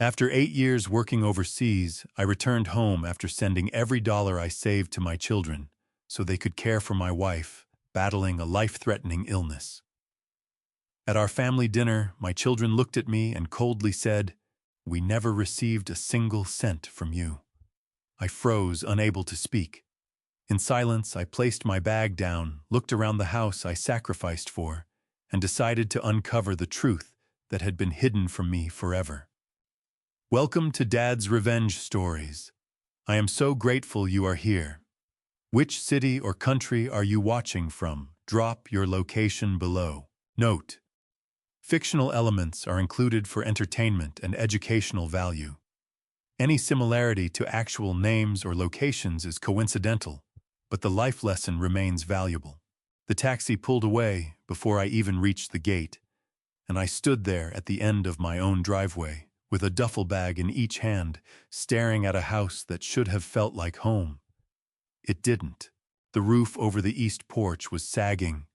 After 8 years working overseas, I returned home after sending every dollar I saved to my children so they could care for my wife, battling a life-threatening illness. At our family dinner, my children looked at me and coldly said, "We never received a single cent from you." I froze, unable to speak. In silence, I placed my bag down, looked around the house I sacrificed for, and decided to uncover the truth that had been hidden from me forever. Welcome to Dad's Revenge Stories. I am so grateful you are here. Which city or country are you watching from? Drop your location below. Note: fictional elements are included for entertainment and educational value. Any similarity to actual names or locations is coincidental, but the life lesson remains valuable. The taxi pulled away before I even reached the gate, and I stood there at the end of my own driveway, with a duffel bag in each hand, staring at a house that should have felt like home. It didn't. The roof over the east porch was sagging.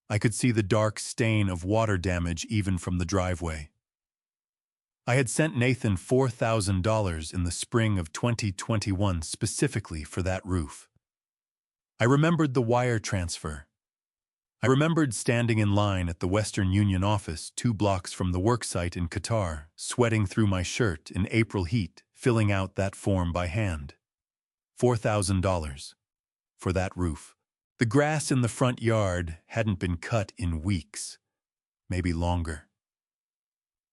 I could see the dark stain of water damage even from the driveway. I had sent Nathan $4,000 in the spring of 2021 specifically for that roof. I remembered the wire transfer. I remembered standing in line at the Western Union office 2 blocks from the worksite in Qatar, sweating through my shirt in April heat, filling out that form by hand. $4,000 for that roof. The grass in the front yard hadn't been cut in weeks, maybe longer.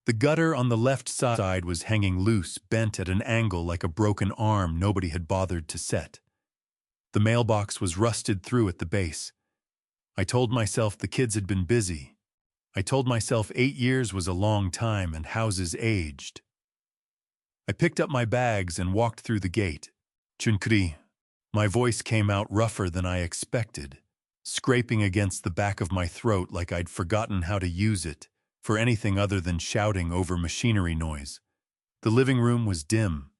The gutter on the left side was hanging loose, bent at an angle like a broken arm nobody had bothered to set. The mailbox was rusted through at the base. I told myself the kids had been busy. I told myself 8 years was a long time and houses aged. I picked up my bags and walked through the gate. Chunkri. My voice came out rougher than I expected, scraping against the back of my throat like I'd forgotten how to use it for anything other than shouting over machinery noise. The living room was dim.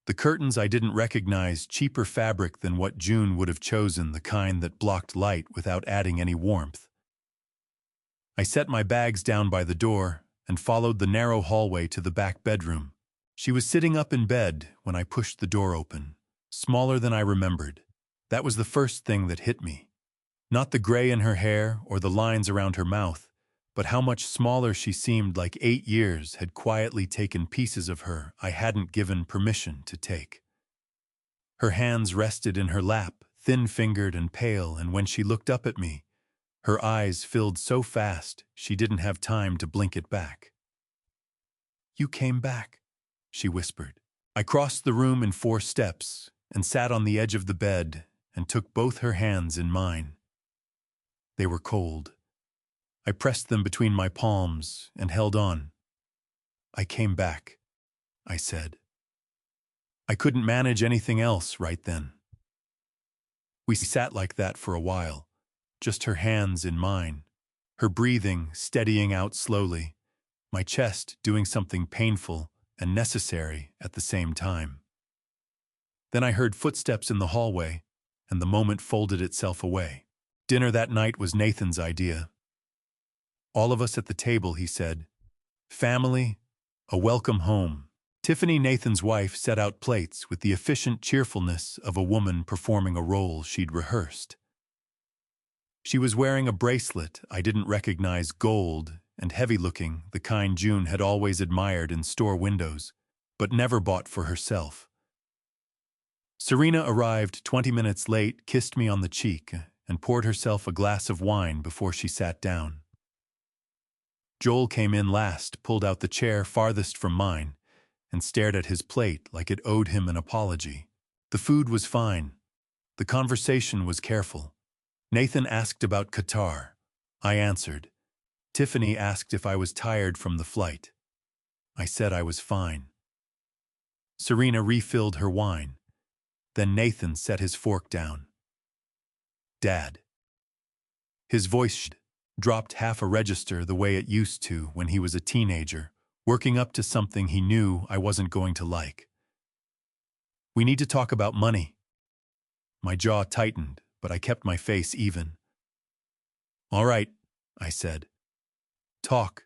The curtains I didn't recognize, cheaper fabric than what June would have chosen, the kind that blocked light without adding any warmth. I set my bags down by the door and followed the narrow hallway to the back bedroom. She was sitting up in bed when I pushed the door open, smaller than I remembered. That was the first thing that hit me. Not the gray in her hair or the lines around her mouth, but how much smaller she seemed, like 8 years had quietly taken pieces of her I hadn't given permission to take. Her hands rested in her lap, thin-fingered and pale, and when she looked up at me, her eyes filled so fast she didn't have time to blink it back. "You came back," she whispered. I crossed the room in 4 steps and sat on the edge of the bed and took both her hands in mine. They were cold. I pressed them between my palms and held on. "I came back," I said. I couldn't manage anything else right then. We sat like that for a while, just her hands in mine, her breathing steadying out slowly, my chest doing something painful and necessary at the same time. Then I heard footsteps in the hallway, and the moment folded itself away. Dinner that night was Nathan's idea. "All of us at the table," he said. "Family, a welcome home." Tiffany, Nathan's wife, set out plates with the efficient cheerfulness of a woman performing a role she'd rehearsed. She was wearing a bracelet I didn't recognize, gold and heavy-looking, the kind June had always admired in store windows, but never bought for herself. Serena arrived 20 minutes late, kissed me on the cheek, and poured herself a glass of wine before she sat down. Joel came in last, pulled out the chair farthest from mine, and stared at his plate like it owed him an apology. The food was fine. The conversation was careful. Nathan asked about Qatar. I answered. Tiffany asked if I was tired from the flight. I said I was fine. Serena refilled her wine. Then Nathan set his fork down. "Dad." His voice dropped half a register the way it used to when he was a teenager, working up to something he knew I wasn't going to like. "We need to talk about money." My jaw tightened, but I kept my face even. "All right," I said. "Talk.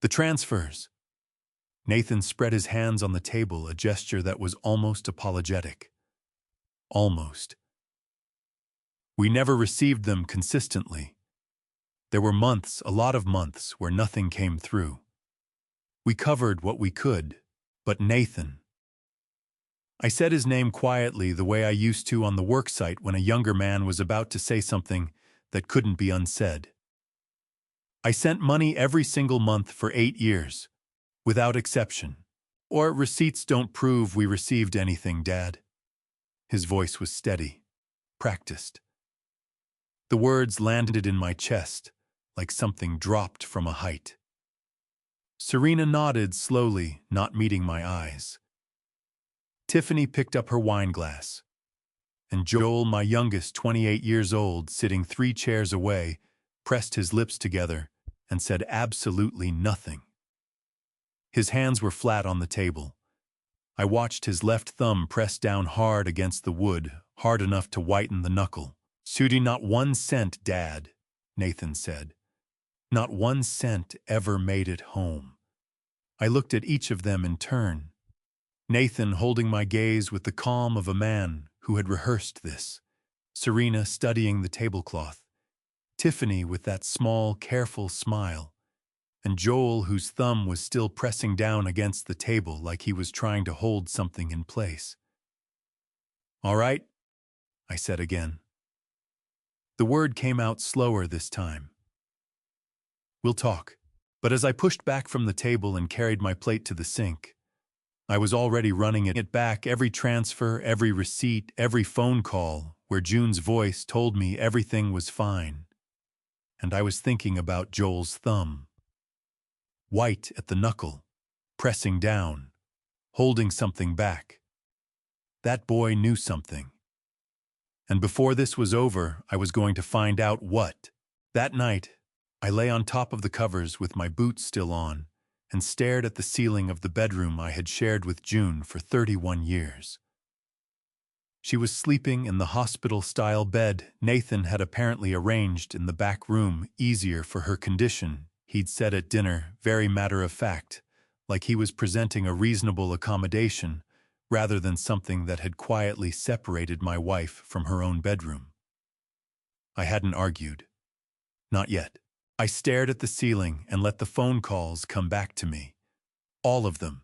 The transfers." Nathan spread his hands on the table, a gesture that was almost apologetic. Almost. We never received them consistently. There were months, a lot of months, where nothing came through. We covered what we could, but Nathan. I said his name quietly, the way I used to on the worksite when a younger man was about to say something that couldn't be unsaid. I sent money every single month for 8 years, without exception. Or receipts don't prove we received anything, Dad. His voice was steady, practiced. The words landed in my chest, like something dropped from a height. Serena nodded slowly, not meeting my eyes. Tiffany picked up her wine glass, and Joel, my youngest, 28 years old, sitting 3 chairs away, pressed his lips together and said absolutely nothing. His hands were flat on the table. I watched his left thumb press down hard against the wood, hard enough to whiten the knuckle. "Sudi, not 1 cent, Dad," Nathan said. "Not 1 cent ever made it home." I looked at each of them in turn. Nathan holding my gaze with the calm of a man who had rehearsed this. Serena studying the tablecloth. Tiffany with that small, careful smile. And Joel, whose thumb was still pressing down against the table like he was trying to hold something in place. "All right," I said again. The word came out slower this time. "We'll talk." But as I pushed back from the table and carried my plate to the sink, I was already running it back, every transfer, every receipt, every phone call, where June's voice told me everything was fine. And I was thinking about Joel's thumb. White at the knuckle, pressing down, holding something back. That boy knew something. And before this was over, I was going to find out what. That night, I lay on top of the covers with my boots still on and stared at the ceiling of the bedroom I had shared with June for 31 years. She was sleeping in the hospital-style bed Nathan had apparently arranged in the back room, easier for her condition, he'd said at dinner, very matter-of-fact, like he was presenting a reasonable accommodation rather than something that had quietly separated my wife from her own bedroom. I hadn't argued. Not yet. I stared at the ceiling and let the phone calls come back to me. All of them.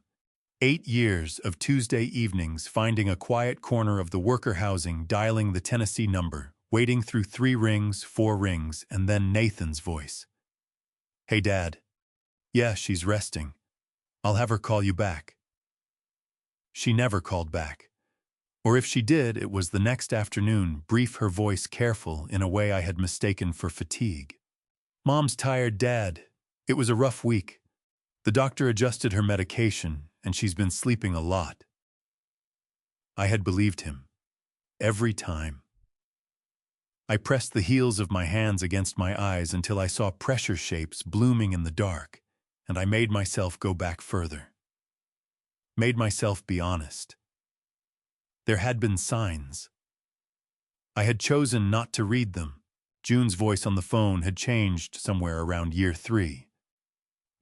8 years of Tuesday evenings finding a quiet corner of the worker housing, dialing the Tennessee number, waiting through 3 rings, 4 rings, and then Nathan's voice. "Hey, Dad." "Yeah, she's resting. I'll have her call you back." She never called back. Or if she did, it was the next afternoon, brief, her voice careful in a way I had mistaken for fatigue. "Mom's tired, Dad. It was a rough week. The doctor adjusted her medication, and she's been sleeping a lot." I had believed him. Every time. I pressed the heels of my hands against my eyes until I saw pressure shapes blooming in the dark, and I made myself go back further. Made myself be honest. There had been signs. I had chosen not to read them. June's voice on the phone had changed somewhere around year 3.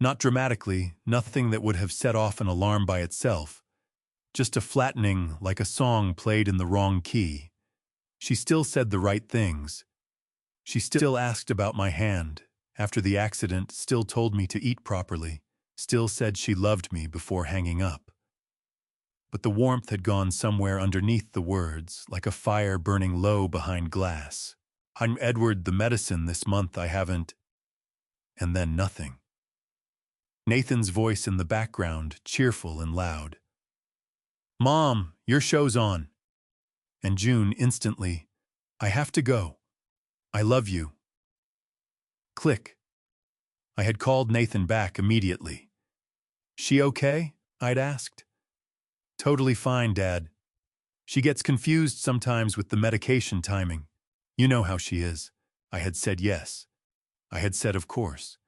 Not dramatically, nothing that would have set off an alarm by itself. Just a flattening, like a song played in the wrong key. She still said the right things. She still asked about my hand, after the accident, still told me to eat properly, still said she loved me before hanging up. But the warmth had gone somewhere underneath the words, like a fire burning low behind glass. "I'm Edward, the medicine this month I haven't..." And then nothing. Nathan's voice in the background, cheerful and loud. "Mom, your show's on." And June instantly, "I have to go. I love you." Click. I had called Nathan back immediately. "She okay?" I'd asked. "Totally fine, Dad. She gets confused sometimes with the medication timing. You know how she is." I had said yes. I had said of course.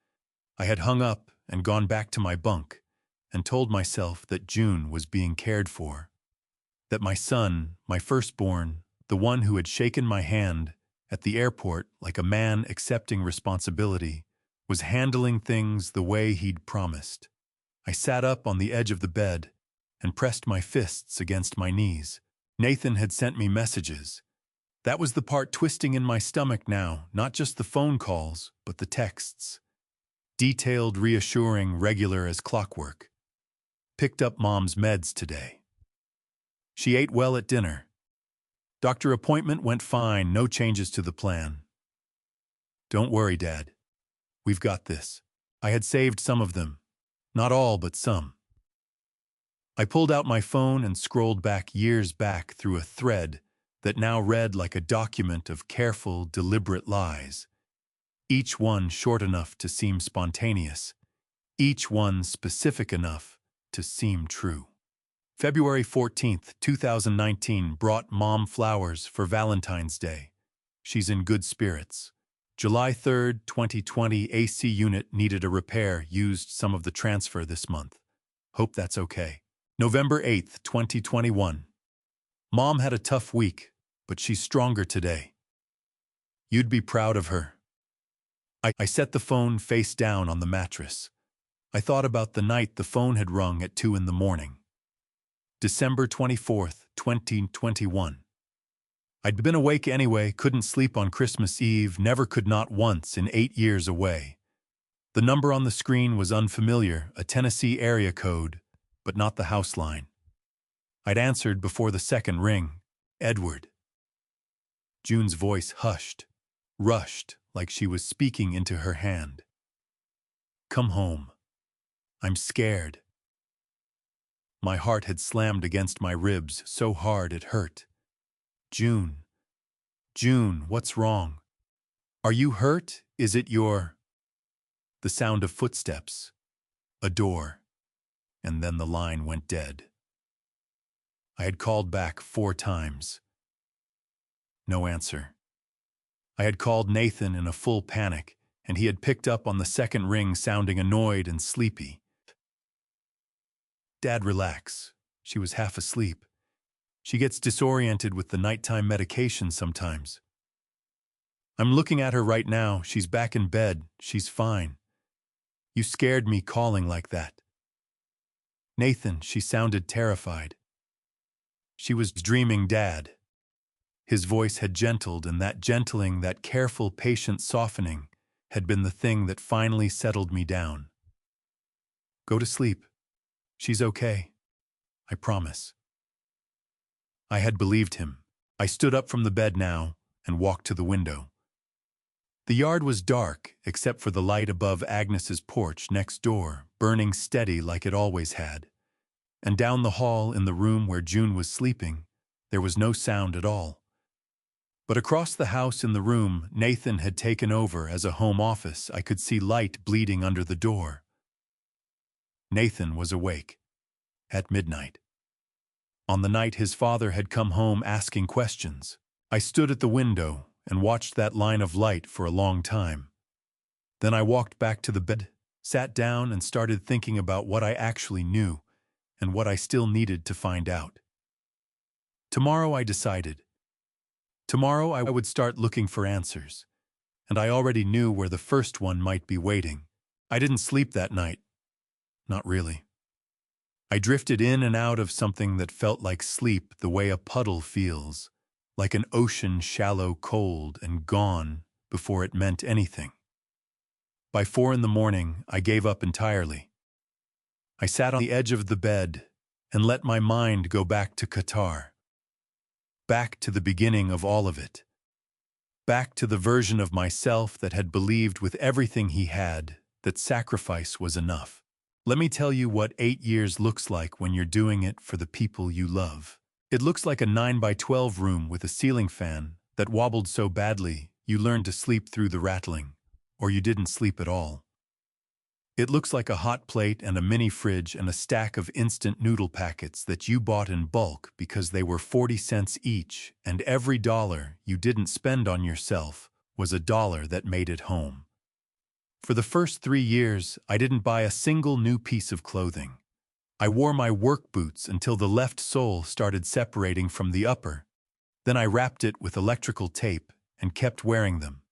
I had hung up and gone back to my bunk and told myself that June was being cared for. That my son, my firstborn, the one who had shaken my hand at the airport like a man accepting responsibility, was handling things the way he'd promised. I sat up on the edge of the bed and pressed my fists against my knees. Nathan had sent me messages. That was the part twisting in my stomach now, not just the phone calls, but the texts. Detailed, reassuring, regular as clockwork. Picked up Mom's meds today. She ate well at dinner. Doctor appointment went fine, no changes to the plan. Don't worry, Dad. We've got this. I had saved some of them. Not all, but some. I pulled out my phone and scrolled back years back through a thread that now read like a document of careful, deliberate lies. Each one short enough to seem spontaneous. Each one specific enough to seem true. February 14th, 2019 brought Mom flowers for Valentine's Day. She's in good spirits. July 3rd, 2020 AC unit needed a repair, used some of the transfer this month. Hope that's okay. November 8th, 2021. Mom had a tough week, but she's stronger today. You'd be proud of her. I set the phone face down on the mattress. I thought about the night the phone had rung at 2 in the morning. December 24th, 2021. I'd been awake anyway, couldn't sleep on Christmas Eve, never could not once in 8 years away. The number on the screen was unfamiliar, a Tennessee area code, but not the house line. I'd answered before the second ring. Edward. June's voice hushed, rushed, like she was speaking into her hand. Come home. I'm scared. My heart had slammed against my ribs so hard it hurt. June. June, what's wrong? Are you hurt? Is it your... The sound of footsteps. A door. And then the line went dead. I had called back 4 times. No answer. I had called Nathan in a full panic, and he had picked up on the second ring sounding annoyed and sleepy. Dad, relax. She was half asleep. She gets disoriented with the nighttime medication sometimes. I'm looking at her right now. She's back in bed. She's fine. You scared me calling like that. Nathan, she sounded terrified. She was dreaming, Dad. His voice had gentled, and that gentling, that careful, patient softening had been the thing that finally settled me down. Go to sleep. She's okay. I promise. I had believed him. I stood up from the bed now and walked to the window. The yard was dark, except for the light above Agnes's porch next door, burning steady like it always had. And down the hall in the room where June was sleeping, there was no sound at all. But across the house in the room Nathan had taken over as a home office, I could see light bleeding under the door. Nathan was awake. At midnight. On the night his father had come home asking questions. I stood at the window and watched that line of light for a long time. Then I walked back to the bed, sat down and started thinking about what I actually knew and what I still needed to find out. Tomorrow, I decided. Tomorrow I would start looking for answers, and I already knew where the first one might be waiting. I didn't sleep that night. Not really. I drifted in and out of something that felt like sleep, the way a puddle feels, like an ocean, shallow, cold, and gone before it meant anything. By 4 in the morning, I gave up entirely. I sat on the edge of the bed and let my mind go back to Qatar. Back to the beginning of all of it. Back to the version of myself that had believed with everything he had that sacrifice was enough. Let me tell you what 8 years looks like when you're doing it for the people you love. It looks like a 9x12 room with a ceiling fan that wobbled so badly you learned to sleep through the rattling, or you didn't sleep at all. It looks like a hot plate and a mini fridge and a stack of instant noodle packets that you bought in bulk because they were 40 cents each, and every dollar you didn't spend on yourself was a dollar that made it home. For the first 3 years, I didn't buy a single new piece of clothing. I wore my work boots until the left sole started separating from the upper. Then I wrapped it with electrical tape and kept wearing them.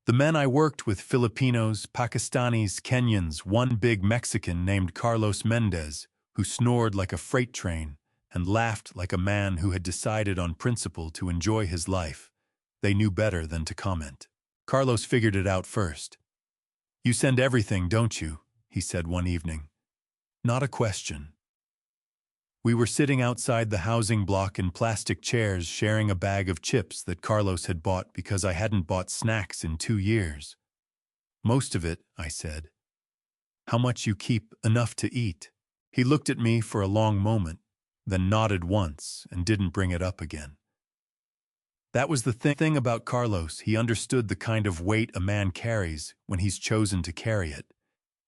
The men I worked with, Filipinos, Pakistanis, Kenyans, one big Mexican named Carlos Mendez, who snored like a freight train and laughed like a man who had decided on principle to enjoy his life. They knew better than to comment. Carlos figured it out first. "You send everything, don't you?" he said one evening. "Not a question." We were sitting outside the housing block in plastic chairs sharing a bag of chips that Carlos had bought because I hadn't bought snacks in 2 years. "Most of it," I said. "How much you keep enough to eat?" He looked at me for a long moment, then nodded once and didn't bring it up again. That was the thing about Carlos. He understood the kind of weight a man carries when he's chosen to carry it,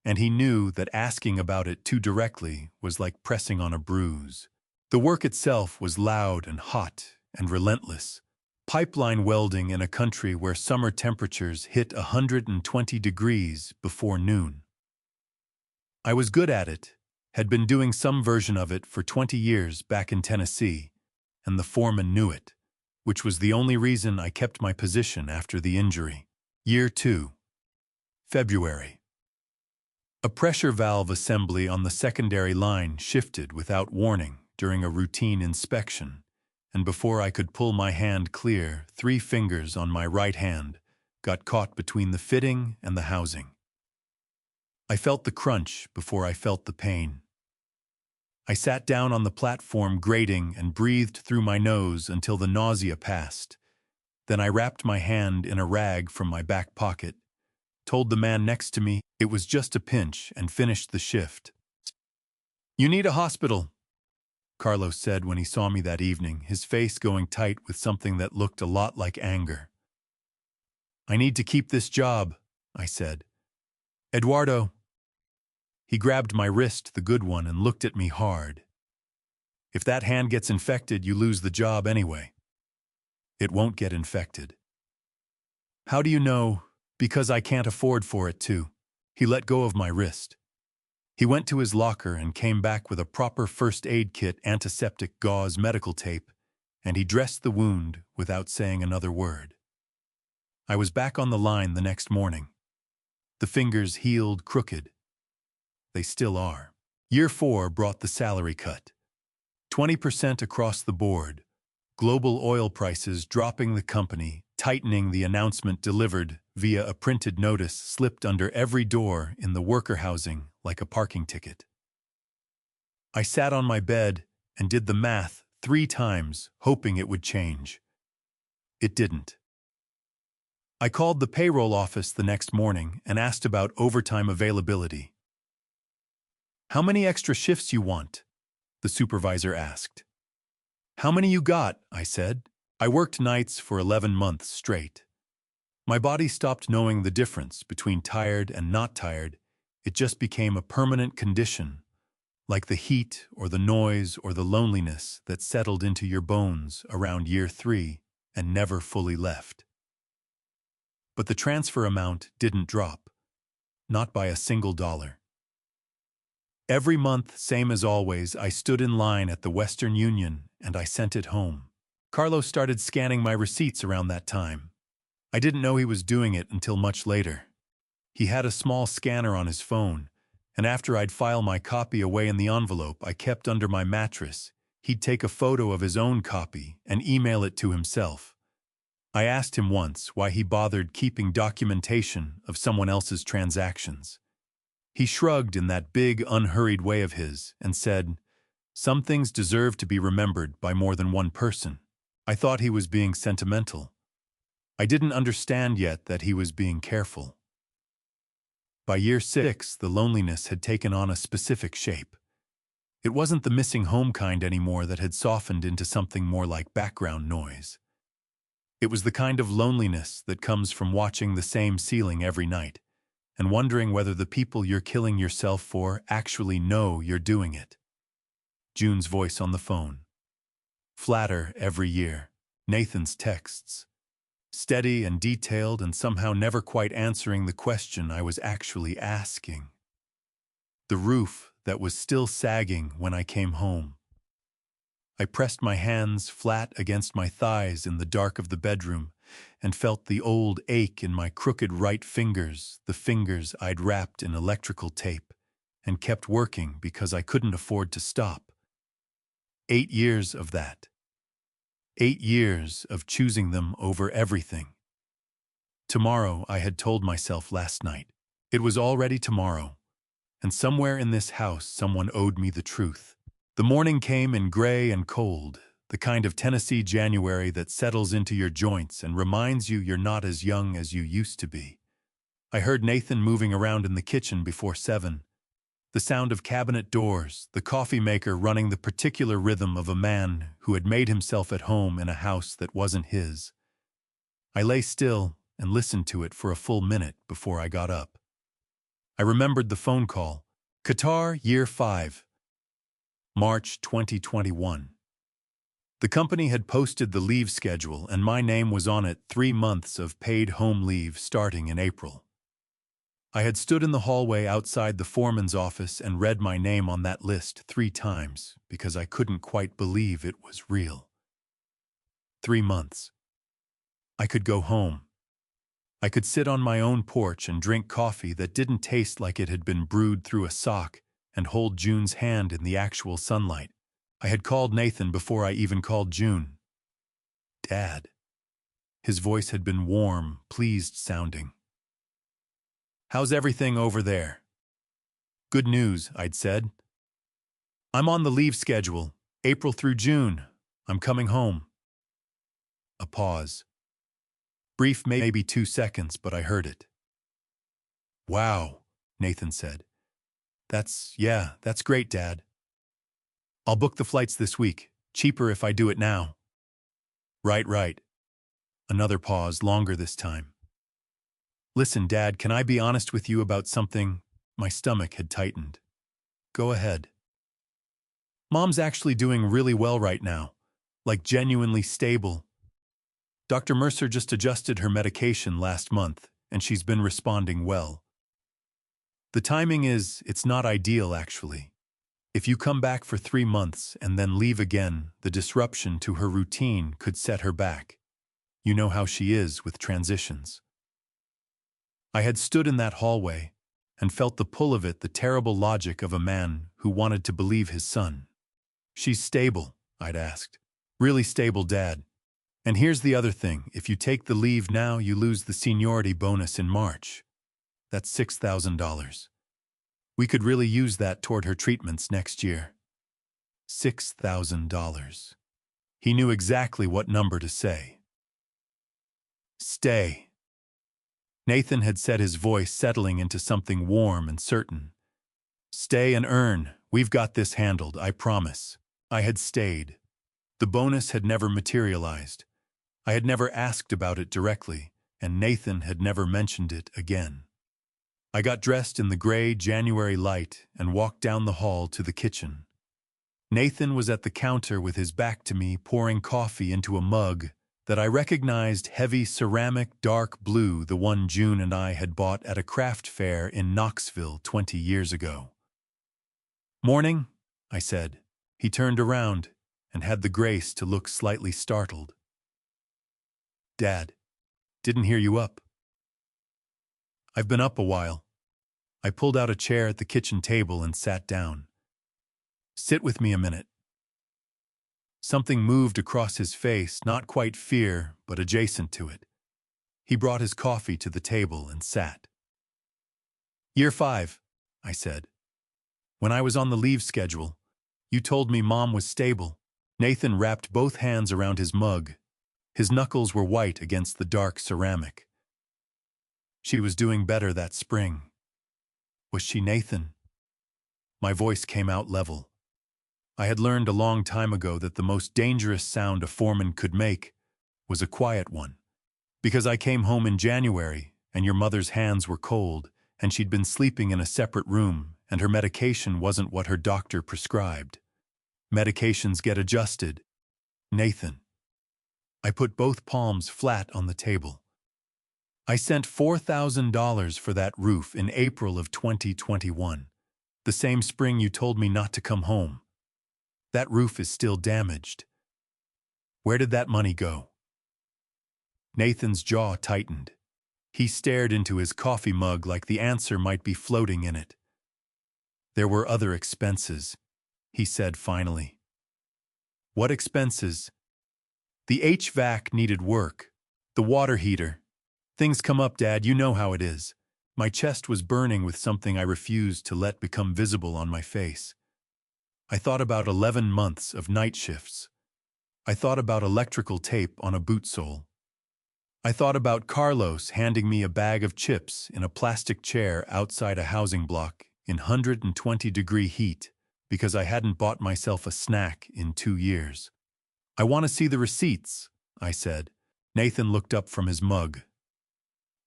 and he knew that asking about it too directly was like pressing on a bruise. The work itself was loud and hot and relentless. Pipeline welding in a country where summer temperatures hit 120 degrees before noon. I was good at it, had been doing some version of it for 20 years back in Tennessee, and the foreman knew it, which was the only reason I kept my position after the injury. Year 2. February. A pressure valve assembly on the secondary line shifted without warning during a routine inspection, and before I could pull my hand clear, 3 fingers on my right hand got caught between the fitting and the housing. I felt the crunch before I felt the pain. I sat down on the platform grating and breathed through my nose until the nausea passed. Then I wrapped my hand in a rag from my back pocket, told the man next to me it was just a pinch, and finished the shift. "You need a hospital," Carlos said when he saw me that evening, his face going tight with something that looked a lot like anger. "I need to keep this job," I said. "Eduardo." He grabbed my wrist, the good one, and looked at me hard. "If that hand gets infected, you lose the job anyway." "It won't get infected." "How do you know?" "Because I can't afford for it to." He let go of my wrist. He went to his locker and came back with a proper first aid kit, antiseptic, gauze, medical tape, and he dressed the wound without saying another word. I was back on the line the next morning. The fingers healed crooked. They still are. Year 4 brought the salary cut. 20% across the board. Global oil prices dropping the company, tightening. The announcement delivered via a printed notice slipped under every door in the worker housing like a parking ticket. I sat on my bed and did the math 3 times, hoping it would change. It didn't. I called the payroll office the next morning and asked about overtime availability. "How many extra shifts you want?" the supervisor asked. "How many you got?" I said. I worked nights for 11 months straight. My body stopped knowing the difference between tired and not tired. It just became a permanent condition, like the heat or the noise or the loneliness that settled into your bones around year 3 and never fully left. But the transfer amount didn't drop, not by a single dollar. Every month, same as always, I stood in line at the Western Union and I sent it home. Carlos started scanning my receipts around that time. I didn't know he was doing it until much later. He had a small scanner on his phone, and after I'd file my copy away in the envelope I kept under my mattress, he'd take a photo of his own copy and email it to himself. I asked him once why he bothered keeping documentation of someone else's transactions. He shrugged in that big, unhurried way of his and said, "Some things deserve to be remembered by more than one person." I thought he was being sentimental. I didn't understand yet that he was being careful. By year 6, the loneliness had taken on a specific shape. It wasn't the missing home kind anymore that had softened into something more like background noise. It was the kind of loneliness that comes from watching the same ceiling every night and wondering whether the people you're killing yourself for actually know you're doing it. June's voice on the phone. Flatter every year. Nathan's texts. Steady and detailed and somehow never quite answering the question I was actually asking. The roof that was still sagging when I came home. I pressed my hands flat against my thighs in the dark of the bedroom, and felt the old ache in my crooked right fingers, the fingers I'd wrapped in electrical tape, and kept working because I couldn't afford to stop. 8 years of that. 8 years of choosing them over everything. Tomorrow, I had told myself last night. It was already tomorrow, and somewhere in this house someone owed me the truth. The morning came in gray and cold, the kind of Tennessee January that settles into your joints and reminds you you're not as young as you used to be. I heard Nathan moving around in the kitchen before 7. The sound of cabinet doors, the coffee maker running the particular rhythm of a man who had made himself at home in a house that wasn't his. I lay still and listened to it for a full minute before I got up. I remembered the phone call. Qatar, Year 5. March 2021. The company had posted the leave schedule and my name was on it, 3 months of paid home leave starting in April. I had stood in the hallway outside the foreman's office and read my name on that list 3 times because I couldn't quite believe it was real. 3 months. I could go home. I could sit on my own porch and drink coffee that didn't taste like it had been brewed through a sock and hold June's hand in the actual sunlight. I had called Nathan before I even called June. Dad. His voice had been warm, pleased sounding. How's everything over there? Good news, I'd said. I'm on the leave schedule, April through June. I'm coming home. A pause. Brief, maybe 2 seconds, but I heard it. Wow, Nathan said. That's great, Dad. I'll book the flights this week. Cheaper if I do it now. Right. Another pause, longer this time. Listen, Dad, can I be honest with you about something? My stomach had tightened. Go ahead. Mom's actually doing really well right now. Like genuinely stable. Dr. Mercer just adjusted her medication last month, and she's been responding well. The timing it's not ideal, actually. If you come back for 3 months and then leave again, the disruption to her routine could set her back. You know how she is with transitions. I had stood in that hallway and felt the pull of it, the terrible logic of a man who wanted to believe his son. She's stable, I'd asked. Really stable, Dad. And here's the other thing, if you take the leave now, you lose the seniority bonus in March. That's $6,000. We could really use that toward her treatments next year. $6,000. He knew exactly what number to say. Stay. Nathan had said, his voice settling into something warm and certain. Stay and earn. We've got this handled, I promise. I had stayed. The bonus had never materialized. I had never asked about it directly, and Nathan had never mentioned it again. I got dressed in the gray January light and walked down the hall to the kitchen. Nathan was at the counter with his back to me, pouring coffee into a mug that I recognized, heavy ceramic, dark blue, the one June and I had bought at a craft fair in Knoxville 20 years ago. Morning, I said. He turned around and had the grace to look slightly startled. Dad, didn't hear you up. I've been up a while. I pulled out a chair at the kitchen table and sat down. Sit with me a minute. Something moved across his face, not quite fear, but adjacent to it. He brought his coffee to the table and sat. Year 5, I said. When I was on the leave schedule, you told me Mom was stable. Nathan wrapped both hands around his mug. His knuckles were white against the dark ceramic. She was doing better that spring. Was she, Nathan? My voice came out level. I had learned a long time ago that the most dangerous sound a foreman could make was a quiet one. Because I came home in January, and your mother's hands were cold, and she'd been sleeping in a separate room, and her medication wasn't what her doctor prescribed. Medications get adjusted. Nathan. I put both palms flat on the table. I sent $4,000 for that roof in April of 2021, the same spring you told me not to come home. That roof is still damaged. Where did that money go? Nathan's jaw tightened. He stared into his coffee mug like the answer might be floating in it. There were other expenses, he said finally. What expenses? The HVAC needed work. The water heater. Things come up, Dad, you know how it is. My chest was burning with something I refused to let become visible on my face. I thought about 11 months of night shifts. I thought about electrical tape on a boot sole. I thought about Carlos handing me a bag of chips in a plastic chair outside a housing block in 120-degree heat because I hadn't bought myself a snack in 2 years. I want to see the receipts, I said. Nathan looked up from his mug.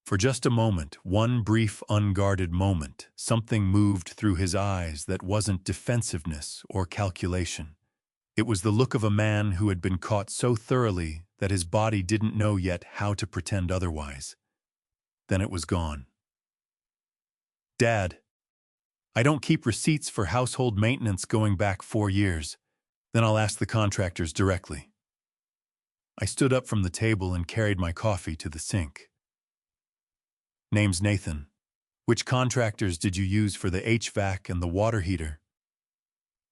For just a moment, one brief, unguarded moment, something moved through his eyes that wasn't defensiveness or calculation. It was the look of a man who had been caught so thoroughly that his body didn't know yet how to pretend otherwise. Then it was gone. Dad, I don't keep receipts for household maintenance going back 4 years. Then I'll ask the contractors directly. I stood up from the table and carried my coffee to the sink. Name's Nathan. Which contractors did you use for the HVAC and the water heater?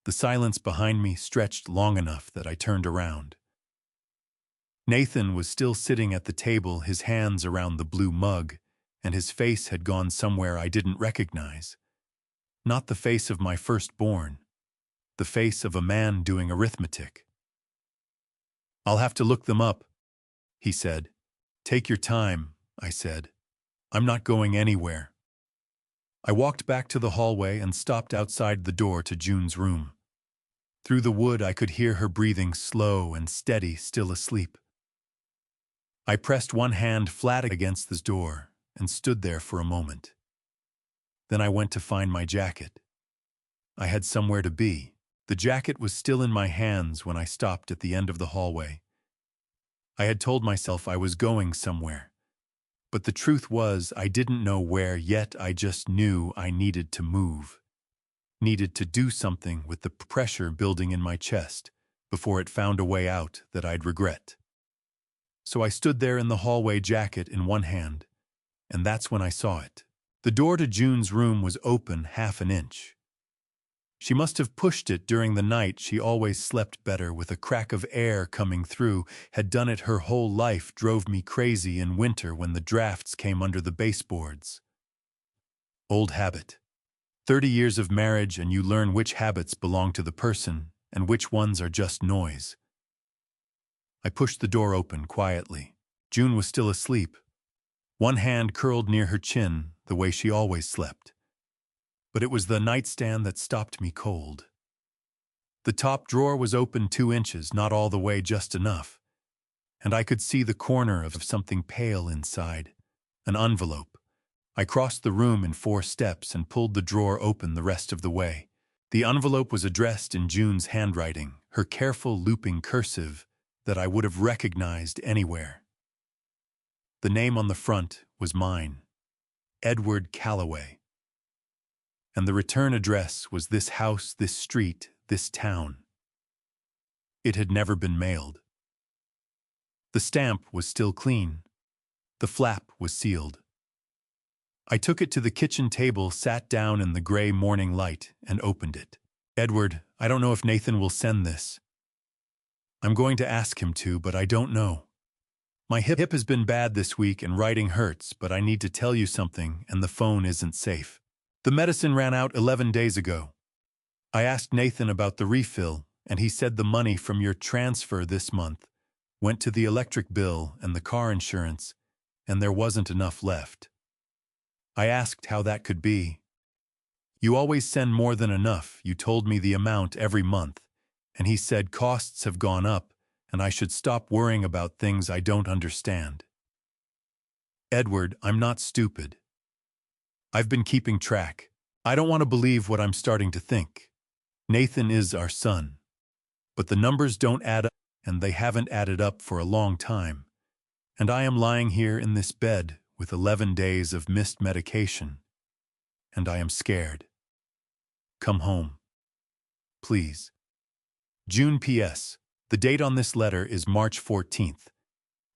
The silence behind me stretched long enough that I turned around. Nathan was still sitting at the table, his hands around the blue mug, and his face had gone somewhere I didn't recognize. Not the face of my firstborn, the face of a man doing arithmetic. I'll have to look them up, he said. Take your time, I said. I'm not going anywhere. I walked back to the hallway and stopped outside the door to June's room. Through the wood I could hear her breathing slow and steady, still asleep. I pressed one hand flat against the door and stood there for a moment. Then I went to find my jacket. I had somewhere to be. The jacket was still in my hands when I stopped at the end of the hallway. I had told myself I was going somewhere. But the truth was, I didn't know where, yet I just knew I needed to move. Needed to do something with the pressure building in my chest before it found a way out that I'd regret. So I stood there in the hallway, jacket in one hand, and that's when I saw it. The door to June's room was open half an inch. She must have pushed it during the night. She always slept better with a crack of air coming through, had done it her whole life, drove me crazy in winter when the drafts came under the baseboards. Old habit. 30 years of marriage and you learn which habits belong to the person and which ones are just noise. I pushed the door open quietly. June was still asleep. One hand curled near her chin, the way she always slept. But it was the nightstand that stopped me cold. The top drawer was open 2 inches, not all the way, just enough. And I could see the corner of something pale inside. An envelope. I crossed the room in 4 steps and pulled the drawer open the rest of the way. The envelope was addressed in June's handwriting, her careful looping cursive that I would have recognized anywhere. The name on the front was mine, Edward Calloway. And the return address was this house, this street, this town. It had never been mailed. The stamp was still clean. The flap was sealed. I took it to the kitchen table, sat down in the gray morning light, and opened it. Edward, I don't know if Nathan will send this. I'm going to ask him to, but I don't know. My hip has been bad this week and writing hurts, but I need to tell you something, and the phone isn't safe. The medicine ran out 11 days ago. I asked Nathan about the refill, and he said the money from your transfer this month went to the electric bill and the car insurance, and there wasn't enough left. I asked how that could be. You always send more than enough, you told me the amount every month, and he said costs have gone up, and I should stop worrying about things I don't understand. Edward, I'm not stupid. I've been keeping track. I don't want to believe what I'm starting to think. Nathan is our son. But the numbers don't add up, and they haven't added up for a long time. And I am lying here in this bed with 11 days of missed medication. And I am scared. Come home. Please. June P.S. The date on this letter is March 14th.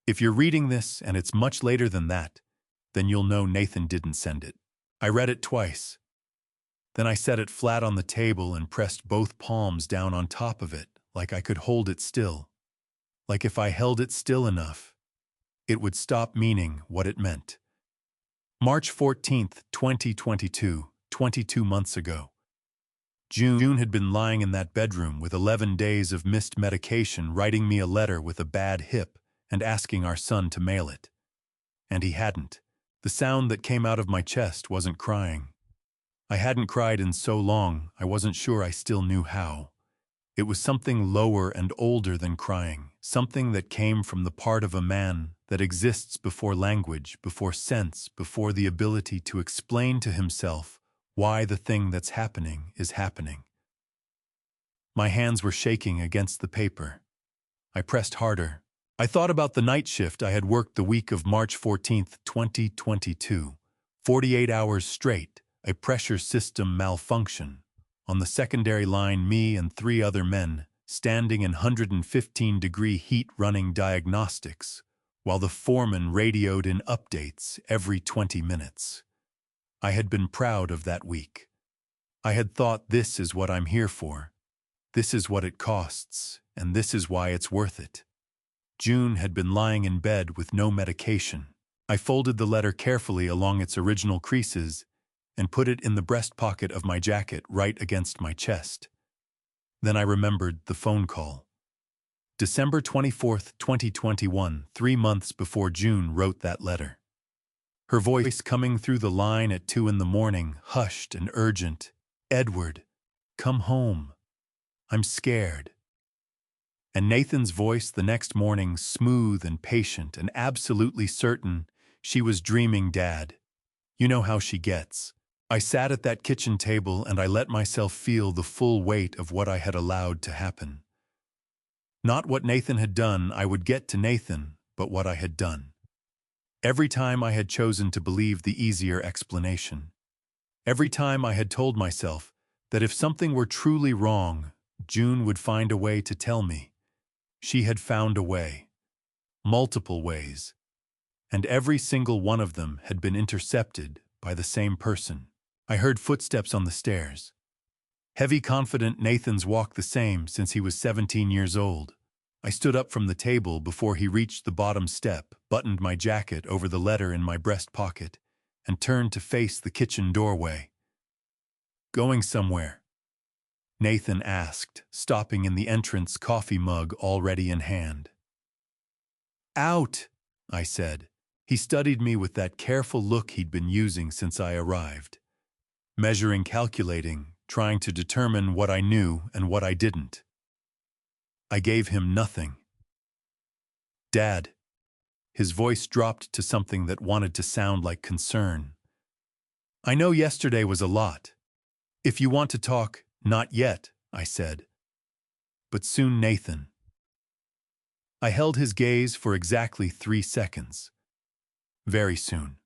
If you're reading this and it's much later than that, then you'll know Nathan didn't send it. I read it twice. Then I set it flat on the table and pressed both palms down on top of it, like I could hold it still. Like if I held it still enough, it would stop meaning what it meant. March 14th, 2022, 22 months ago. June had been lying in that bedroom with 11 days of missed medication, writing me a letter with a bad hip and asking our son to mail it. And he hadn't. The sound that came out of my chest wasn't crying. I hadn't cried in so long, I wasn't sure I still knew how. It was something lower and older than crying, something that came from the part of a man that exists before language, before sense, before the ability to explain to himself why the thing that's happening is happening. My hands were shaking against the paper. I pressed harder. I thought about the night shift I had worked the week of March 14th, 2022. 48 hours straight, a pressure system malfunction. On the secondary line, me and 3 other men, standing in 115-degree heat running diagnostics, while the foreman radioed in updates every 20 minutes. I had been proud of that week. I had thought, this is what I'm here for. This is what it costs, and this is why it's worth it. June had been lying in bed with no medication. I folded the letter carefully along its original creases and put it in the breast pocket of my jacket right against my chest. Then I remembered the phone call. December 24th, 2021, 3 months before June wrote that letter. Her voice coming through the line at 2 in the morning, hushed and urgent. "Edward, come home. I'm scared." And Nathan's voice the next morning, smooth and patient and absolutely certain she was dreaming Dad. You know how she gets. I sat at that kitchen table and I let myself feel the full weight of what I had allowed to happen. Not what Nathan had done, I would get to Nathan, but what I had done. Every time I had chosen to believe the easier explanation. Every time I had told myself that if something were truly wrong, June would find a way to tell me. She had found a way. Multiple ways. And every single one of them had been intercepted by the same person. I heard footsteps on the stairs. Heavy, confident Nathan's walk, the same since he was 17 years old. I stood up from the table before he reached the bottom step, buttoned my jacket over the letter in my breast pocket, and turned to face the kitchen doorway. "Going somewhere?" Nathan asked, stopping in the entrance, coffee mug already in hand. "Out," I said. He studied me with that careful look he'd been using since I arrived. Measuring, calculating, trying to determine what I knew and what I didn't. I gave him nothing. "Dad." His voice dropped to something that wanted to sound like concern. "I know yesterday was a lot. If you want to talk, not yet," I said. "But soon, Nathan." I held his gaze for exactly 3 seconds. Very soon.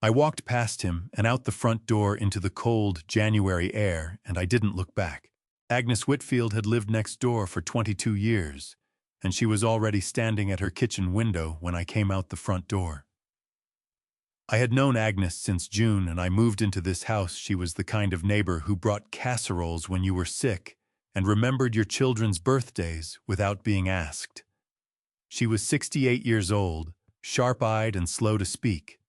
I walked past him and out the front door into the cold January air, and I didn't look back. Agnes Whitfield had lived next door for 22 years, and she was already standing at her kitchen window when I came out the front door. I had known Agnes since June, and I moved into this house. She was the kind of neighbor who brought casseroles when you were sick and remembered your children's birthdays without being asked. She was 68 years old, sharp-eyed and slow to speak.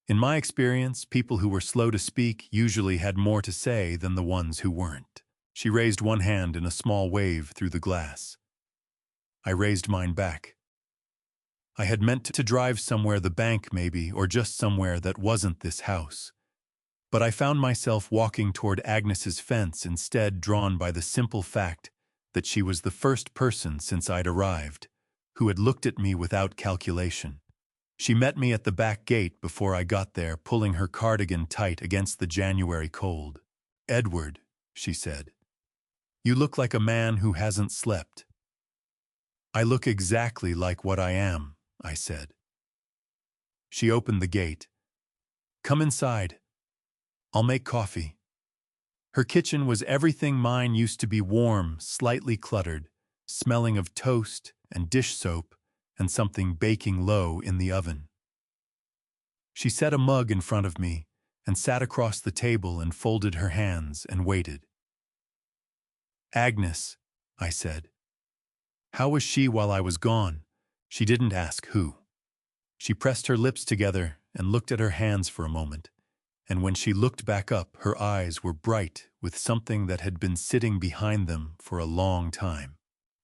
In my experience, people who were slow to speak usually had more to say than the ones who weren't. She raised one hand in a small wave through the glass. I raised mine back. I had meant to drive somewhere, the bank maybe, or just somewhere that wasn't this house. But I found myself walking toward Agnes's fence instead, drawn by the simple fact that she was the first person since I'd arrived who had looked at me without calculation. She met me at the back gate before I got there, pulling her cardigan tight against the January cold. "Edward," she said, "you look like a man who hasn't slept." "I look exactly like what I am," I said. She opened the gate. "Come inside. I'll make coffee." Her kitchen was everything mine used to be: warm, slightly cluttered, smelling of toast and dish soap, and something baking low in the oven. She set a mug in front of me and sat across the table and folded her hands and waited. "Agnes," I said. "How was she while I was gone?" She didn't ask who. She pressed her lips together and looked at her hands for a moment, and when she looked back up, her eyes were bright with something that had been sitting behind them for a long time.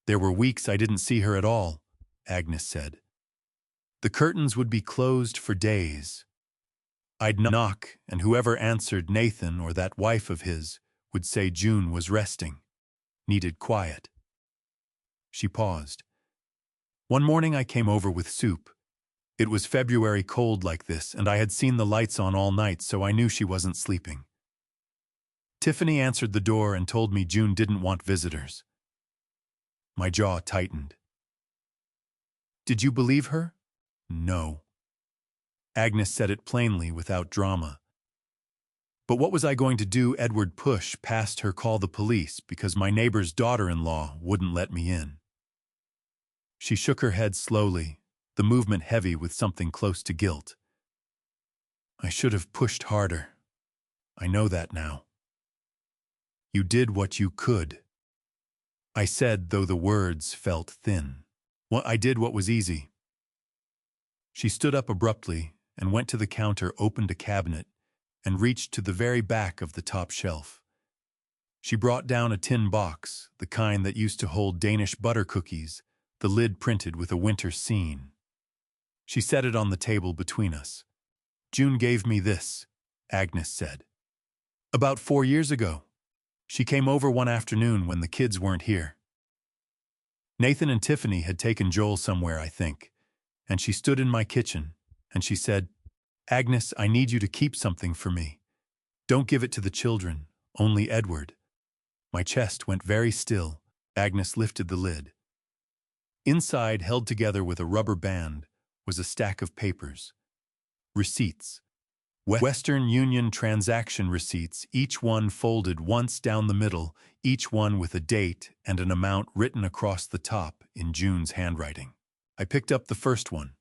"There were weeks I didn't see her at all," Agnes said. "The curtains would be closed for days. I'd knock, and whoever answered, Nathan or that wife of his, would say June was resting, needed quiet." She paused. "One morning I came over with soup. It was February cold like this, and I had seen the lights on all night, so I knew she wasn't sleeping. Tiffany answered the door and told me June didn't want visitors." My jaw tightened. "Did you believe her?" "No." Agnes said it plainly, without drama. "But what was I going to do?" Edward pushed past her, "Call the police, because my neighbor's daughter-in-law wouldn't let me in." She shook her head slowly, the movement heavy with something close to guilt. "I should have pushed harder. I know that now." "You did what you could," I said, though the words felt thin. "Well, I did what was easy." She stood up abruptly and went to the counter, opened a cabinet, and reached to the very back of the top shelf. She brought down a tin box, the kind that used to hold Danish butter cookies, the lid printed with a winter scene. She set it on the table between us. "June gave me this," Agnes said. "About 4 years ago. She came over one afternoon when the kids weren't here. Nathan and Tiffany had taken Joel somewhere, I think, and she stood in my kitchen, and she said, 'Agnes, I need you to keep something for me. Don't give it to the children, only Edward.' My chest went very still. Agnes lifted the lid. Inside, held together with a rubber band, was a stack of papers. Receipts. Western Union transaction receipts, each one folded once down the middle, each one with a date and an amount written across the top in June's handwriting. I picked up the first one.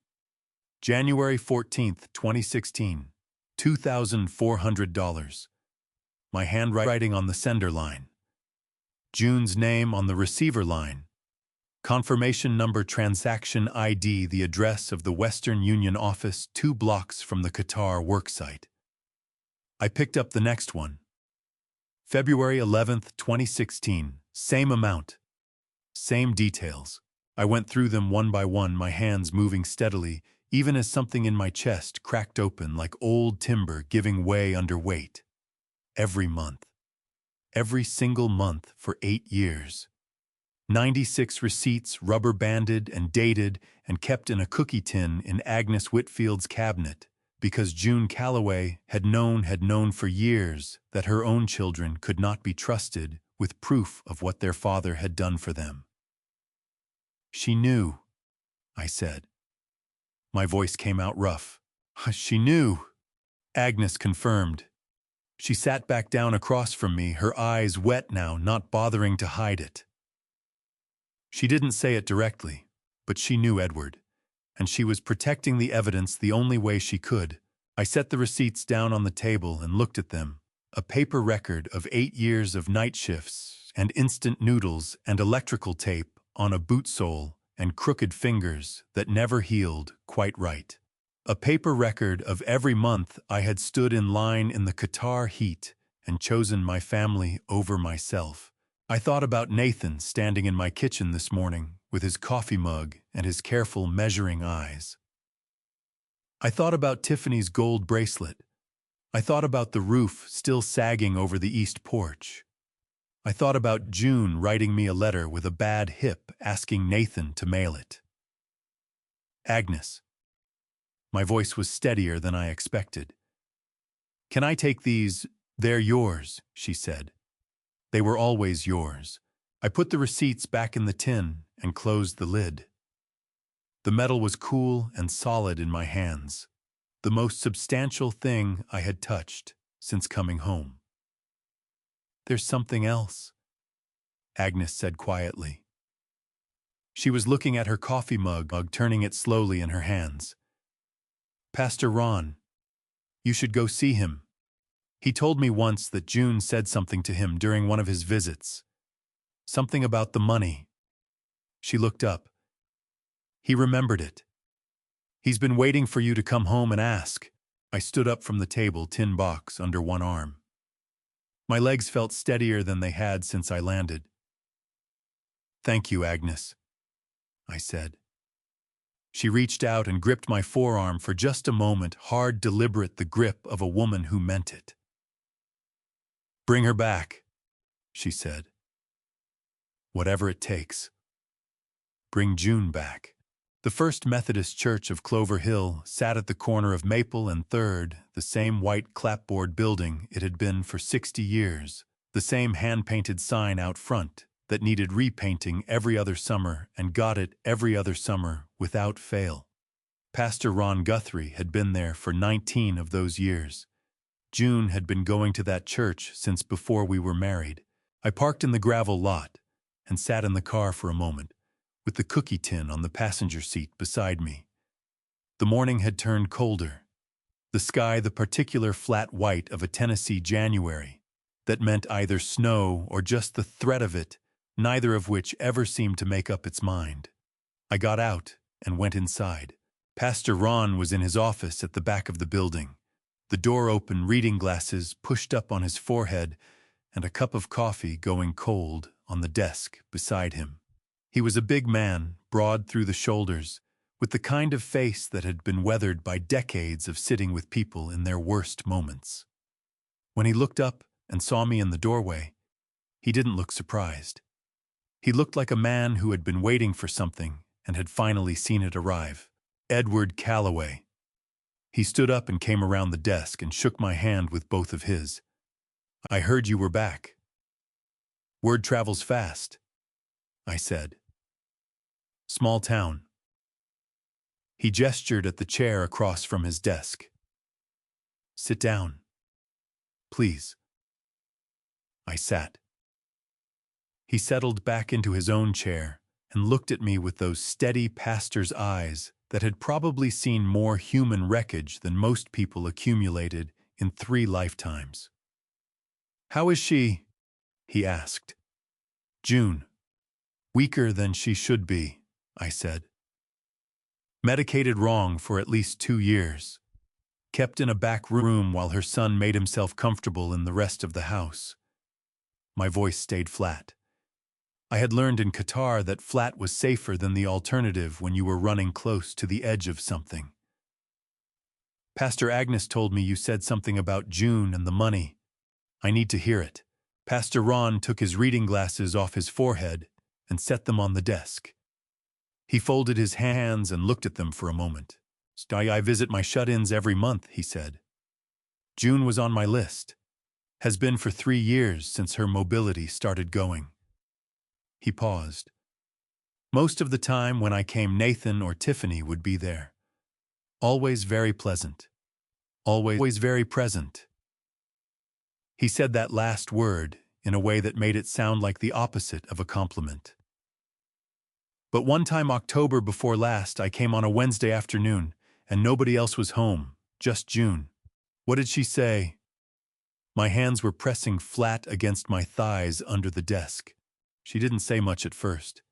January 14th, 2016, $2,400. My handwriting on the sender line. June's name on the receiver line. Confirmation number, transaction ID, the address of the Western Union office 2 blocks from the Qatar worksite. I picked up the next one. February 11th, 2016, same amount, same details. I went through them one by one, my hands moving steadily, even as something in my chest cracked open like old timber giving way under weight. Every month. Every single month for 8 years. 96 receipts, rubber-banded and dated and kept in a cookie tin in Agnes Whitfield's cabinet, because June Calloway had known for years that her own children could not be trusted with proof of what their father had done for them. "She knew," I said. My voice came out rough. "She knew," Agnes confirmed. She sat back down across from me, her eyes wet now, not bothering to hide it. She didn't say it directly, but she knew Edward, and she was protecting the evidence the only way she could. I set the receipts down on the table and looked at them, a paper record of 8 years of night shifts and instant noodles and electrical tape on a boot sole and crooked fingers that never healed quite right. A paper record of every month I had stood in line in the Qatar heat and chosen my family over myself. I thought about Nathan standing in my kitchen this morning with his coffee mug and his careful measuring eyes. I thought about Tiffany's gold bracelet. I thought about the roof still sagging over the east porch. I thought about June writing me a letter with a bad hip asking Nathan to mail it. "Agnes." My voice was steadier than I expected. "Can I take these? They're yours," she said. "They were always yours." I put the receipts back in the tin and closed the lid. The metal was cool and solid in my hands, the most substantial thing I had touched since coming home. "There's something else," Agnes said quietly. She was looking at her coffee mug, turning it slowly in her hands. "Pastor Ron, you should go see him. He told me once that June said something to him during one of his visits. Something about the money." She looked up. "He remembered it. He's been waiting for you to come home and ask." I stood up from the table, tin box under one arm. My legs felt steadier than they had since I landed. "Thank you, Agnes," I said. She reached out and gripped my forearm for just a moment, hard, deliberate, the grip of a woman who meant it. "Bring her back," she said. "Whatever it takes. Bring June back." The First Methodist Church of Clover Hill sat at the corner of Maple and 3rd, the same white clapboard building it had been for 60 years, the same hand-painted sign out front that needed repainting every other summer and got it every other summer without fail. Pastor Ron Guthrie had been there for 19 of those years. June had been going to that church since before we were married. I parked in the gravel lot and sat in the car for a moment, with the cookie tin on the passenger seat beside me. The morning had turned colder. The sky the particular flat white of a Tennessee January that meant either snow or just the threat of it, neither of which ever seemed to make up its mind. I got out and went inside. Pastor Ron was in his office at the back of the building, the door open, reading glasses pushed up on his forehead, and a cup of coffee going cold on the desk beside him. He was a big man, broad through the shoulders, with the kind of face that had been weathered by decades of sitting with people in their worst moments. When he looked up and saw me in the doorway, he didn't look surprised. He looked like a man who had been waiting for something and had finally seen it arrive. "Edward Calloway." He stood up and came around the desk and shook my hand with both of his. "I heard you were back." "Word travels fast," I said. "Small town." He gestured at the chair across from his desk. "Sit down, please." I sat. He settled back into his own chair and looked at me with those steady pastor's eyes that had probably seen more human wreckage than most people accumulated in 3 lifetimes. "How is she?" he asked. "June. Weaker than she should be," I said. "Medicated wrong for at least 2 years. Kept in a back room while her son made himself comfortable in the rest of the house." My voice stayed flat. I had learned in Qatar that flat was safer than the alternative when you were running close to the edge of something. "Pastor Agnes told me you said something about June and the money. I need to hear it." Pastor Ron took his reading glasses off his forehead and set them on the desk. He folded his hands and looked at them for a moment. "I visit my shut-ins every month," he said. "June was on my list. Has been for 3 years since her mobility started going." He paused. "Most of the time when I came, Nathan or Tiffany would be there. Always very pleasant. Always very present." He said that last word in a way that made it sound like the opposite of a compliment. "But one time October before last, I came on a Wednesday afternoon, and nobody else was home, just June." "What did she say?" My hands were pressing flat against my thighs under the desk. "She didn't say much at first.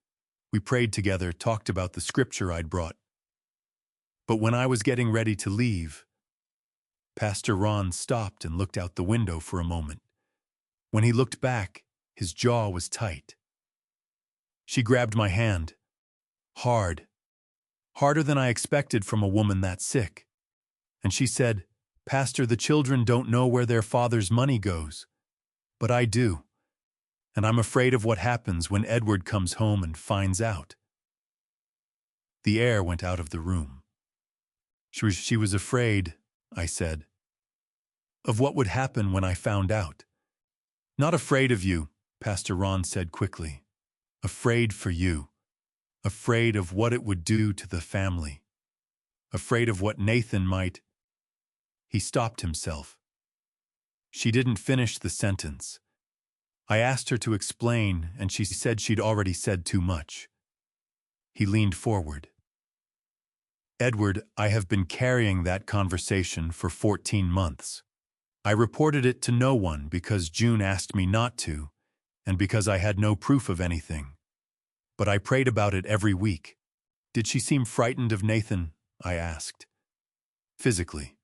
We prayed together, talked about the scripture I'd brought. But when I was getting ready to leave..." Pastor Ron stopped and looked out the window for a moment. When he looked back, his jaw was tight. "She grabbed my hand. Hard. Harder than I expected from a woman that sick. And she said, 'Pastor, the children don't know where their father's money goes. But I do. And I'm afraid of what happens when Edward comes home and finds out.'" The air went out of the room. She was afraid," I said, "of what would happen when I found out." "Not afraid of you," Pastor Ron said quickly. "Afraid for you. Afraid of what it would do to the family. Afraid of what Nathan might..." He stopped himself. She didn't finish the sentence. I asked her to explain, and she said she'd already said too much. He leaned forward. Edward, I have been carrying that conversation for 14 months. I reported it to no one because June asked me not to, and because I had no proof of anything. But I prayed about it every week. Did she seem frightened of Nathan? I asked. Physically.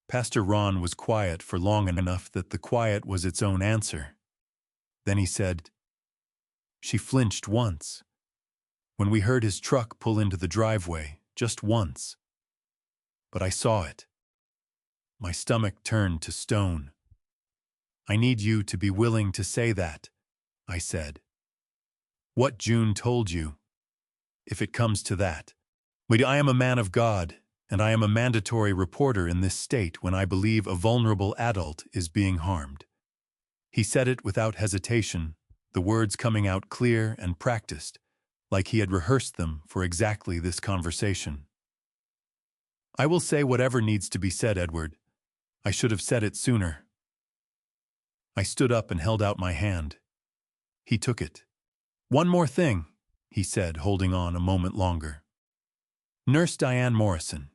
Pastor Ron was quiet for long enough that the quiet was its own answer. Then he said, "She flinched once. When we heard his truck pull into the driveway, just once. But I saw it. My stomach turned to stone. I need you to be willing to say that," I said. "What June told you, if it comes to that. But I am a man of God, and I am a mandatory reporter in this state when I believe a vulnerable adult is being harmed." He said it without hesitation, the words coming out clear and practiced, like he had rehearsed them for exactly this conversation. "I will say whatever needs to be said, Edward. I should have said it sooner." I stood up and held out my hand. He took it. "One more thing," he said, holding on a moment longer. "Nurse Diane Morrison.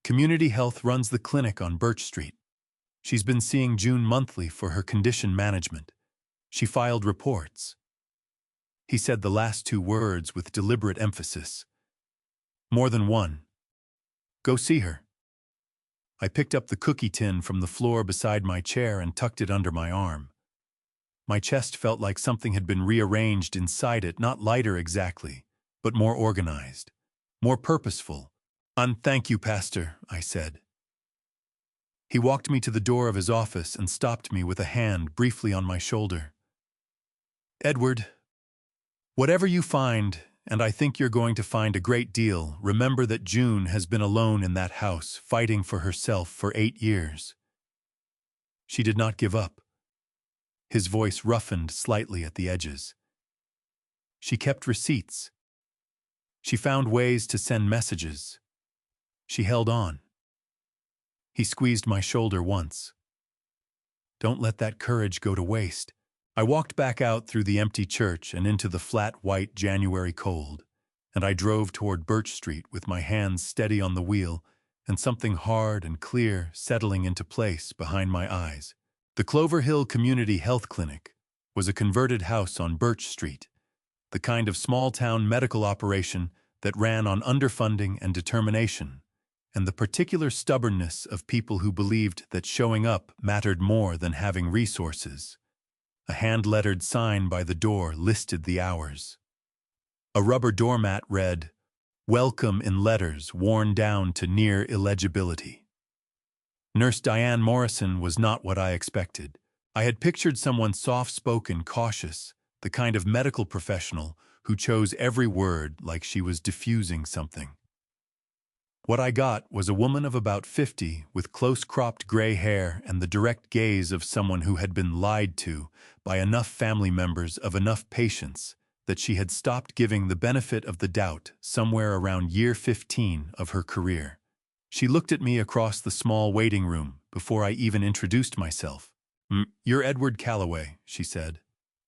Community Health runs the clinic on Birch Street. She's been seeing June monthly for her condition management. She filed reports." He said the last two words with deliberate emphasis. "More than one. Go see her." I picked up the cookie tin from the floor beside my chair and tucked it under my arm. My chest felt like something had been rearranged inside it, not lighter exactly, but more organized, more purposeful. "Thank you, Pastor," I said. He walked me to the door of his office and stopped me with a hand briefly on my shoulder. "Edward, whatever you find, and I think you're going to find a great deal, remember that June has been alone in that house, fighting for herself for 8 years. She did not give up." His voice roughened slightly at the edges. "She kept receipts. She found ways to send messages. She held on." He squeezed my shoulder once. "Don't let that courage go to waste." I walked back out through the empty church and into the flat white January cold, and I drove toward Birch Street with my hands steady on the wheel and something hard and clear settling into place behind my eyes. The Clover Hill Community Health Clinic was a converted house on Birch Street, the kind of small-town medical operation that ran on underfunding and determination, and the particular stubbornness of people who believed that showing up mattered more than having resources. A hand-lettered sign by the door listed the hours. A rubber doormat read, "Welcome," in letters worn down to near illegibility. Nurse Diane Morrison was not what I expected. I had pictured someone soft-spoken, cautious, the kind of medical professional who chose every word like she was diffusing something. What I got was a woman of about 50 with close-cropped gray hair and the direct gaze of someone who had been lied to by enough family members of enough patience that she had stopped giving the benefit of the doubt somewhere around year 15 of her career. She looked at me across the small waiting room before I even introduced myself. "You're Edward Calloway," she said.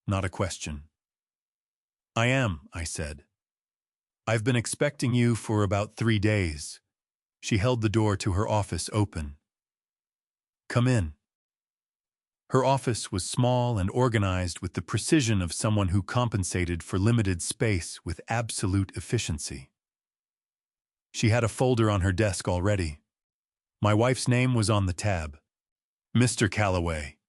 Not a question. "I am," I said. "I've been expecting you for about 3 days." She held the door to her office open. "Come in." Her office was small and organized with the precision of someone who compensated for limited space with absolute efficiency. She had a folder on her desk already. My wife's name was on the tab. "Mr. Calloway,"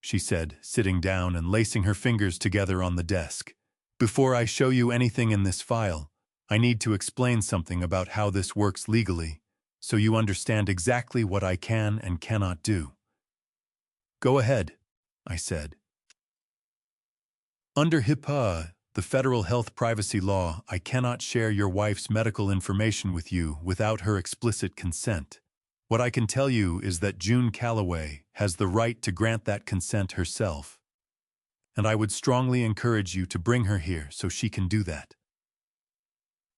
she said, sitting down and lacing her fingers together on the desk. "Before I show you anything in this file, I need to explain something about how this works legally, so you understand exactly what I can and cannot do." "Go ahead," I said. "Under HIPAA, the federal health privacy law, I cannot share your wife's medical information with you without her explicit consent. What I can tell you is that June Calloway has the right to grant that consent herself, and I would strongly encourage you to bring her here so she can do that.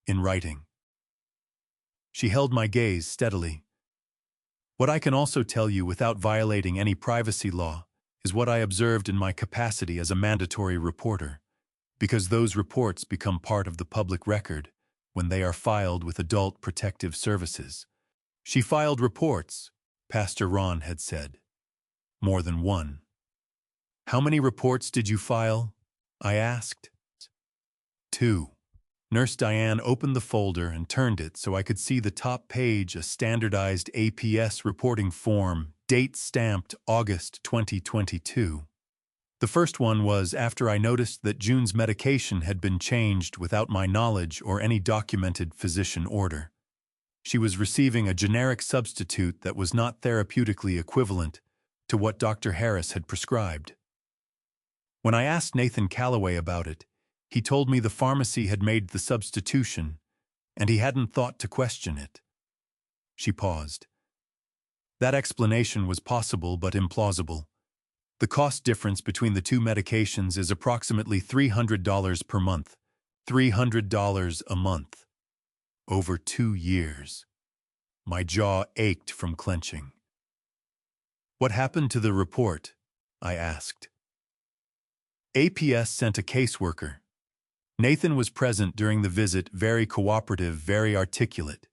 In writing." She held my gaze steadily. "What I can also tell you without violating any privacy law is what I observed in my capacity as a mandatory reporter. because those reports become part of the public record when they are filed with Adult Protective Services. She filed reports, Pastor Ron had said. More than one. How many reports did you file? I asked. 2. Nurse Diane opened the folder and turned it so I could see the top page, a standardized APS reporting form, date stamped August 2022. The first one was after I noticed that June's medication had been changed without my knowledge or any documented physician order. She was receiving a generic substitute that was not therapeutically equivalent to what Dr. Harris had prescribed. When I asked Nathan Calloway about it, he told me the pharmacy had made the substitution, and he hadn't thought to question it. She paused. That explanation was possible but implausible. The cost difference between the two medications is approximately $300 per month. $300 a month. Over 2 years. My jaw ached from clenching. What happened to the report? I asked. APS sent a caseworker. Nathan was present during the visit, very cooperative, very articulate.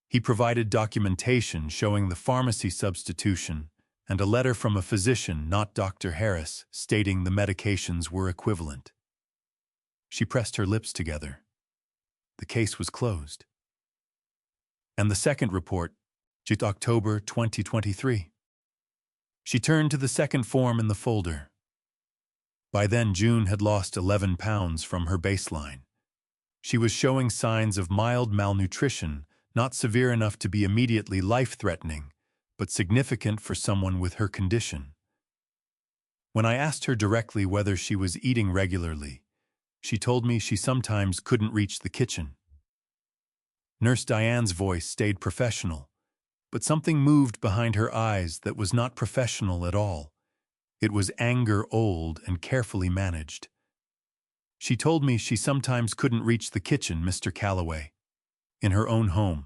He provided documentation showing the pharmacy substitution and a letter from a physician, not Dr. Harris, stating the medications were equivalent. She pressed her lips together. The case was closed. And the second report, October 2023. She turned to the second form in the folder. By then, June had lost 11 pounds from her baseline. She was showing signs of mild malnutrition, not severe enough to be immediately life-threatening, but significant for someone with her condition. When I asked her directly whether she was eating regularly, she told me she sometimes couldn't reach the kitchen. Nurse Diane's voice stayed professional, but something moved behind her eyes that was not professional at all. It was anger, old and carefully managed. She told me she sometimes couldn't reach the kitchen, Mr. Calloway, in her own home.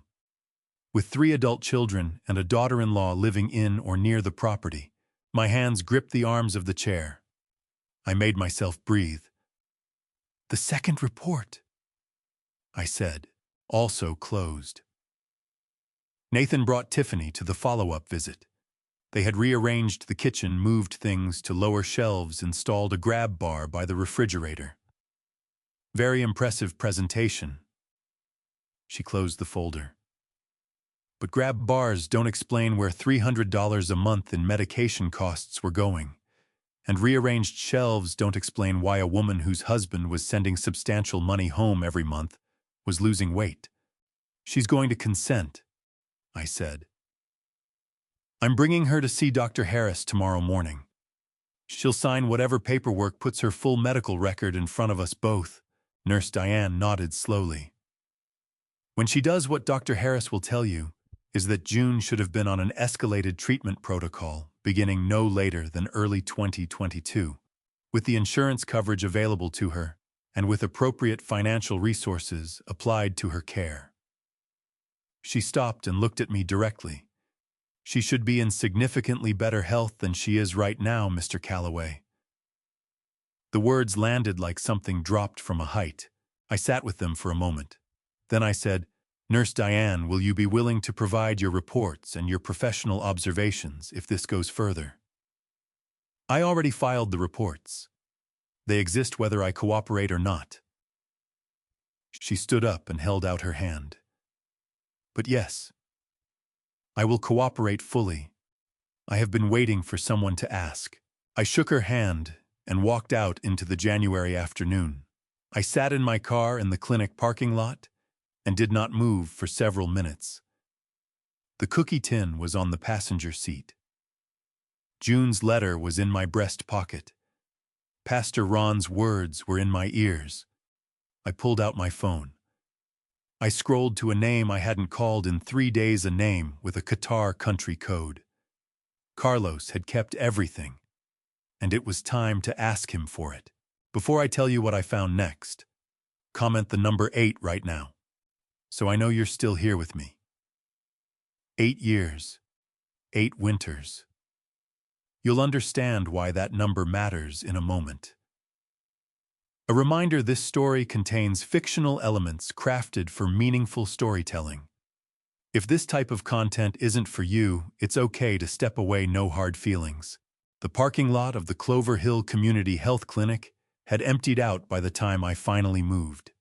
With 3 adult children and a daughter-in-law living in or near the property, my hands gripped the arms of the chair. I made myself breathe. The second report, I said, also closed. Nathan brought Tiffany to the follow-up visit. They had rearranged the kitchen, moved things to lower shelves, installed a grab bar by the refrigerator. Very impressive presentation. She closed the folder. But grab bars don't explain where $300 a month in medication costs were going. And rearranged shelves don't explain why a woman whose husband was sending substantial money home every month was losing weight. She's going to consent, I said. I'm bringing her to see Dr. Harris tomorrow morning. She'll sign whatever paperwork puts her full medical record in front of us both. Nurse Diane nodded slowly. When she does, what Dr. Harris will tell you is that June should have been on an escalated treatment protocol beginning no later than early 2022, with the insurance coverage available to her and with appropriate financial resources applied to her care. She stopped and looked at me directly. She should be in significantly better health than she is right now, Mr. Calloway. The words landed like something dropped from a height. I sat with them for a moment. Then I said, Nurse Diane, will you be willing to provide your reports and your professional observations if this goes further? I already filed the reports. They exist whether I cooperate or not. She stood up and held out her hand. But yes, I will cooperate fully. I have been waiting for someone to ask. I shook her hand and walked out into the January afternoon. I sat in my car in the clinic parking lot and did not move for several minutes. The cookie tin was on the passenger seat. June's letter was in my breast pocket. Pastor Ron's words were in my ears. I pulled out my phone. I scrolled to a name I hadn't called in 3 days, a name with a Qatar country code. Carlos had kept everything, and it was time to ask him for it. Before I tell you what I found next, comment the number 8 right now, so I know you're still here with me. 8 years, 8 winters. You'll understand why that number matters in a moment. A reminder this story contains fictional elements crafted for meaningful storytelling. If this type of content isn't for you, it's okay to step away, no hard feelings. The parking lot of the Clover Hill Community Health Clinic had emptied out by the time I finally moved.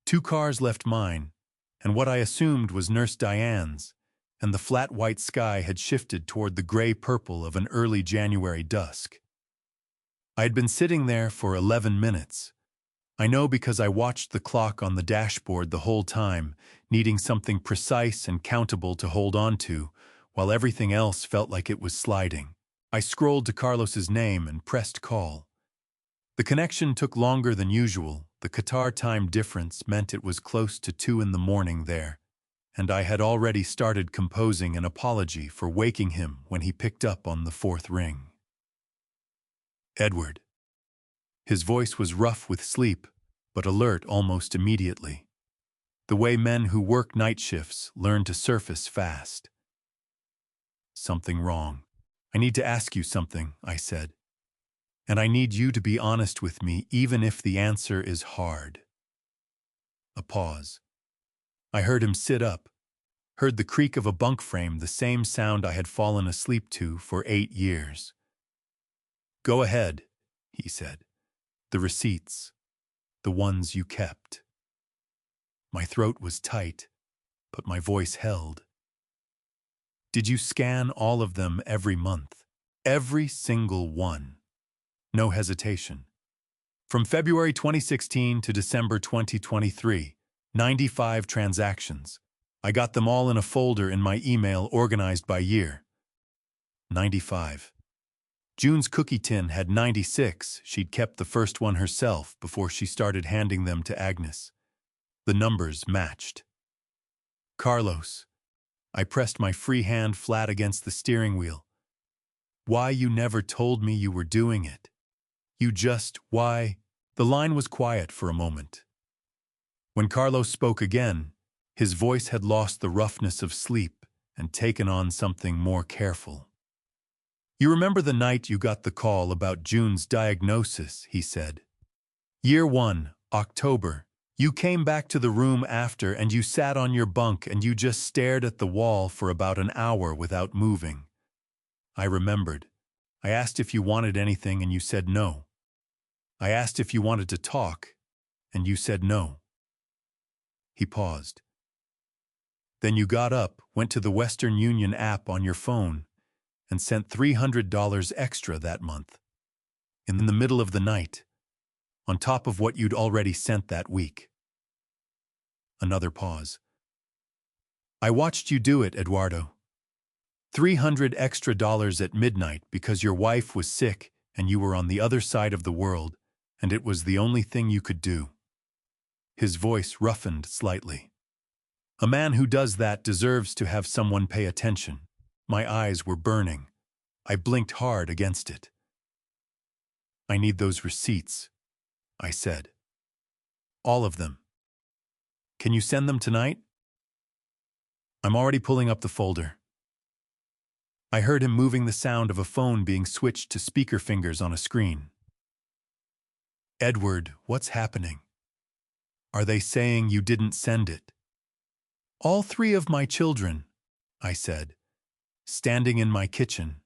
2 cars left mine, and what I assumed was Nurse Diane's, and the flat white sky had shifted toward the gray-purple of an early January dusk. I had been sitting there for 11 minutes. I know because I watched the clock on the dashboard the whole time, needing something precise and countable to hold on to, while everything else felt like it was sliding. I scrolled to Carlos's name and pressed call. The connection took longer than usual. The Qatar time difference meant it was close to 2 in the morning there, and I had already started composing an apology for waking him when he picked up on the 4th ring. Edward. His voice was rough with sleep, but alert almost immediately. The way men who work night shifts learn to surface fast. Something wrong. I need to ask you something, I said. And I need you to be honest with me, even if the answer is hard. A pause. I heard him sit up, heard the creak of a bunk frame, the same sound I had fallen asleep to for 8 years. Go ahead, he said. The receipts. The ones you kept. My throat was tight, but my voice held. Did you scan all of them every month? Every single one. No hesitation. From February 2016 to December 2023, 95 transactions. I got them all in a folder in my email organized by year. 95. June's cookie tin had 96. She'd kept the first one herself before she started handing them to Agnes. The numbers matched. Carlos. I pressed my free hand flat against the steering wheel. Why you never told me you were doing it? You just, why? The line was quiet for a moment. When Carlos spoke again, his voice had lost the roughness of sleep and taken on something more careful. You remember the night you got the call about June's diagnosis, he said. Year 1, October. You came back to the room after and you sat on your bunk and you just stared at the wall for about an hour without moving. I remembered. I asked if you wanted anything and you said no. I asked if you wanted to talk, and you said no. He paused. Then you got up, went to the Western Union app on your phone, and sent $300 extra that month. In the middle of the night, on top of what you'd already sent that week. Another pause. I watched you do it, Eduardo. $300 extra at midnight because your wife was sick and you were on the other side of the world, and it was the only thing you could do. His voice roughened slightly. A man who does that deserves to have someone pay attention. My eyes were burning. I blinked hard against it. I need those receipts, I said. All of them. Can you send them tonight? I'm already pulling up the folder. I heard him moving, the sound of a phone being switched to speaker fingers on a screen. Edward, what's happening? Are they saying you didn't send it? All 3 of my children, I said, standing in my kitchen.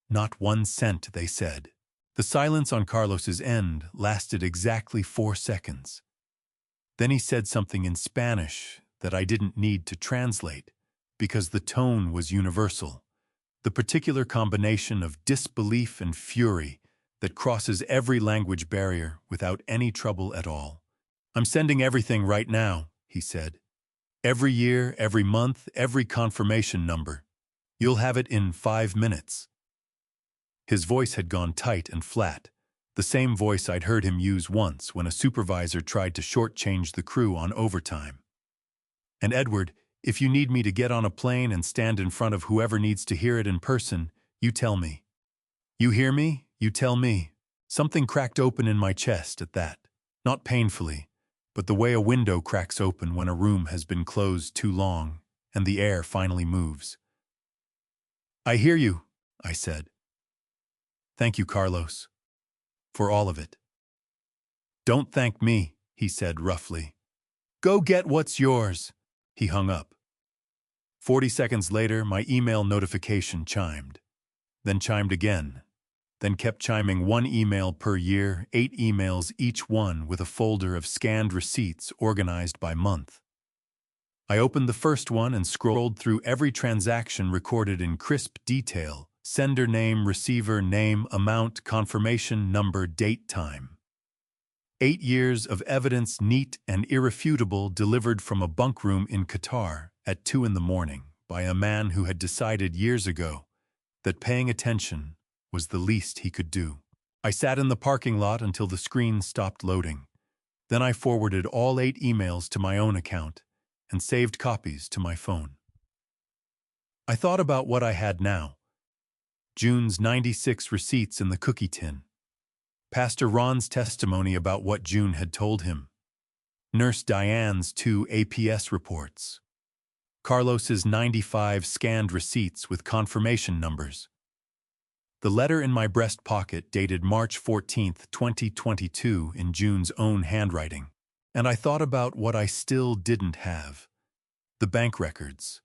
Not 1 cent, they said. The silence on Carlos's end lasted exactly 4 seconds. Then he said something in Spanish that I didn't need to translate, because the tone was universal. The particular combination of disbelief and fury that crosses every language barrier without any trouble at all. I'm sending everything right now, he said. Every year, every month, every confirmation number. You'll have it in 5 minutes. His voice had gone tight and flat, the same voice I'd heard him use once when a supervisor tried to shortchange the crew on overtime. And Edward, if you need me to get on a plane and stand in front of whoever needs to hear it in person, you tell me. You hear me? You tell me. Something cracked open in my chest at that. Not painfully, but the way a window cracks open when a room has been closed too long and the air finally moves. I hear you, I said. Thank you, Carlos. For all of it. "Don't thank me," he said roughly. "Go get what's yours." He hung up. 40 seconds later, my email notification chimed. Then chimed again. Then kept chiming, 1 email per year, 8 emails, each one with a folder of scanned receipts organized by month. I opened the first one and scrolled through every transaction recorded in crisp detail: sender name, receiver name, amount, confirmation number, date, time. 8 years of evidence, neat and irrefutable, delivered from a bunk room in Qatar at 2 in the morning by a man who had decided years ago that paying attention was the least he could do. I sat in the parking lot until the screen stopped loading. Then I forwarded all 8 emails to my own account and saved copies to my phone. I thought about what I had now. June's 96 receipts in the cookie tin. Pastor Ron's testimony about what June had told him. Nurse Diane's 2 APS reports. Carlos's 95 scanned receipts with confirmation numbers. The letter in my breast pocket dated March 14, 2022, in June's own handwriting. And I thought about what I still didn't have. The bank records.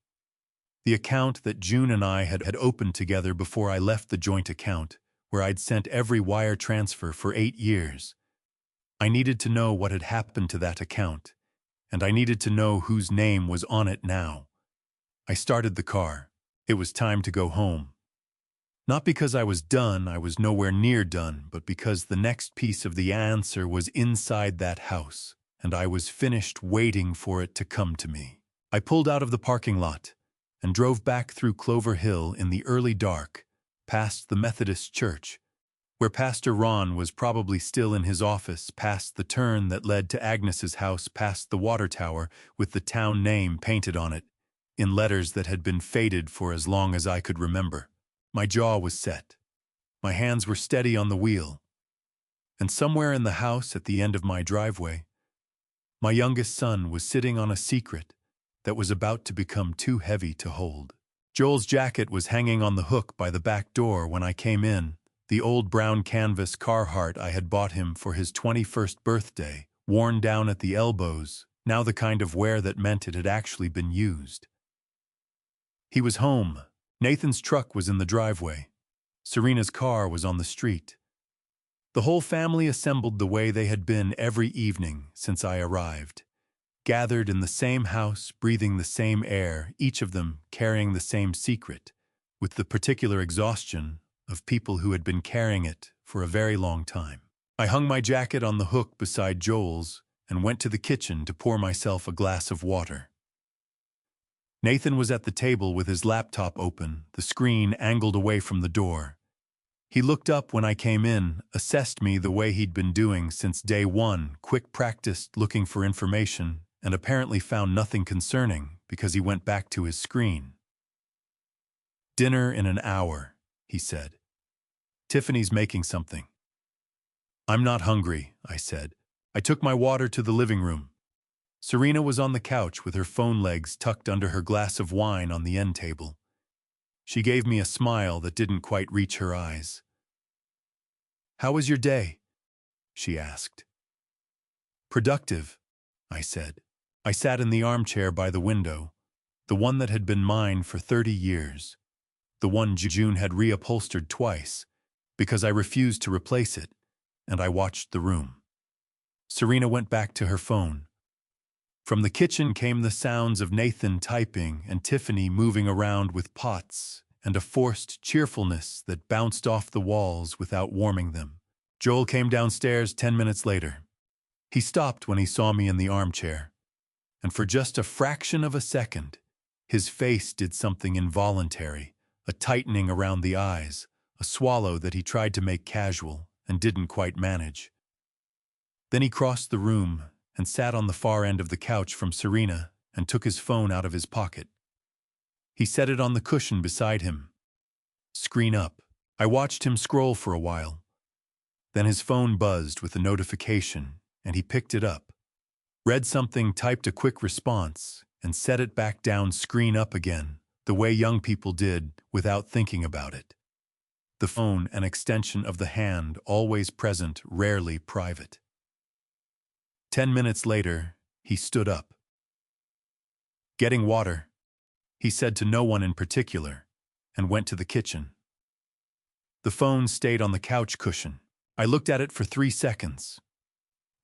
The account that June and I had opened together before I left the joint account, where I'd sent every wire transfer for 8 years. I needed to know what had happened to that account, and I needed to know whose name was on it now. I started the car. It was time to go home. Not because I was done, I was nowhere near done, but because the next piece of the answer was inside that house, and I was finished waiting for it to come to me. I pulled out of the parking lot and drove back through Clover Hill in the early dark, past the Methodist church, where Pastor Ron was probably still in his office, past the turn that led to Agnes's house, past the water tower with the town name painted on it, in letters that had been faded for as long as I could remember. My jaw was set. My hands were steady on the wheel. And somewhere in the house at the end of my driveway, my youngest son was sitting on a secret that was about to become too heavy to hold. Joel's jacket was hanging on the hook by the back door when I came in, the old brown canvas Carhartt I had bought him for his 21st birthday, worn down at the elbows, now the kind of wear that meant it had actually been used. He was home. Nathan's truck was in the driveway. Serena's car was on the street. The whole family assembled the way they had been every evening since I arrived, gathered in the same house, breathing the same air, each of them carrying the same secret, with the particular exhaustion of people who had been carrying it for a very long time. I hung my jacket on the hook beside Joel's and went to the kitchen to pour myself a glass of water. Nathan was at the table with his laptop open, the screen angled away from the door. He looked up when I came in, assessed me the way he'd been doing since day one, quick practiced looking for information, and apparently found nothing concerning because he went back to his screen. "Dinner in an hour," he said. "Tiffany's making something." "I'm not hungry," I said. I took my water to the living room. Serena was on the couch with her phone legs tucked under her glass of wine on the end table. She gave me a smile that didn't quite reach her eyes. "How was your day?" she asked. "Productive," I said. I sat in the armchair by the window, the one that had been mine for 30 years, the one June had reupholstered twice, because I refused to replace it, and I watched the room. Serena went back to her phone. From the kitchen came the sounds of Nathan typing and Tiffany moving around with pots and a forced cheerfulness that bounced off the walls without warming them. Joel came downstairs 10 minutes later. He stopped when he saw me in the armchair, and for just a fraction of a second, his face did something involuntary, a tightening around the eyes, a swallow that he tried to make casual and didn't quite manage. Then he crossed the room and sat on the far end of the couch from Serena and took his phone out of his pocket. He set it on the cushion beside him. Screen up. I watched him scroll for a while. Then his phone buzzed with a notification, and he picked it up, read something, typed a quick response, and set it back down, screen up again, the way young people did without thinking about it. The phone, an extension of the hand, always present, rarely private. 10 minutes later, he stood up. "Getting water," he said to no one in particular, and went to the kitchen. The phone stayed on the couch cushion. I looked at it for 3 seconds.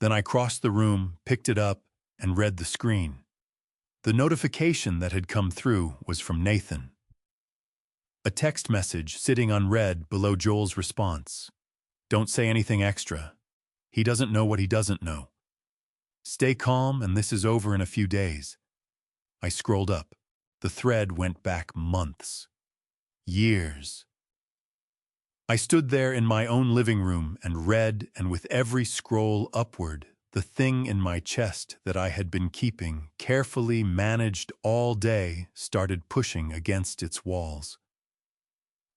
Then I crossed the room, picked it up, and read the screen. The notification that had come through was from Nathan. A text message sitting unread below Joel's response. "Don't say anything extra. He doesn't know what he doesn't know. Stay calm, and this is over in a few days." I scrolled up. The thread went back months. Years. I stood there in my own living room and read, and with every scroll upward, the thing in my chest that I had been keeping carefully managed all day started pushing against its walls.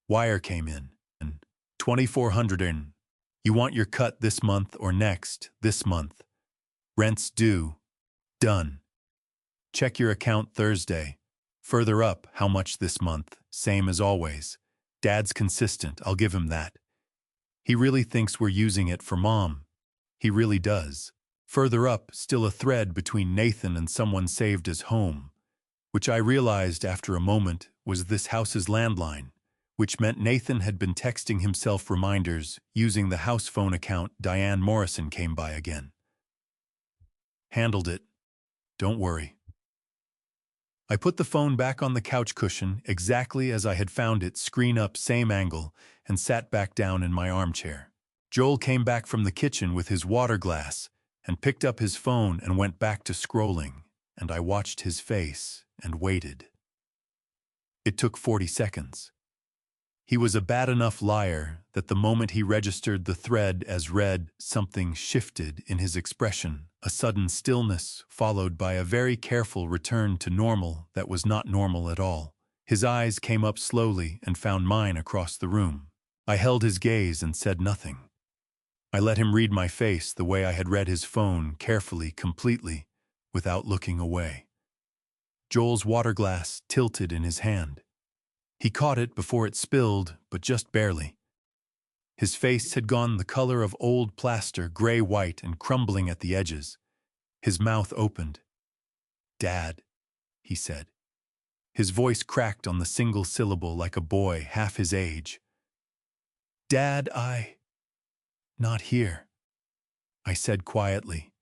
Wire came in, and 2,400 in. You want your cut this month or next, this month. Rent's due. Done. Check your account Thursday. Further up, how much this month, same as always. Dad's consistent, I'll give him that. He really thinks we're using it for Mom. He really does. Further up, still a thread between Nathan and someone saved as home, which I realized after a moment was this house's landline, which meant Nathan had been texting himself reminders using the house phone account Diane Morrison came by again. Handled it. Don't worry. I put the phone back on the couch cushion exactly as I had found it, screen up, same angle, and sat back down in my armchair. Joel came back from the kitchen with his water glass and picked up his phone and went back to scrolling, and I watched his face and waited. It took 40 seconds. He was a bad enough liar that the moment he registered the thread as read, something shifted in his expression, a sudden stillness followed by a very careful return to normal that was not normal at all. His eyes came up slowly and found mine across the room. I held his gaze and said nothing. I let him read my face the way I had read his phone, carefully, completely, without looking away. Joel's water glass tilted in his hand. He caught it before it spilled, but just barely. His face had gone the color of old plaster, gray-white and crumbling at the edges. His mouth opened. "Dad," he said. His voice cracked on the single syllable like a boy half his age. "Dad, not here," I said quietly.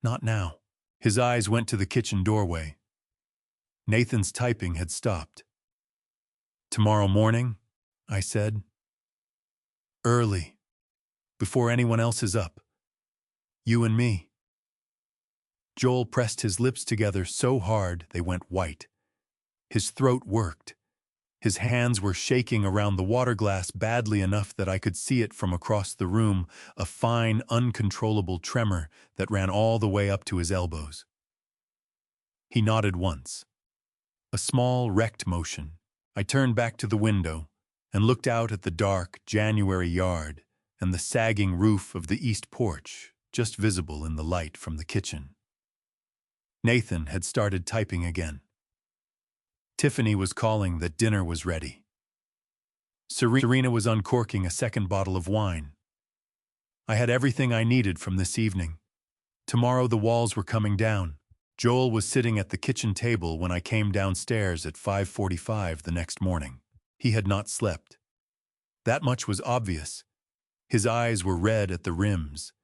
"Not now." His eyes went to the kitchen doorway. Nathan's typing had stopped. "Tomorrow morning," I said. "Early. Before anyone else is up. You and me." Joel pressed his lips together so hard they went white. His throat worked. His hands were shaking around the water glass badly enough that I could see it from across the room, a fine, uncontrollable tremor that ran all the way up to his elbows. He nodded once. A small, wrecked motion. I turned back to the window and looked out at the dark January yard and the sagging roof of the east porch, just visible in the light from the kitchen. Nathan had started typing again. Tiffany was calling that dinner was ready. Serena was uncorking a second bottle of wine. I had everything I needed from this evening. Tomorrow the walls were coming down. Joel was sitting at the kitchen table when I came downstairs at 5:45 the next morning. He had not slept. That much was obvious. His eyes were red at the rims.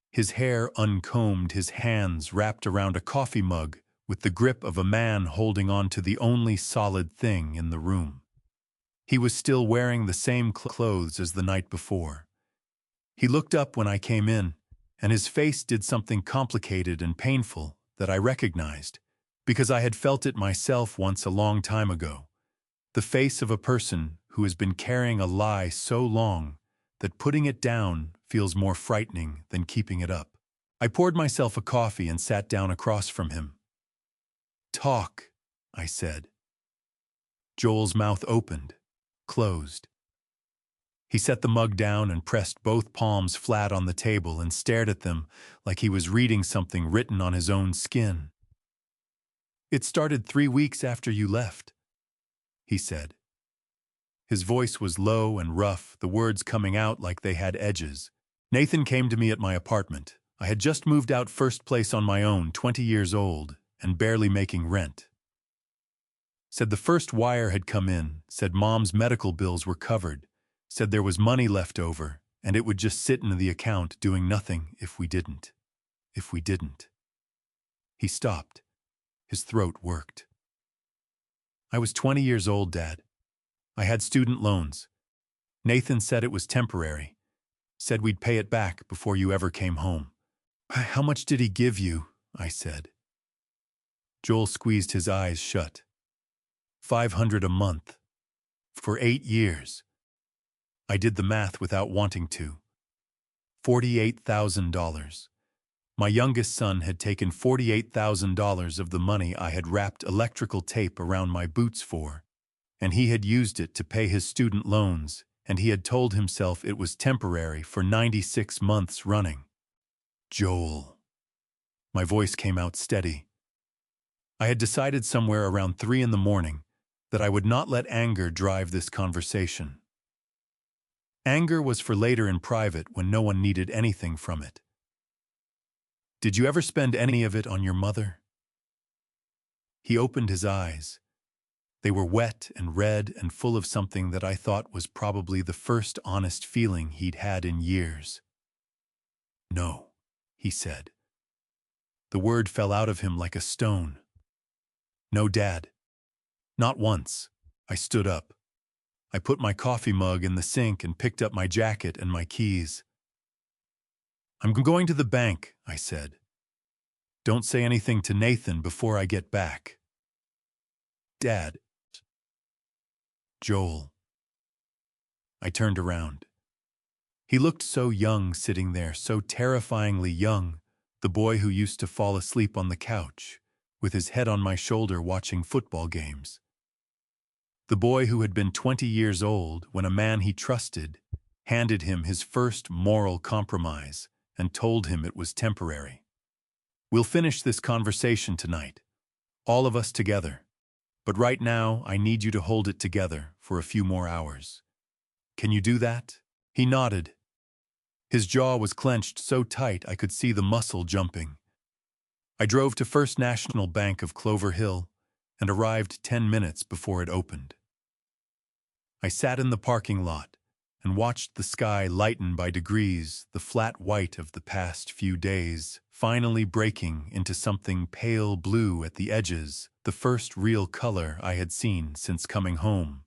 His hair uncombed, his hands wrapped around a coffee mug with the grip of a man holding on to the only solid thing in the room. He was still wearing the same clothes as the night before. He looked up when I came in, and his face did something complicated and painful that I recognized, because I had felt it myself once a long time ago. The face of a person who has been carrying a lie so long that putting it down feels more frightening than keeping it up. I poured myself a coffee and sat down across from him. "Talk," I said. Joel's mouth opened, closed. He set the mug down and pressed both palms flat on the table and stared at them like he was reading something written on his own skin. "It started 3 weeks after you left," he said. His voice was low and rough, the words coming out like they had edges. "Nathan came to me at my apartment. I had just moved out first place on my own, 20 years old, and barely making rent. Said the first wire had come in, said Mom's medical bills were covered, said there was money left over, and it would just sit in the account doing nothing if we didn't. If we didn't. He stopped. His throat worked. I was 20 years old, Dad. I had student loans. Nathan said it was temporary. Said we'd pay it back before you ever came home. How much did he give you? I said. Joel squeezed his eyes shut. $500 a month. For 8 years. I did the math without wanting to. $48,000. My youngest son had taken $48,000 of the money I had wrapped electrical tape around my boots for, and he had used it to pay his student loans, and he had told himself it was temporary for 96 months running. Joel. My voice came out steady. I had decided somewhere around 3 in the morning that I would not let anger drive this conversation. Anger was for later in private when no one needed anything from it. Did you ever spend any of it on your mother? He opened his eyes. They were wet and red and full of something that I thought was probably the first honest feeling he'd had in years. No, he said. The word fell out of him like a stone. No, Dad. Not once. I stood up. I put my coffee mug in the sink and picked up my jacket and my keys. I'm going to the bank, I said. Don't say anything to Nathan before I get back. Dad. Joel. I turned around. He looked so young sitting there, so terrifyingly young, the boy who used to fall asleep on the couch, with his head on my shoulder watching football games. The boy who had been 20 years old when a man he trusted handed him his first moral compromise and told him it was temporary. We'll finish this conversation tonight, all of us together, but right now I need you to hold it together for a few more hours. Can you do that? He nodded. His jaw was clenched so tight I could see the muscle jumping. I drove to First National Bank of Clover Hill and arrived 10 minutes before it opened. I sat in the parking lot and watched the sky lighten by degrees, the flat white of the past few days, finally breaking into something pale blue at the edges, the first real color I had seen since coming home.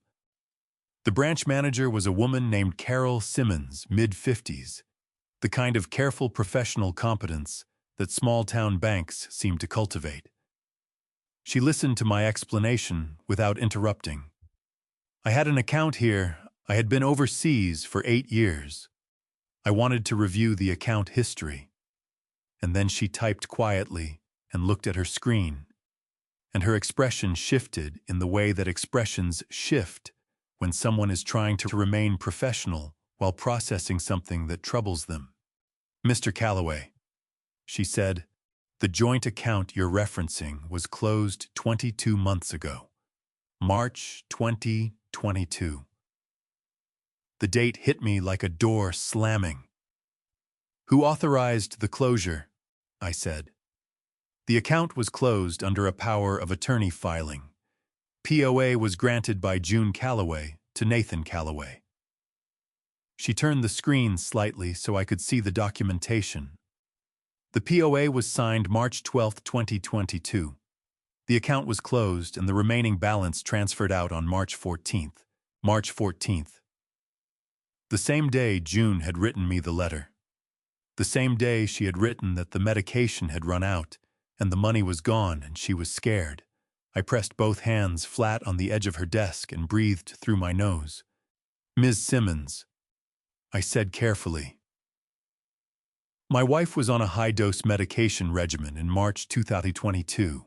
The branch manager was a woman named Carol Simmons, mid-50s, the kind of careful professional competence that small-town banks seem to cultivate. She listened to my explanation without interrupting. I had an account here. I had been overseas for 8 years. I wanted to review the account history. And then she typed quietly and looked at her screen. And her expression shifted in the way that expressions shift when someone is trying to remain professional while processing something that troubles them. Mr. Calloway, she said, the joint account you're referencing was closed 22 months ago. March 2022. The date hit me like a door slamming. Who authorized the closure? I said. The account was closed under a power of attorney filing. POA was granted by June Calloway to Nathan Calloway. She turned the screen slightly so I could see the documentation. The POA was signed March 12, 2022. The account was closed and the remaining balance transferred out on March 14th. March 14th. The same day June had written me the letter. The same day she had written that the medication had run out and the money was gone and she was scared. I pressed both hands flat on the edge of her desk and breathed through my nose. Ms. Simmons, I said carefully. My wife was on a high-dose medication regimen in March 2022.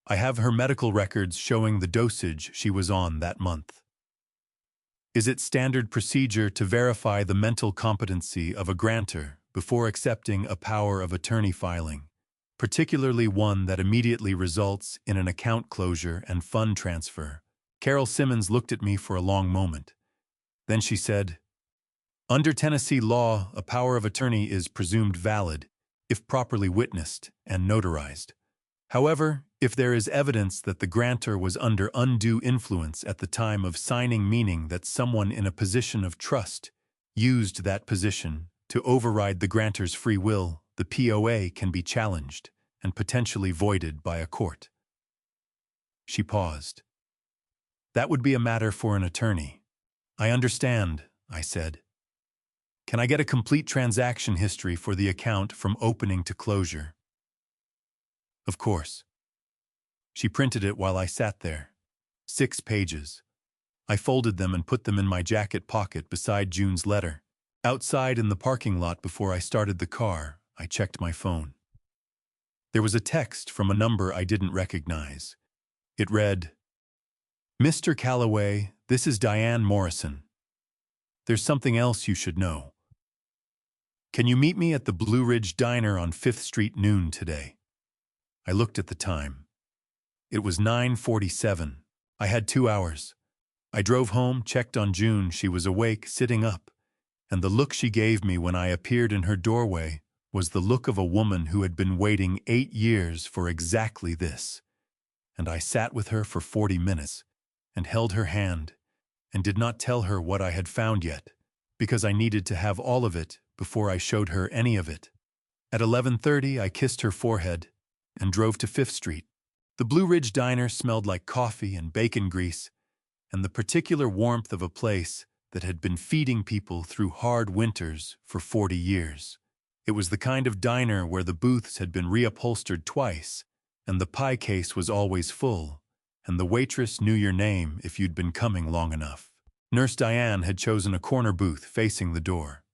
I have her medical records showing the dosage she was on that month. Is it standard procedure to verify the mental competency of a grantor before accepting a power of attorney filing, particularly one that immediately results in an account closure and fund transfer? Carol Simmons looked at me for a long moment. Then she said, under Tennessee law, a power of attorney is presumed valid if properly witnessed and notarized. However, if there is evidence that the grantor was under undue influence at the time of signing, meaning that someone in a position of trust used that position to override the grantor's free will, the POA can be challenged and potentially voided by a court. She paused. That would be a matter for an attorney. I understand, I said. Can I get a complete transaction history for the account from opening to closure? Of course. She printed it while I sat there. 6 pages. I folded them and put them in my jacket pocket beside June's letter. Outside in the parking lot before I started the car, I checked my phone. There was a text from a number I didn't recognize. It read, "Mr. Calloway, this is Diane Morrison. There's something else you should know. Can you meet me at the Blue Ridge Diner on 5th Street noon today?" I looked at the time. It was 9:47. I had 2 hours. I drove home, checked on June. She was awake, sitting up, and the look she gave me when I appeared in her doorway was the look of a woman who had been waiting 8 years for exactly this. And I sat with her for 40 minutes and held her hand and did not tell her what I had found yet, because I needed to have all of it before I showed her any of it. At 11:30, I kissed her forehead and drove to 5th Street. The Blue Ridge Diner smelled like coffee and bacon grease and the particular warmth of a place that had been feeding people through hard winters for 40 years. It was the kind of diner where the booths had been reupholstered twice, and the pie case was always full, and the waitress knew your name if you'd been coming long enough. Nurse Diane had chosen a corner booth facing the door.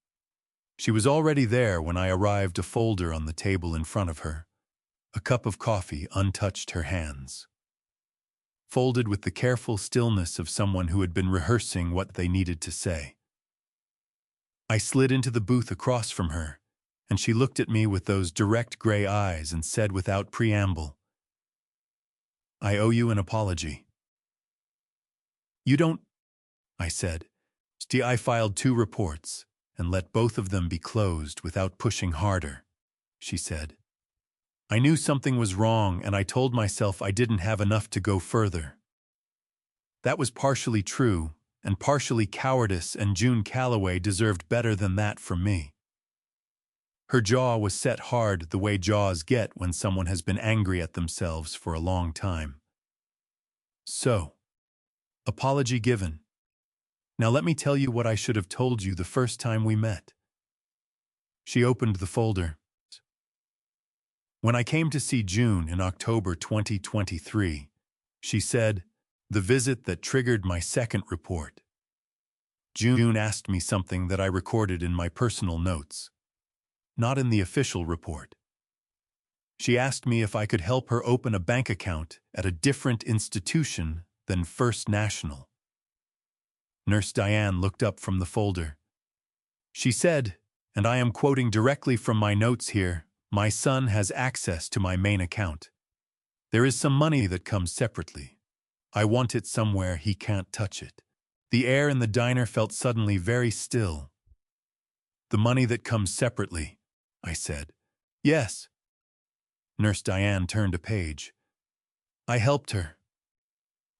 She was already there when I arrived, a folder on the table in front of her. A cup of coffee untouched her hands. Folded with the careful stillness of someone who had been rehearsing what they needed to say. I slid into the booth across from her, and she looked at me with those direct gray eyes and said without preamble, "I owe you an apology." "You don't," I said. I filed 2 reports and let both of them be closed without pushing harder, she said. I knew something was wrong, and I told myself I didn't have enough to go further. That was partially true, and partially cowardice, and June Calloway deserved better than that from me. Her jaw was set hard, the way jaws get when someone has been angry at themselves for a long time. So, apology given. Now let me tell you what I should have told you the first time we met. She opened the folder. When I came to see June in October 2023, she said, "The visit that triggered my second report." June asked me something that I recorded in my personal notes, not in the official report. She asked me if I could help her open a bank account at a different institution than First National. Nurse Diane looked up from the folder. She said, and I am quoting directly from my notes here, "My son has access to my main account. There is some money that comes separately. I want it somewhere he can't touch it." The air in the diner felt suddenly very still. "The money that comes separately," I said. "Yes." Nurse Diane turned a page. I helped her.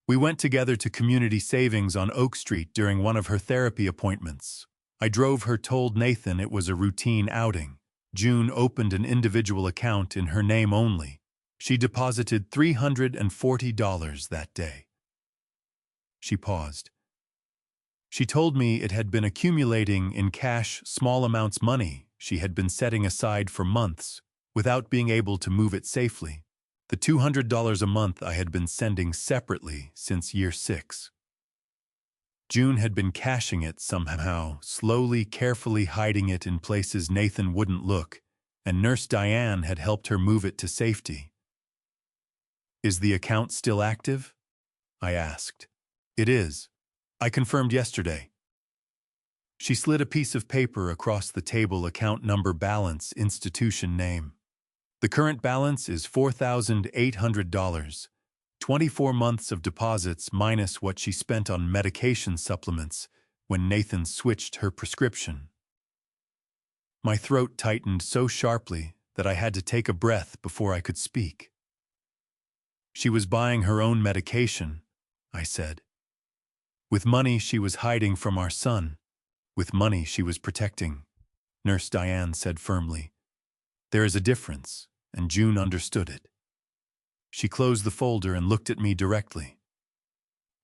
We went together to Community Savings on Oak Street during one of her therapy appointments. I drove her, told Nathan it was a routine outing. June opened an individual account in her name only. She deposited $340 that day. She paused. She told me it had been accumulating in cash, small amounts money she had been setting aside for months without being able to move it safely. The $200 a month I had been sending separately since year 6. June had been cashing it somehow, slowly, carefully hiding it in places Nathan wouldn't look, and Nurse Diane had helped her move it to safety. "Is the account still active?" I asked. "It is. I confirmed yesterday." She slid a piece of paper across the table, account number, balance, institution name. "The current balance is $4,800. 24 months of deposits minus what she spent on medication supplements when Nathan switched her prescription." My throat tightened so sharply that I had to take a breath before I could speak. She was buying her own medication, I said. With money she was hiding from our son. With money she was protecting, Nurse Diane said firmly. There is a difference, and June understood it. She closed the folder and looked at me directly.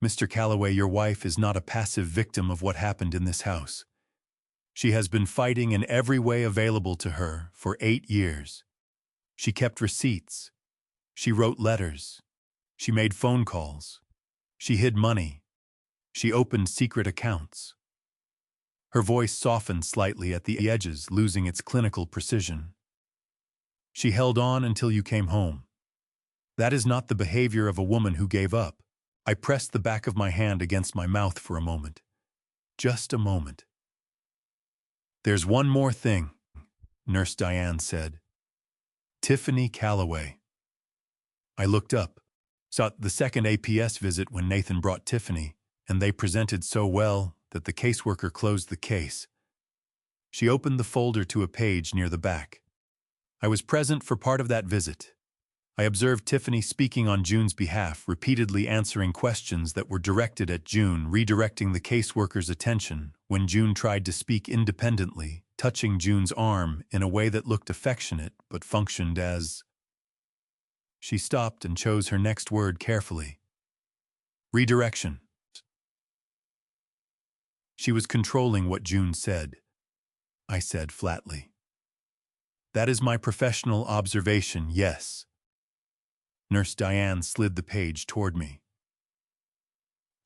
Mr. Calloway, your wife is not a passive victim of what happened in this house. She has been fighting in every way available to her for 8 years. She kept receipts. She wrote letters. She made phone calls. She hid money. She opened secret accounts. Her voice softened slightly at the edges, losing its clinical precision. She held on until you came home. That is not the behavior of a woman who gave up. I pressed the back of my hand against my mouth for a moment. Just a moment. There's one more thing, Nurse Diane said. Tiffany Calloway. I looked up, saw the second APS visit when Nathan brought Tiffany, and they presented so well that the caseworker closed the case. She opened the folder to a page near the back. I was present for part of that visit. I observed Tiffany speaking on June's behalf, repeatedly answering questions that were directed at June, redirecting the caseworker's attention when June tried to speak independently, touching June's arm in a way that looked affectionate but functioned as... She stopped and chose her next word carefully. Redirection. She was controlling what June said. I said flatly. That is my professional observation, yes. Nurse Diane slid the page toward me.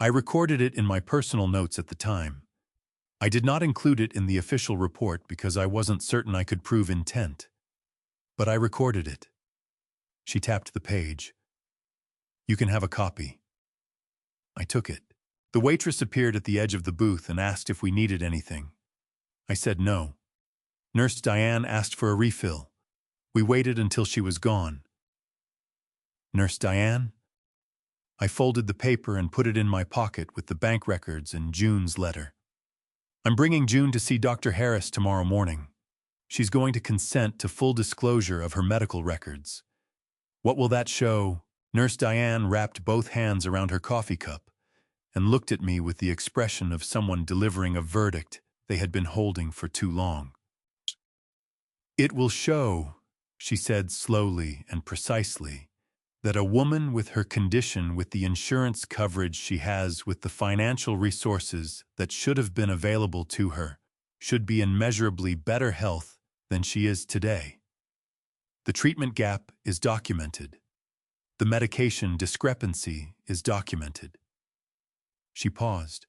I recorded it in my personal notes at the time. I did not include it in the official report because I wasn't certain I could prove intent. But I recorded it. She tapped the page. You can have a copy. I took it. The waitress appeared at the edge of the booth and asked if we needed anything. I said no. Nurse Diane asked for a refill. We waited until she was gone. Nurse Diane? I folded the paper and put it in my pocket with the bank records and June's letter. I'm bringing June to see Dr. Harris tomorrow morning. She's going to consent to full disclosure of her medical records. What will that show? Nurse Diane wrapped both hands around her coffee cup and looked at me with the expression of someone delivering a verdict they had been holding for too long. It will show, she said slowly and precisely, that a woman with her condition, with the insurance coverage she has, with the financial resources that should have been available to her, should be in measurably better health than she is today. The treatment gap is documented. The medication discrepancy is documented. She paused.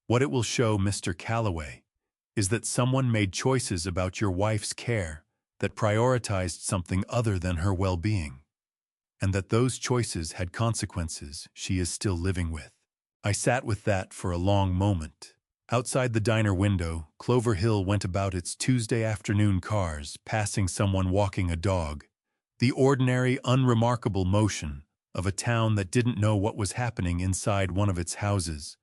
What it will show, Mr. Calloway, is that someone made choices about your wife's care that prioritized something other than her well-being, and that those choices had consequences she is still living with. I sat with that for a long moment. Outside the diner window, Clover Hill went about its Tuesday afternoon cars, passing someone walking a dog, the ordinary, unremarkable motion of a town that didn't know what was happening inside one of its houses.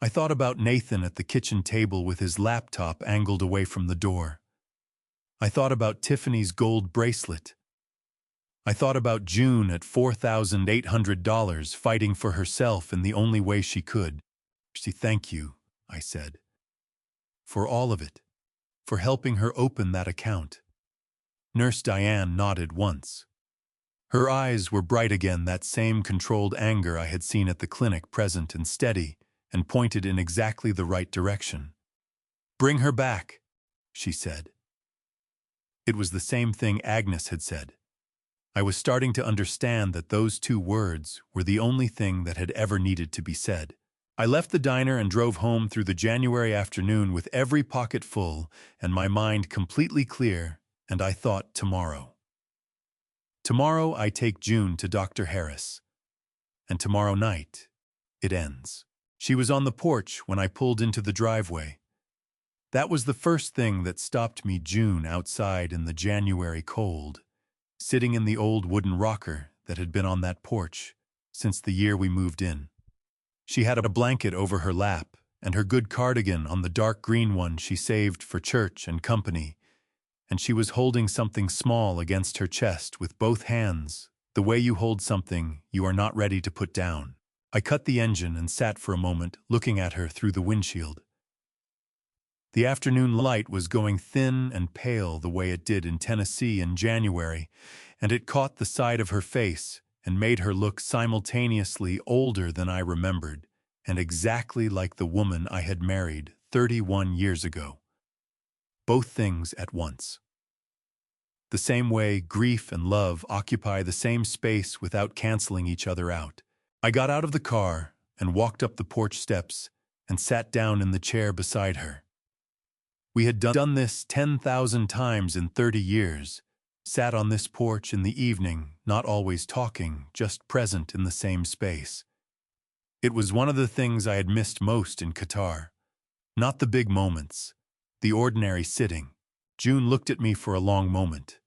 I thought about Nathan at the kitchen table with his laptop angled away from the door. I thought about Tiffany's gold bracelet. I thought about June at $4,800 fighting for herself in the only way she could. Thank you, I said. For all of it. For helping her open that account. Nurse Diane nodded once. Her eyes were bright again, that same controlled anger I had seen at the clinic, present and steady, and pointed in exactly the right direction. Bring her back, she said. It was the same thing Agnes had said. I was starting to understand that those two words were the only thing that had ever needed to be said. I left the diner and drove home through the January afternoon with every pocket full and my mind completely clear, and I thought tomorrow. Tomorrow I take June to Dr. Harris. And tomorrow night, it ends. She was on the porch when I pulled into the driveway. That was the first thing that stopped me. June outside in the January cold, sitting in the old wooden rocker that had been on that porch since the year we moved in. She had a blanket over her lap and her good cardigan on the dark green one she saved for church and company, and she was holding something small against her chest with both hands, the way you hold something you are not ready to put down. I cut the engine and sat for a moment, looking at her through the windshield. The afternoon light was going thin and pale the way it did in Tennessee in January, and it caught the side of her face and made her look simultaneously older than I remembered, and exactly like the woman I had married 31 years ago. Both things at once. The same way grief and love occupy the same space without canceling each other out. I got out of the car and walked up the porch steps and sat down in the chair beside her. We had done this 10,000 times in 30 years, sat on this porch in the evening, not always talking, just present in the same space. It was one of the things I had missed most in Qatar. Not the big moments, the ordinary sitting. June looked at me for a long moment.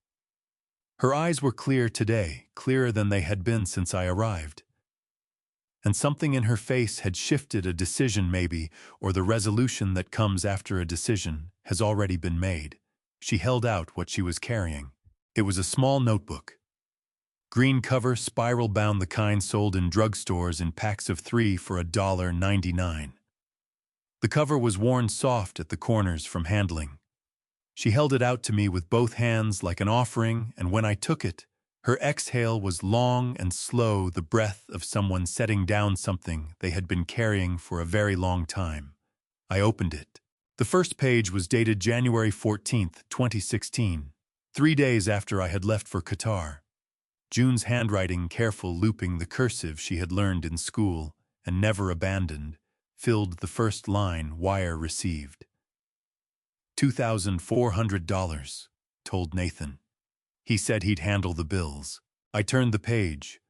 Her eyes were clear today, clearer than they had been since I arrived. And something in her face had shifted. A decision maybe, or the resolution that comes after a decision, has already been made. She held out what she was carrying. It was a small notebook. Green cover, spiral bound, the kind sold in drugstores in packs of 3 for $1.99. The cover was worn soft at the corners from handling. She held it out to me with both hands like an offering, and when I took it, her exhale was long and slow, the breath of someone setting down something they had been carrying for a very long time. I opened it. The first page was dated January 14th, 2016, 3 days after I had left for Qatar. June's handwriting, careful, looping the cursive she had learned in school and never abandoned, filled the first line, wire received. $2,400, told Nathan. He said he'd handle the bills. I turned the page.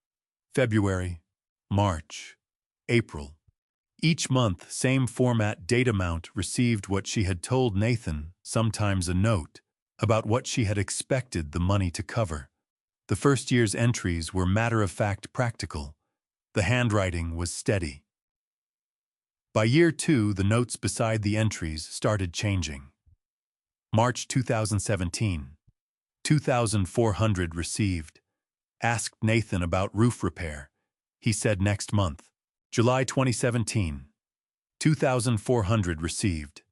February, March, April. Each month, same format, date, amount, received, what she had told Nathan, sometimes a note, about what she had expected the money to cover. The first year's entries were matter-of-fact, practical. The handwriting was steady. By year 2, the notes beside the entries started changing. March 2017. 2,400 received. Asked Nathan about roof repair. He said next month. July 2017. 2,400 received.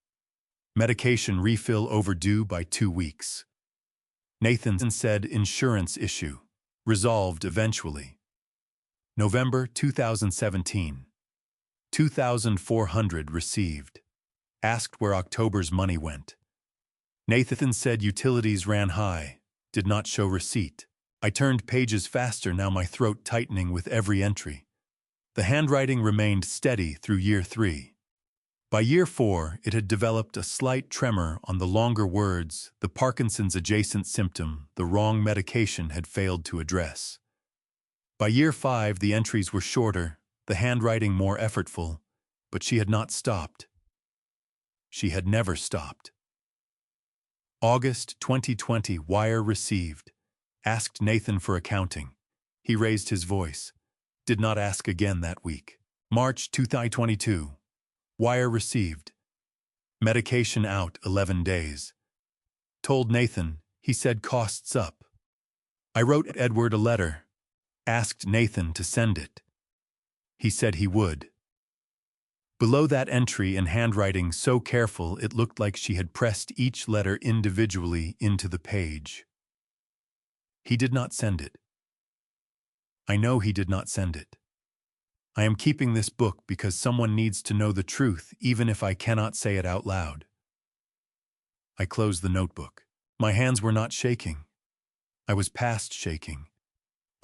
Medication refill overdue by 2 weeks. Nathan said insurance issue. Resolved eventually. November 2017. 2,400 received. Asked where October's money went. Nathan said utilities ran high. Did not show receipt. I turned pages faster, now my throat tightening with every entry. The handwriting remained steady through year 3. By year 4, it had developed a slight tremor on the longer words, the Parkinson's adjacent symptom the wrong medication had failed to address. By year 5, the entries were shorter, the handwriting more effortful, but she had not stopped. She had never stopped. August 2020, wire received. Asked Nathan for accounting. He raised his voice. Did not ask again that week. March 2022. Wire received. Medication out 11 days. Told Nathan, he said costs up. I wrote Edward a letter. Asked Nathan to send it. He said he would. Below that entry in handwriting so careful it looked like she had pressed each letter individually into the page. He did not send it. I know he did not send it. I am keeping this book because someone needs to know the truth, even if I cannot say it out loud. I closed the notebook. My hands were not shaking. I was past shaking.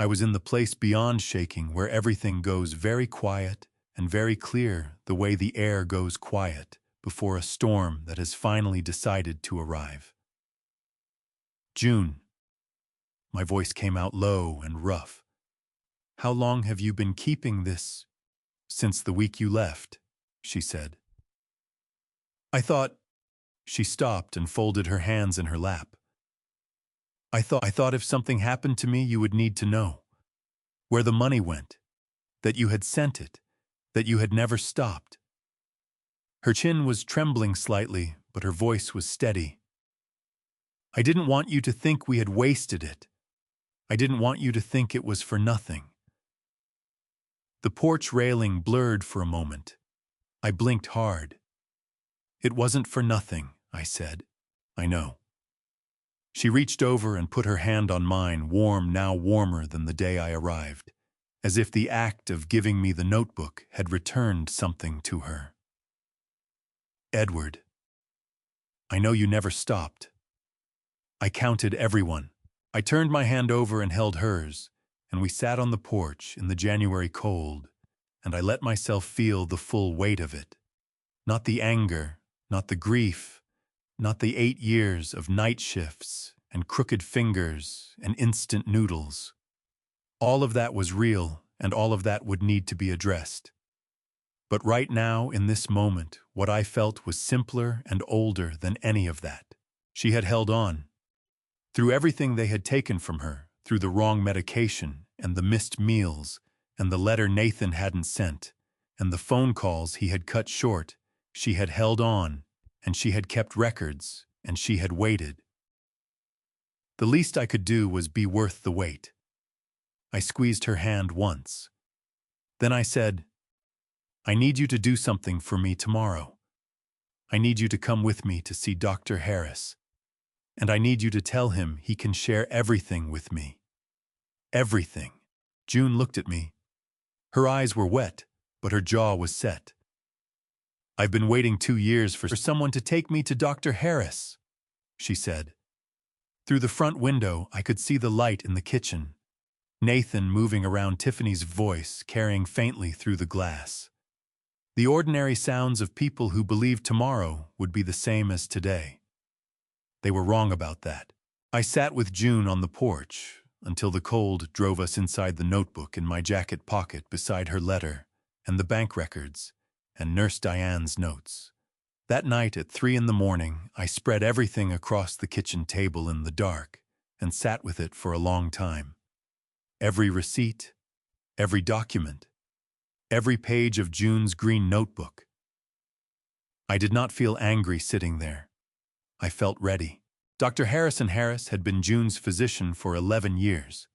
I was in the place beyond shaking, where everything goes very quiet and very clear, the way the air goes quiet before a storm that has finally decided to arrive. June. My voice came out low and rough. How long have you been keeping this? Since the week you left, she said. I thought... She stopped and folded her hands in her lap. I thought if something happened to me, you would need to know. Where the money went. That you had sent it. That you had never stopped. Her chin was trembling slightly, but her voice was steady. I didn't want you to think we had wasted it. I didn't want you to think it was for nothing." The porch railing blurred for a moment. I blinked hard. "It wasn't for nothing," I said. "I know." She reached over and put her hand on mine, warm, now warmer than the day I arrived, as if the act of giving me the notebook had returned something to her. "Edward, I know you never stopped." I counted everyone. I turned my hand over and held hers, and we sat on the porch in the January cold, and I let myself feel the full weight of it. Not the anger, not the grief, not the 8 years of night shifts and crooked fingers and instant noodles. All of that was real, and all of that would need to be addressed. But right now, in this moment, what I felt was simpler and older than any of that. She had held on. Through everything they had taken from her, through the wrong medication and the missed meals and the letter Nathan hadn't sent and the phone calls he had cut short, she had held on, and she had kept records, and she had waited. The least I could do was be worth the wait. I squeezed her hand once. Then I said, "I need you to do something for me tomorrow. I need you to come with me to see Dr. Harris. And I need you to tell him he can share everything with me." Everything. June looked at me. Her eyes were wet, but her jaw was set. "I've been waiting 2 years for someone to take me to Dr. Harris," she said. Through the front window, I could see the light in the kitchen. Nathan moving around, Tiffany's voice carrying faintly through the glass. The ordinary sounds of people who believed tomorrow would be the same as today. They were wrong about that. I sat with June on the porch until the cold drove us inside the notebook in my jacket pocket beside her letter and the bank records and Nurse Diane's notes. That night at 3 in the morning, I spread everything across the kitchen table in the dark and sat with it for a long time. Every receipt, every document, every page of June's green notebook. I did not feel angry sitting there. I felt ready. Dr. Harrison Harris had been June's physician for 11 years.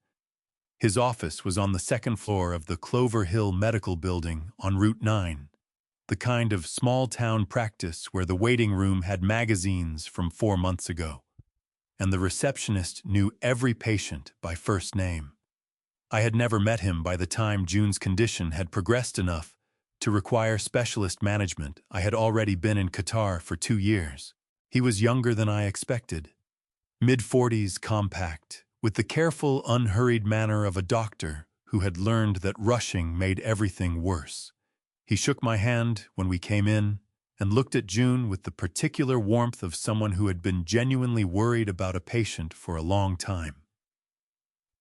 His office was on the 2nd floor of the Clover Hill Medical Building on Route 9, the kind of small-town practice where the waiting room had magazines from 4 months ago, and the receptionist knew every patient by first name. I had never met him by the time June's condition had progressed enough to require specialist management. I had already been in Qatar for 2 years. He was younger than I expected. Mid-40s, compact, with the careful, unhurried manner of a doctor who had learned that rushing made everything worse. He shook my hand when we came in and looked at June with the particular warmth of someone who had been genuinely worried about a patient for a long time.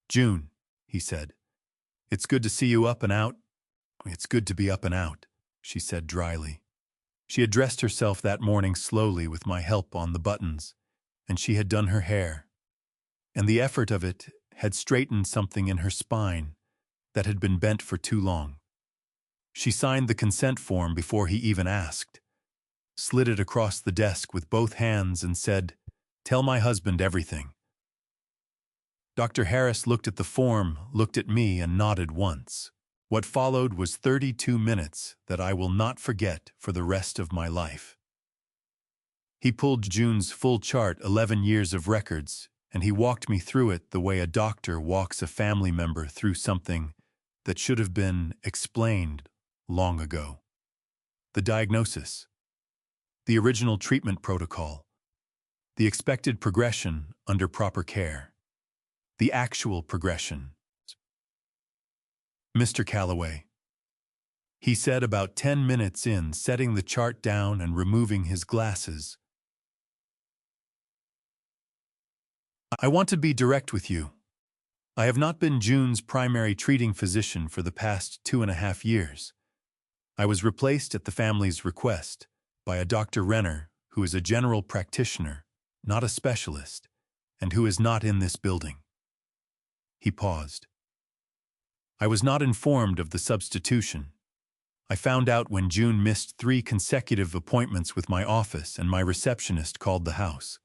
"June," he said, "it's good to see you up and out." "It's good to be up and out," she said dryly. She had dressed herself that morning slowly with my help on the buttons, and she had done her hair. And the effort of it had straightened something in her spine that had been bent for too long. She signed the consent form before he even asked, slid it across the desk with both hands and said, "Tell my husband everything." Dr. Harris looked at the form, looked at me, and nodded once. What followed was 32 minutes that I will not forget for the rest of my life. He pulled June's full chart, 11 years of records, and he walked me through it the way a doctor walks a family member through something that should have been explained long ago. The diagnosis, the original treatment protocol, the expected progression under proper care, the actual progression. "Mr. Calloway," he said about 10 minutes in, setting the chart down and removing his glasses, "I want to be direct with you. I have not been June's primary treating physician for the past 2.5 years. I was replaced at the family's request by a Dr. Renner, who is a general practitioner, not a specialist, and who is not in this building." He paused. "I was not informed of the substitution. I found out when June missed 3 consecutive appointments with my office and my receptionist called the house.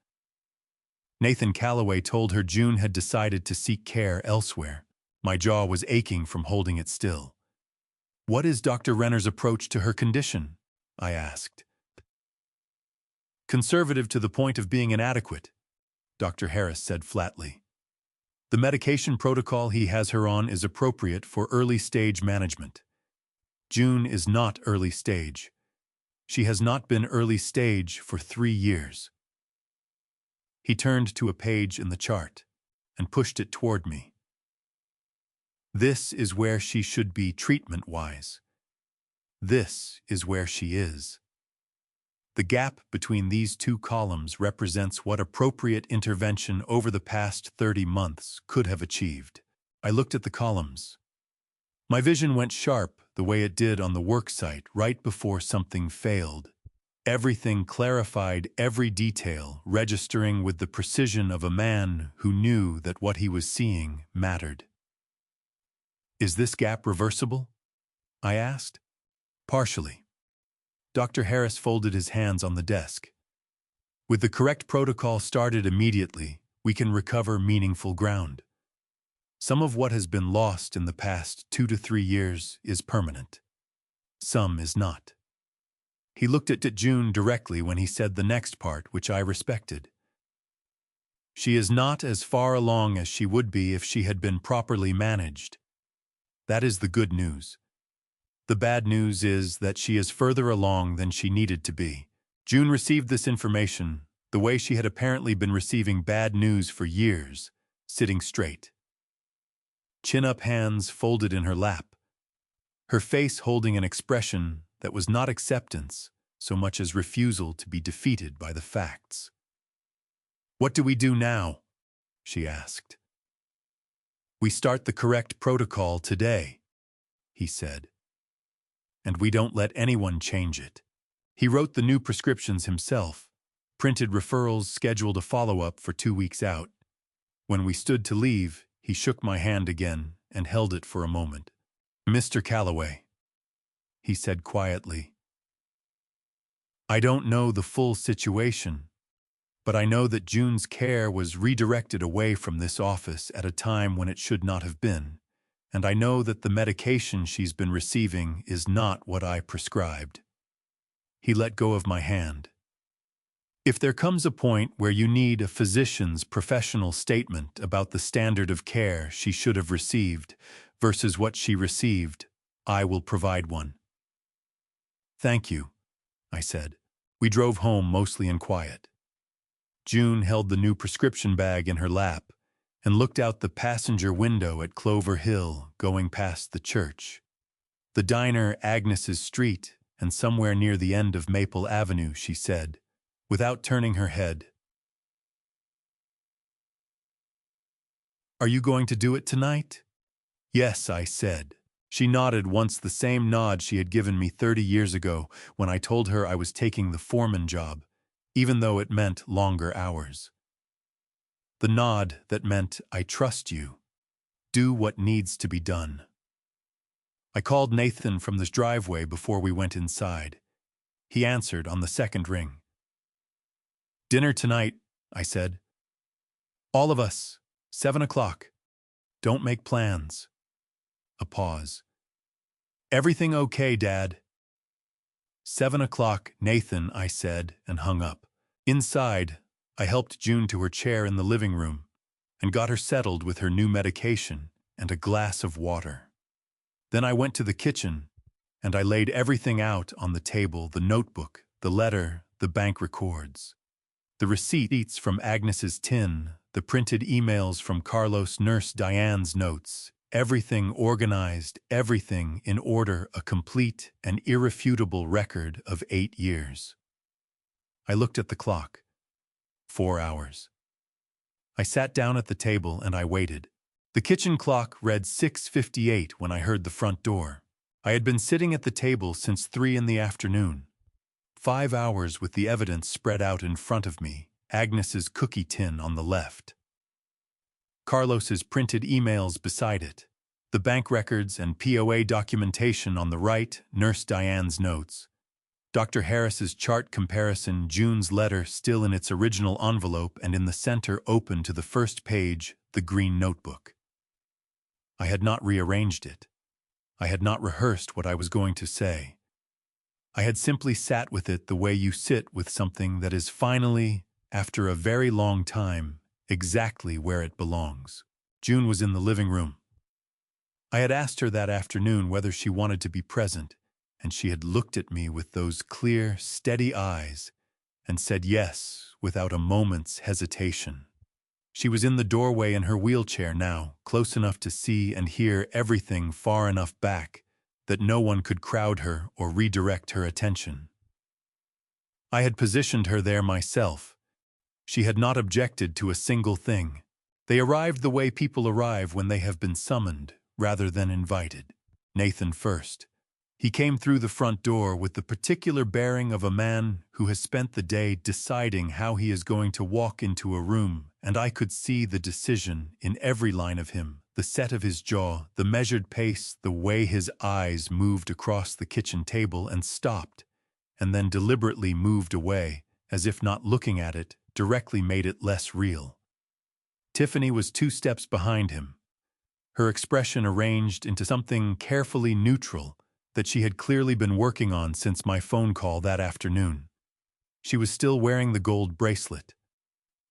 Nathan Calloway told her June had decided to seek care elsewhere. My jaw was aching from holding it still. "What is Dr. Renner's approach to her condition?" I asked. "Conservative to the point of being inadequate," Dr. Harris said flatly. "The medication protocol he has her on is appropriate for early-stage management. June is not early stage. She has not been early stage for 3 years." He turned to a page in the chart and pushed it toward me. "This is where she should be treatment-wise. This is where she is." The gap between these two columns represents what appropriate intervention over the past 30 months could have achieved. I looked at the columns. My vision went sharp the way it did on the worksite right before something failed. Everything clarified, every detail registering with the precision of a man who knew that what he was seeing mattered. "Is this gap reversible?" I asked. "Partially." Dr. Harris folded his hands on the desk. "With the correct protocol started immediately, we can recover meaningful ground. Some of what has been lost in the past 2 to 3 years is permanent. Some is not." He looked at June directly when he said the next part, which I respected. "She is not as far along as she would be if she had been properly managed. That is the good news. The bad news is that she is further along than she needed to be." June received this information the way she had apparently been receiving bad news for years, sitting straight. Chin-up, hands folded in her lap, her face holding an expression that was not acceptance so much as refusal to be defeated by the facts. "What do we do now?" she asked. "We start the correct protocol today," he said. "And we don't let anyone change it." He wrote the new prescriptions himself, printed referrals, scheduled a follow-up for 2 weeks out. When we stood to leave, he shook my hand again and held it for a moment. "Mr. Calloway," he said quietly, "I don't know the full situation, but I know that June's care was redirected away from this office at a time when it should not have been, and I know that the medication she's been receiving is not what I prescribed." He let go of my hand. "If there comes a point where you need a physician's professional statement about the standard of care she should have received versus what she received, I will provide one." "Thank you," I said. We drove home mostly in quiet. June held the new prescription bag in her lap and looked out the passenger window at Clover Hill going past the church, the diner Agnes's Street, and somewhere near the end of Maple Avenue, she said, without turning her head, "Are you going to do it tonight?" "Yes," I said. She nodded once, the same nod she had given me 30 years ago when I told her I was taking the foreman job, even though it meant longer hours. The nod that meant, "I trust you. Do what needs to be done." I called Nathan from the driveway before we went inside. He answered on the second ring. "Dinner tonight," I said. "All of us, 7 o'clock. Don't make plans." A pause. "Everything okay, Dad?" 7 o'clock, Nathan, I said, and hung up. Inside, I helped June to her chair in the living room and got her settled with her new medication and a glass of water. Then I went to the kitchen and I laid everything out on the table: the notebook, the letter, the bank records, the receipts from Agnes's tin, the printed emails from Carlos' nurse Diane's notes, everything organized, everything in order, a complete and irrefutable record of 8 years. I looked at the clock. 4 hours. I sat down at the table and I waited. The kitchen clock read 6:58 when I heard the front door. I had been sitting at the table since 3 in the afternoon. 5 hours with the evidence spread out in front of me, Agnes's cookie tin on the left, Carlos's printed emails beside it, the bank records and POA documentation on the right, Nurse Diane's notes, Dr. Harris's chart comparison, June's letter still in its original envelope and in the center open to the first page, the green notebook. I had not rearranged it. I had not rehearsed what I was going to say. I had simply sat with it the way you sit with something that is finally, after a very long time, exactly where it belongs. June was in the living room. I had asked her that afternoon whether she wanted to be present, and she had looked at me with those clear, steady eyes and said yes without a moment's hesitation. She was in the doorway in her wheelchair now, close enough to see and hear everything far enough back that no one could crowd her or redirect her attention. I had positioned her there myself. She had not objected to a single thing. They arrived the way people arrive when they have been summoned, rather than invited. Nathan first. He came through the front door with the particular bearing of a man who has spent the day deciding how he is going to walk into a room, and I could see the decision in every line of him, the set of his jaw, the measured pace, the way his eyes moved across the kitchen table and stopped, and then deliberately moved away, as if not looking at it directly made it less real. Tiffany was 2 steps behind him, her expression arranged into something carefully neutral that she had clearly been working on since my phone call that afternoon. She was still wearing the gold bracelet.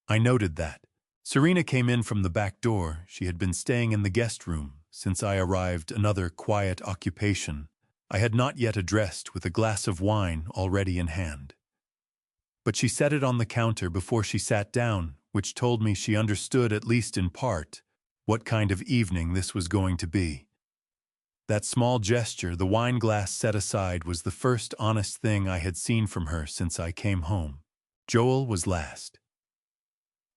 I noted that. Serena came in from the back door. She had been staying in the guest room since I arrived, another quiet occupation I had not yet addressed, with a glass of wine already in hand. But she set it on the counter before she sat down, which told me she understood, at least in part, what kind of evening this was going to be. That small gesture, the wine glass set aside, was the first honest thing I had seen from her since I came home. Joel was last.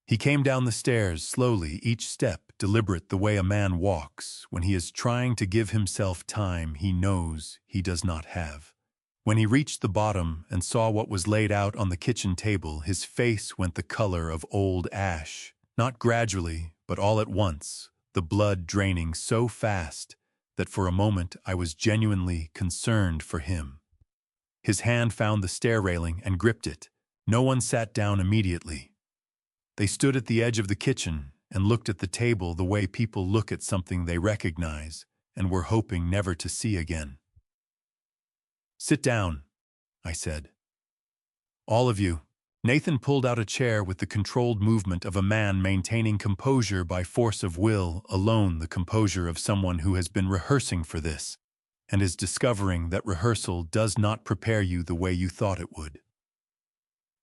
He came down the stairs slowly, each step deliberate, the way a man walks when he is trying to give himself time he knows he does not have. When he reached the bottom and saw what was laid out on the kitchen table, his face went the color of old ash, not gradually, but all at once, the blood draining so fast that for a moment I was genuinely concerned for him. His hand found the stair railing and gripped it. No one sat down immediately. They stood at the edge of the kitchen and looked at the table the way people look at something they recognize and were hoping never to see again. "Sit down," I said. "All of you." Nathan pulled out a chair with the controlled movement of a man maintaining composure by force of will, alone the composure of someone who has been rehearsing for this, and is discovering that rehearsal does not prepare you the way you thought it would.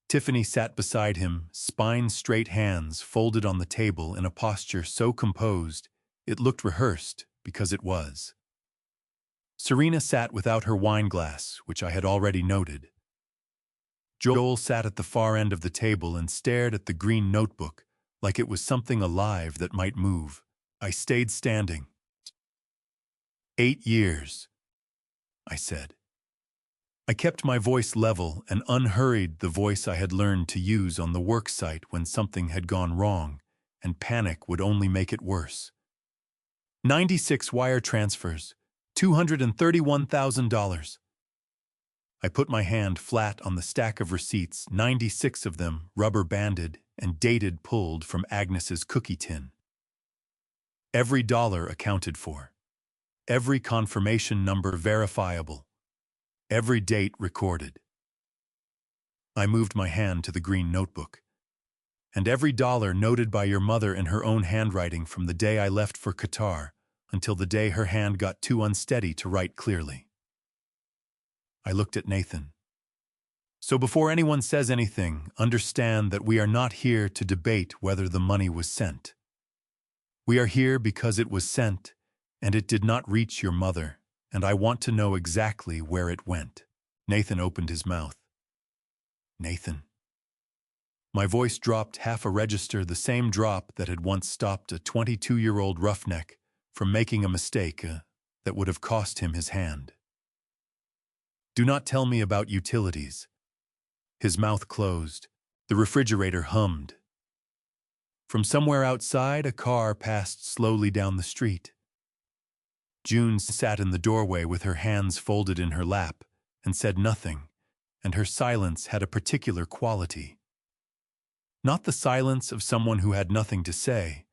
Tiffany sat beside him, spine-straight, hands folded on the table in a posture so composed it looked rehearsed because it was. Serena sat without her wine glass, which I had already noted. Joel sat at the far end of the table and stared at the green notebook like it was something alive that might move. I stayed standing. 8 years, I said. I kept my voice level and unhurried, the voice I had learned to use on the work site when something had gone wrong, and panic would only make it worse. 96 wire transfers, $231,000. I put my hand flat on the stack of receipts, 96 of them rubber-banded and dated, pulled from Agnes's cookie tin. Every dollar accounted for. Every confirmation number verifiable. Every date recorded. I moved my hand to the green notebook. "And every dollar noted by your mother in her own handwriting from the day I left for Qatar until the day her hand got too unsteady to write clearly." I looked at Nathan. "So before anyone says anything, understand that we are not here to debate whether the money was sent. We are here because it was sent, and it did not reach your mother, and I want to know exactly where it went." Nathan opened his mouth. "Nathan." My voice dropped half a register, the same drop that had once stopped a 22-year-old roughneck from making a mistake that would have cost him his hand. "Do not tell me about utilities." His mouth closed. The refrigerator hummed. From somewhere outside, a car passed slowly down the street. June sat in the doorway with her hands folded in her lap and said nothing, and her silence had a particular quality. Not the silence of someone who had nothing to say,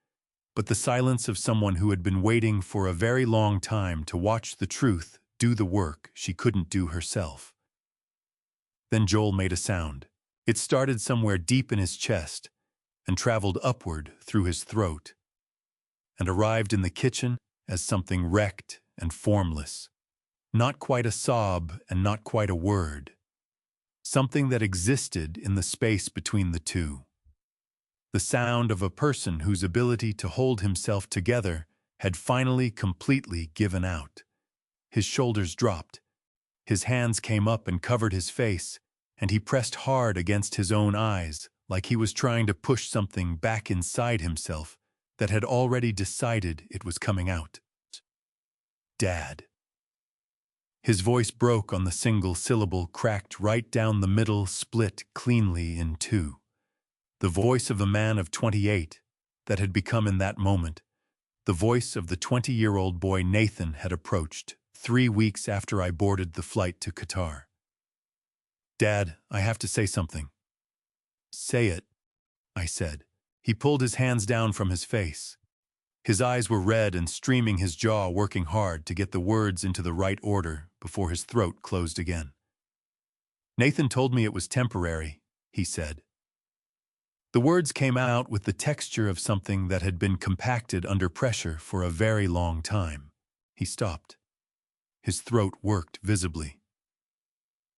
but the silence of someone who had been waiting for a very long time to watch the truth do the work she couldn't do herself. Then Joel made a sound. It started somewhere deep in his chest and traveled upward through his throat and arrived in the kitchen as something wrecked and formless. Not quite a sob and not quite a word. Something that existed in the space between the two. The sound of a person whose ability to hold himself together had finally completely given out. His shoulders dropped. His hands came up and covered his face, and he pressed hard against his own eyes, like he was trying to push something back inside himself that had already decided it was coming out. Dad. His voice broke on the single syllable, cracked right down the middle, split cleanly in two. The voice of a man of 28 that had become in that moment the voice of the 20-year-old boy Nathan had approached 3 weeks after I boarded the flight to Qatar. Dad, I have to say something. Say it, I said. He pulled his hands down from his face. His eyes were red and streaming, his jaw working hard to get the words into the right order before his throat closed again. Nathan told me it was temporary, he said. The words came out with the texture of something that had been compacted under pressure for a very long time. He stopped. His throat worked visibly.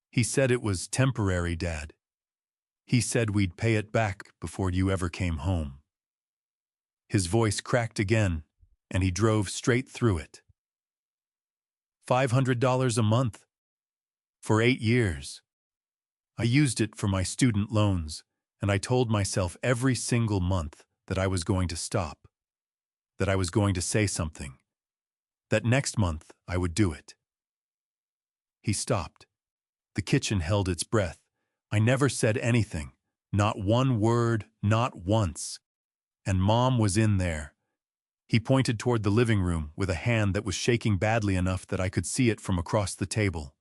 He said it was temporary, Dad. He said we'd pay it back before you ever came home. His voice cracked again, and he drove straight through it. $500 a month. For 8 years. I used it for my student loans, and I told myself every single month that I was going to stop, that I was going to say something, that next month I would do it. He stopped. The kitchen held its breath. I never said anything, not one word, not once. And Mom was in there. He pointed toward the living room with a hand that was shaking badly enough that I could see it from across the table.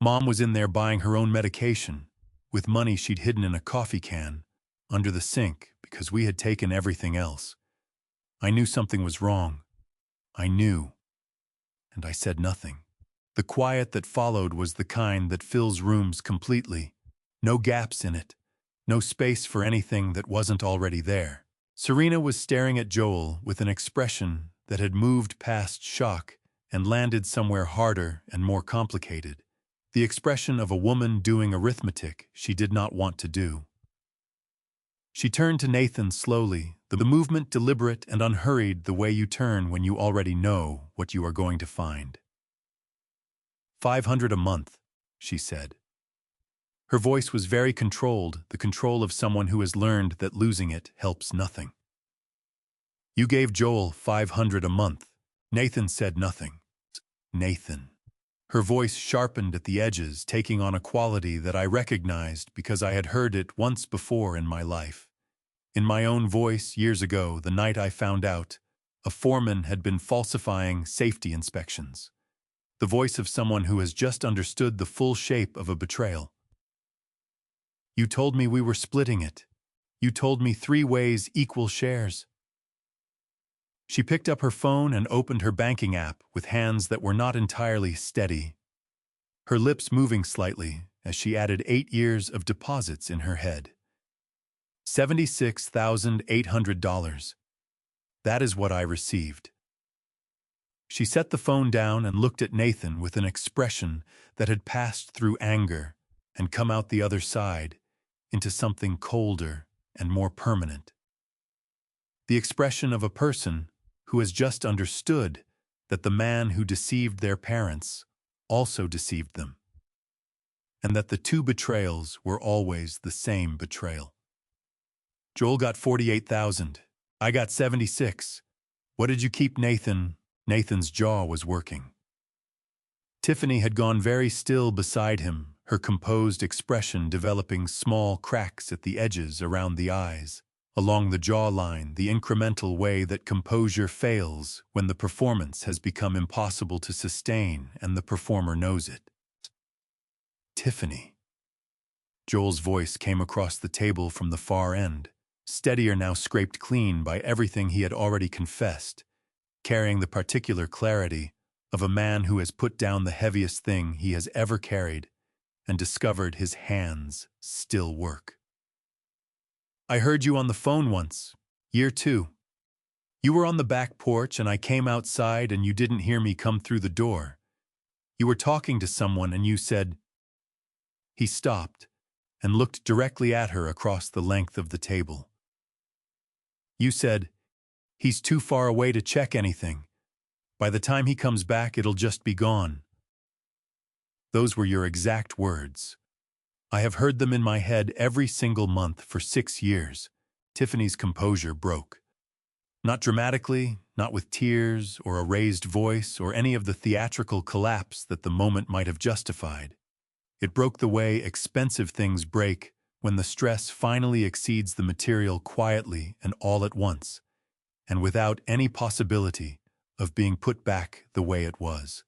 Mom was in there buying her own medication, with money she'd hidden in a coffee can, under the sink, because we had taken everything else. I knew something was wrong. I knew. And I said nothing. The quiet that followed was the kind that fills rooms completely. No gaps in it. No space for anything that wasn't already there. Serena was staring at Joel with an expression that had moved past shock and landed somewhere harder and more complicated. The expression of a woman doing arithmetic she did not want to do. She turned to Nathan slowly, the movement deliberate and unhurried, the way you turn when you already know what you are going to find. $500 a month, she said. Her voice was very controlled, the control of someone who has learned that losing it helps nothing. You gave Joel $500 a month. Nathan said nothing. Nathan. Her voice sharpened at the edges, taking on a quality that I recognized because I had heard it once before in my life. In my own voice years ago, the night I found out, a foreman had been falsifying safety inspections. The voice of someone who has just understood the full shape of a betrayal. You told me we were splitting it. You told me 3 ways, equal shares. She picked up her phone and opened her banking app with hands that were not entirely steady, her lips moving slightly as she added 8 years of deposits in her head. $76,800. That is what I received. She set the phone down and looked at Nathan with an expression that had passed through anger and come out the other side into something colder and more permanent. The expression of a person who has just understood that the man who deceived their parents also deceived them, and that the 2 betrayals were always the same betrayal. Joel got $48,000. I got $76,000. What did you keep, Nathan? Nathan's jaw was working. Tiffany had gone very still beside him, her composed expression developing small cracks at the edges around the eyes, along the jawline, the incremental way that composure fails when the performance has become impossible to sustain and the performer knows it. Tiffany. Joel's voice came across the table from the far end, steadier now, scraped clean by everything he had already confessed, carrying the particular clarity of a man who has put down the heaviest thing he has ever carried and discovered his hands still work. "I heard you on the phone once, year 2. You were on the back porch and I came outside and you didn't hear me come through the door. You were talking to someone and you said—" He stopped and looked directly at her across the length of the table. "You said, 'He's too far away to check anything. By the time he comes back, it'll just be gone.' Those were your exact words. I have heard them in my head every single month for 6 years." Tiffany's composure broke. Not dramatically, not with tears or a raised voice or any of the theatrical collapse that the moment might have justified. It broke the way expensive things break when the stress finally exceeds the material quietly and all at once, and without any possibility of being put back the way it was.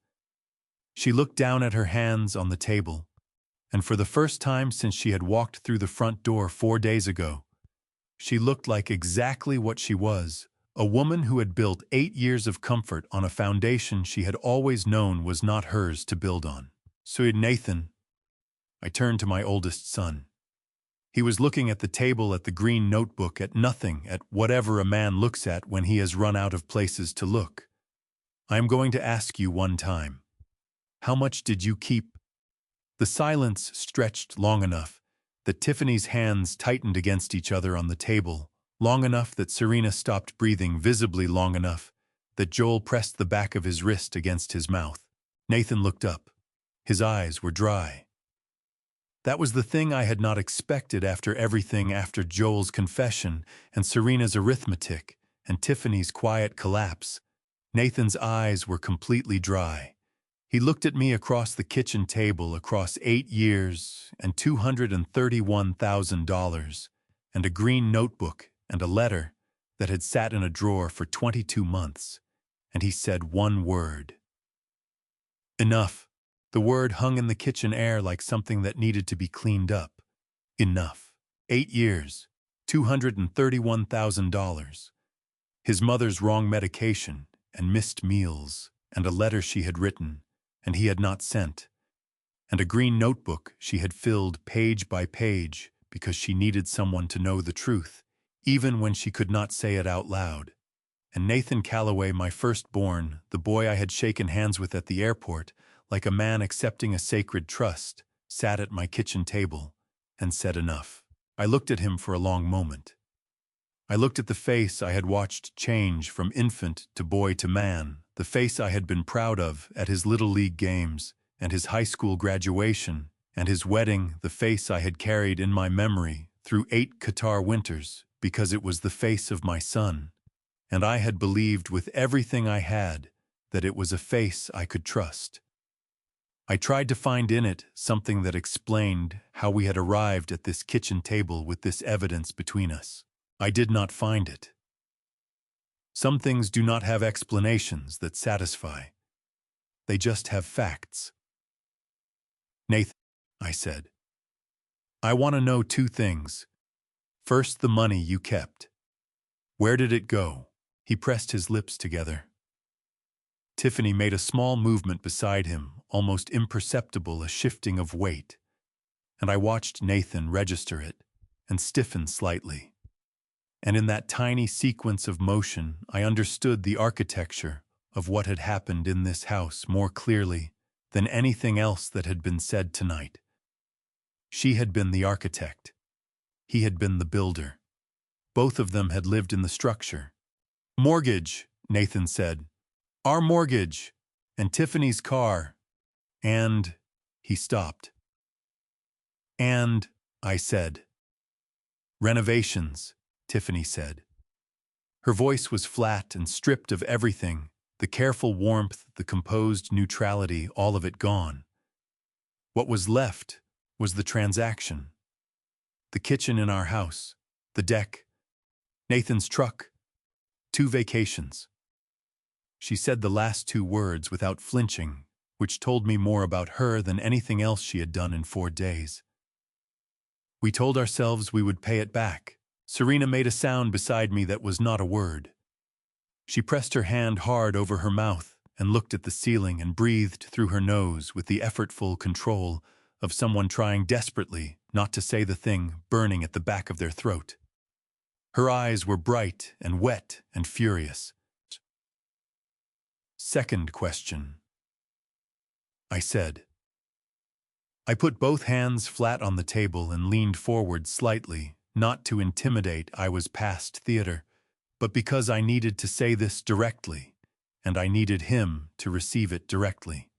She looked down at her hands on the table, and for the first time since she had walked through the front door 4 days ago, she looked like exactly what she was, a woman who had built 8 years of comfort on a foundation she had always known was not hers to build on. "So, Nathan," I turned to my oldest son. He was looking at the table, at the green notebook, at nothing, at whatever a man looks at when he has run out of places to look. "I am going to ask you one time. How much did you keep?" The silence stretched long enough that Tiffany's hands tightened against each other on the table, long enough that Serena stopped breathing, visibly long enough that Joel pressed the back of his wrist against his mouth. Nathan looked up. His eyes were dry. That was the thing I had not expected after everything, after Joel's confession and Serena's arithmetic and Tiffany's quiet collapse. Nathan's eyes were completely dry. He looked at me across the kitchen table, across 8 years and $231,000 and a green notebook and a letter that had sat in a drawer for 22 months, and he said one word. Enough. The word hung in the kitchen air like something that needed to be cleaned up. Enough. 8 years, $231,000. His mother's wrong medication and missed meals, and a letter she had written and he had not sent, and a green notebook she had filled page by page because she needed someone to know the truth, even when she could not say it out loud. And Nathan Calloway, my firstborn, the boy I had shaken hands with at the airport, like a man accepting a sacred trust, sat at my kitchen table and said enough. I looked at him for a long moment. I looked at the face I had watched change from infant to boy to man, the face I had been proud of at his Little League games and his high school graduation and his wedding, the face I had carried in my memory through 8 Qatar winters because it was the face of my son, and I had believed with everything I had that it was a face I could trust. I tried to find in it something that explained how we had arrived at this kitchen table with this evidence between us. I did not find it. Some things do not have explanations that satisfy. They just have facts. "Nathan," I said, "I want to know 2 things. First, the money you kept. Where did it go?" He pressed his lips together. Tiffany made a small movement beside him, almost imperceptible, a shifting of weight, and I watched Nathan register it and stiffen slightly. And in that tiny sequence of motion, I understood the architecture of what had happened in this house more clearly than anything else that had been said tonight. She had been the architect. He had been the builder. Both of them had lived in the structure. "Mortgage," Nathan said. "Our mortgage, and Tiffany's car, and—" He stopped. "And," I said. "Renovations," Tiffany said. Her voice was flat and stripped of everything, the careful warmth, the composed neutrality, all of it gone. What was left was the transaction. The kitchen in our house, the deck, Nathan's truck, 2 vacations. She said the last 2 words without flinching, which told me more about her than anything else she had done in 4 days. We told ourselves we would pay it back. Serena made a sound beside me that was not a word. She pressed her hand hard over her mouth and looked at the ceiling and breathed through her nose with the effortful control of someone trying desperately not to say the thing burning at the back of their throat. Her eyes were bright and wet and furious. Second question, I said. I put both hands flat on the table and leaned forward slightly, not to intimidate. I was past theater, but because I needed to say this directly, and I needed him to receive it directly.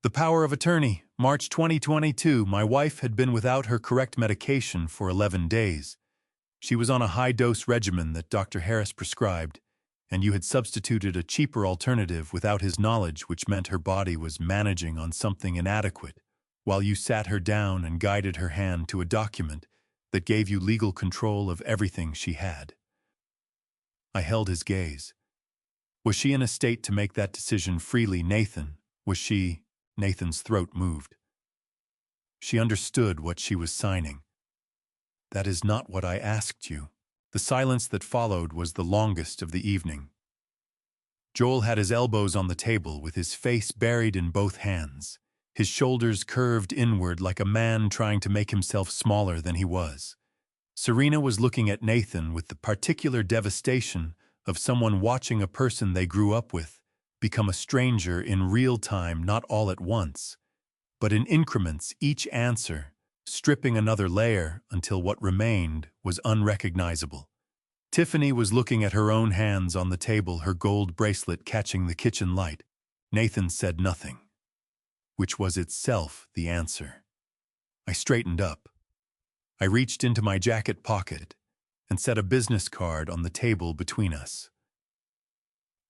The power of attorney, March 2022. My wife had been without her correct medication for 11 days. She was on a high-dose regimen that Dr. Harris prescribed, and you had substituted a cheaper alternative without his knowledge, which meant her body was managing on something inadequate, while you sat her down and guided her hand to a document that gave you legal control of everything she had. I held his gaze. Was she in a state to make that decision freely, Nathan? Was she? Nathan's throat moved. She understood what she was signing. That is not what I asked you. The silence that followed was the longest of the evening. Joel had his elbows on the table with his face buried in both hands, his shoulders curved inward like a man trying to make himself smaller than he was. Serena was looking at Nathan with the particular devastation of someone watching a person they grew up with become a stranger in real time, not all at once, but in increments, each answer stripping another layer until what remained was unrecognizable. Tiffany was looking at her own hands on the table, her gold bracelet catching the kitchen light. Nathan said nothing, which was itself the answer. I straightened up. I reached into my jacket pocket and set a business card on the table between us.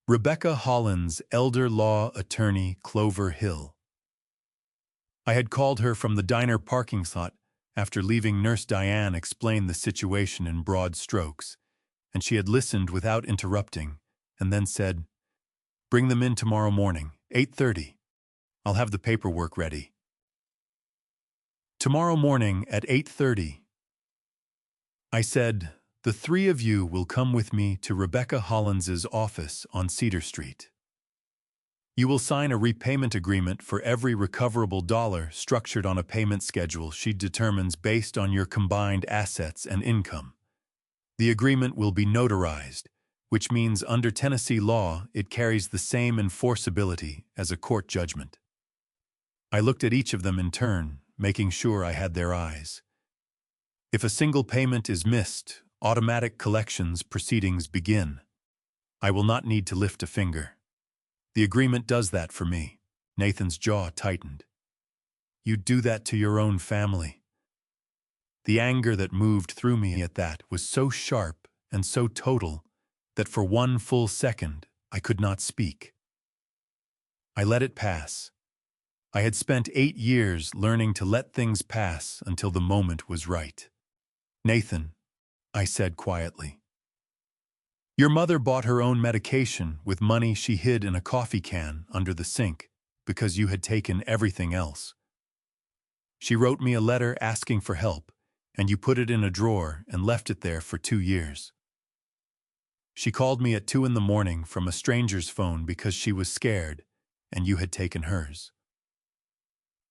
Rebecca Hollins, elder law attorney, Clover Hill. I had called her from the diner parking lot after leaving Nurse Diane explain the situation in broad strokes, and she had listened without interrupting and then said, "Bring them in tomorrow morning, 8:30. I'll have the paperwork ready." Tomorrow morning at 8:30. I said, "The three of you will come with me to Rebecca Hollins's office on Cedar Street. You will sign a repayment agreement for every recoverable dollar structured on a payment schedule she determines based on your combined assets and income. The agreement will be notarized, which means under Tennessee law it carries the same enforceability as a court judgment." I looked at each of them in turn, making sure I had their eyes. If a single payment is missed, automatic collections proceedings begin. I will not need to lift a finger. The agreement does that for me. Nathan's jaw tightened. You do that to your own family. The anger that moved through me at that was so sharp and so total that for one full second I could not speak. I let it pass. I had spent 8 years learning to let things pass until the moment was right. "Nathan," I said quietly, "your mother bought her own medication with money she hid in a coffee can under the sink because you had taken everything else. She wrote me a letter asking for help, and you put it in a drawer and left it there for 2 years. She called me at 2 in the morning from a stranger's phone because she was scared, and you had taken hers."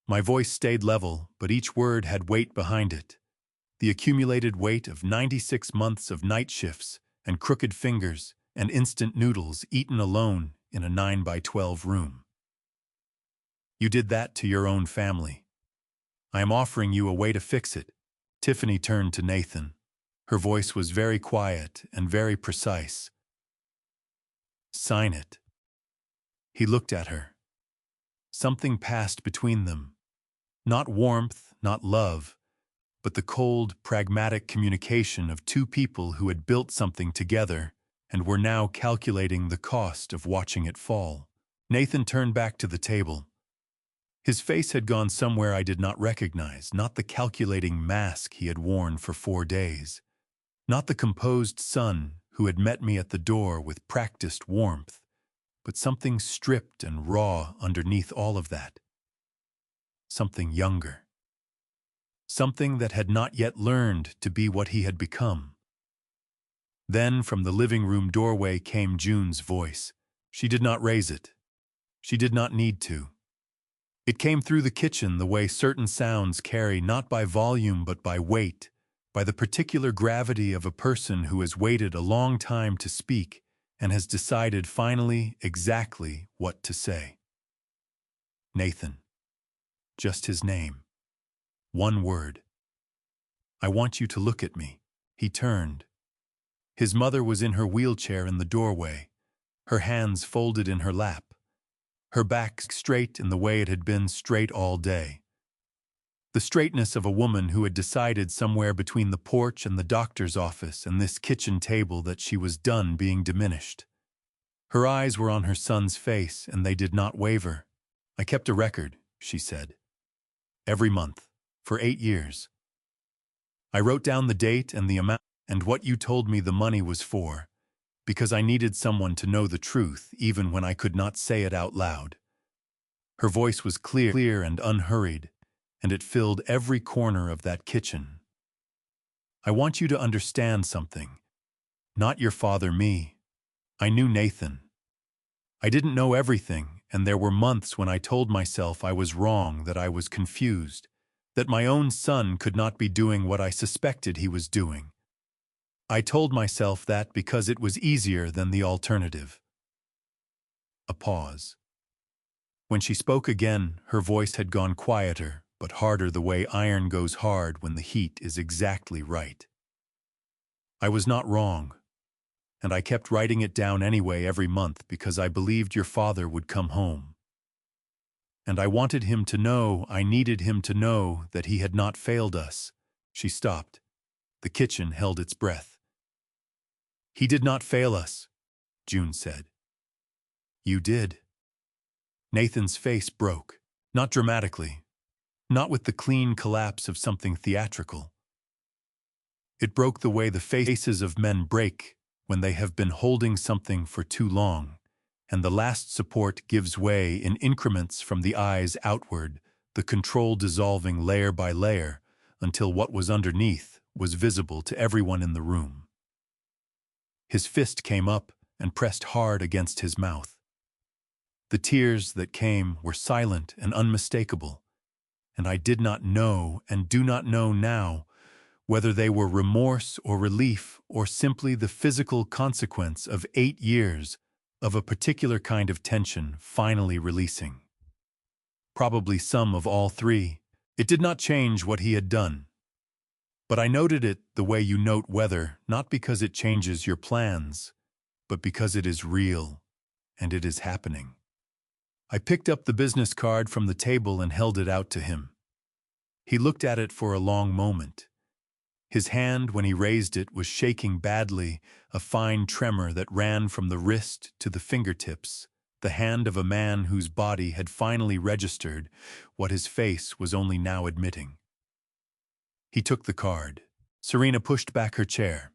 My voice stayed level, but each word had weight behind it. The accumulated weight of 96 months of night shifts and crooked fingers and instant noodles eaten alone in a 9x12 room. You did that to your own family. I am offering you a way to fix it. Tiffany turned to Nathan. Her voice was very quiet and very precise. "Sign it." He looked at her. Something passed between them. Not warmth, not love, but the cold, pragmatic communication of two people who had built something together and were now calculating the cost of watching it fall. Nathan turned back to the table. His face had gone somewhere I did not recognize, not the calculating mask he had worn for 4 days, not the composed son who had met me at the door with practiced warmth, but something stripped and raw underneath all of that. Something younger. something that had not yet learned to be what he had become. Then from the living room doorway came June's voice. She did not raise it. She did not need to. It came through the kitchen the way certain sounds carry not by volume but by weight, by the particular gravity of a person who has waited a long time to speak and has decided finally exactly what to say. Nathan. Just his name. One word. I want you to look at me. He turned. His mother was in her wheelchair in the doorway, her hands folded in her lap, her back straight in the way it had been straight all day. The straightness of a woman who had decided somewhere between the porch and the doctor's office and this kitchen table that she was done being diminished. Her eyes were on her son's face, and they did not waver. I kept a record, she said. Every month, for 8 years. I wrote down the date and the amount and what you told me the money was for, because I needed someone to know the truth even when I could not say it out loud. Her voice was clear and unhurried, and it filled every corner of that kitchen. I want you to understand something. Not your father, me. I knew Nathan. I didn't know everything, and there were months when I told myself I was wrong, that I was confused, that my own son could not be doing what I suspected he was doing. I told myself that because it was easier than the alternative. A pause. When she spoke again, her voice had gone quieter, but harder the way iron goes hard when the heat is exactly right. I was not wrong, and I kept writing it down anyway every month because I believed your father would come home. And I wanted him to know, I needed him to know that he had not failed us. She stopped. The kitchen held its breath. He did not fail us, June said. You did. Nathan's face broke, not dramatically, not with the clean collapse of something theatrical. It broke the way the faces of men break when they have been holding something for too long, and the last support gives way in increments from the eyes outward, the control dissolving layer by layer until what was underneath was visible to everyone in the room. His fist came up and pressed hard against his mouth. The tears that came were silent and unmistakable, and I did not know and do not know now whether they were remorse or relief or simply the physical consequence of 8 years of a particular kind of tension finally releasing. Probably some of all three. It did not change what he had done. But I noted it the way you note weather, not because it changes your plans, but because it is real, and it is happening. I picked up the business card from the table and held it out to him. He looked at it for a long moment. His hand, when he raised it, was shaking badly, a fine tremor that ran from the wrist to the fingertips, the hand of a man whose body had finally registered what his face was only now admitting. He took the card. Serena pushed back her chair.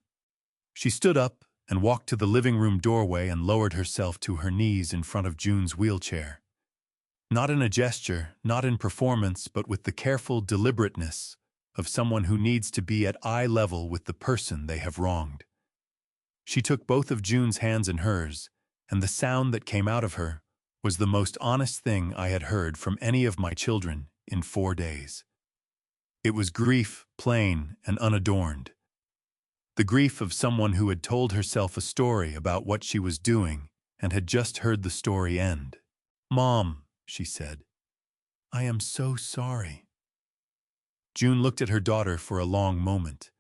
She stood up and walked to the living room doorway and lowered herself to her knees in front of June's wheelchair. Not in a gesture, not in performance, but with the careful deliberateness of someone who needs to be at eye level with the person they have wronged. She took both of June's hands in hers, and the sound that came out of her was the most honest thing I had heard from any of my children in 4 days. It was grief, plain and unadorned. The grief of someone who had told herself a story about what she was doing and had just heard the story end. "Mom," she said, "I am so sorry." June looked at her daughter for a long moment.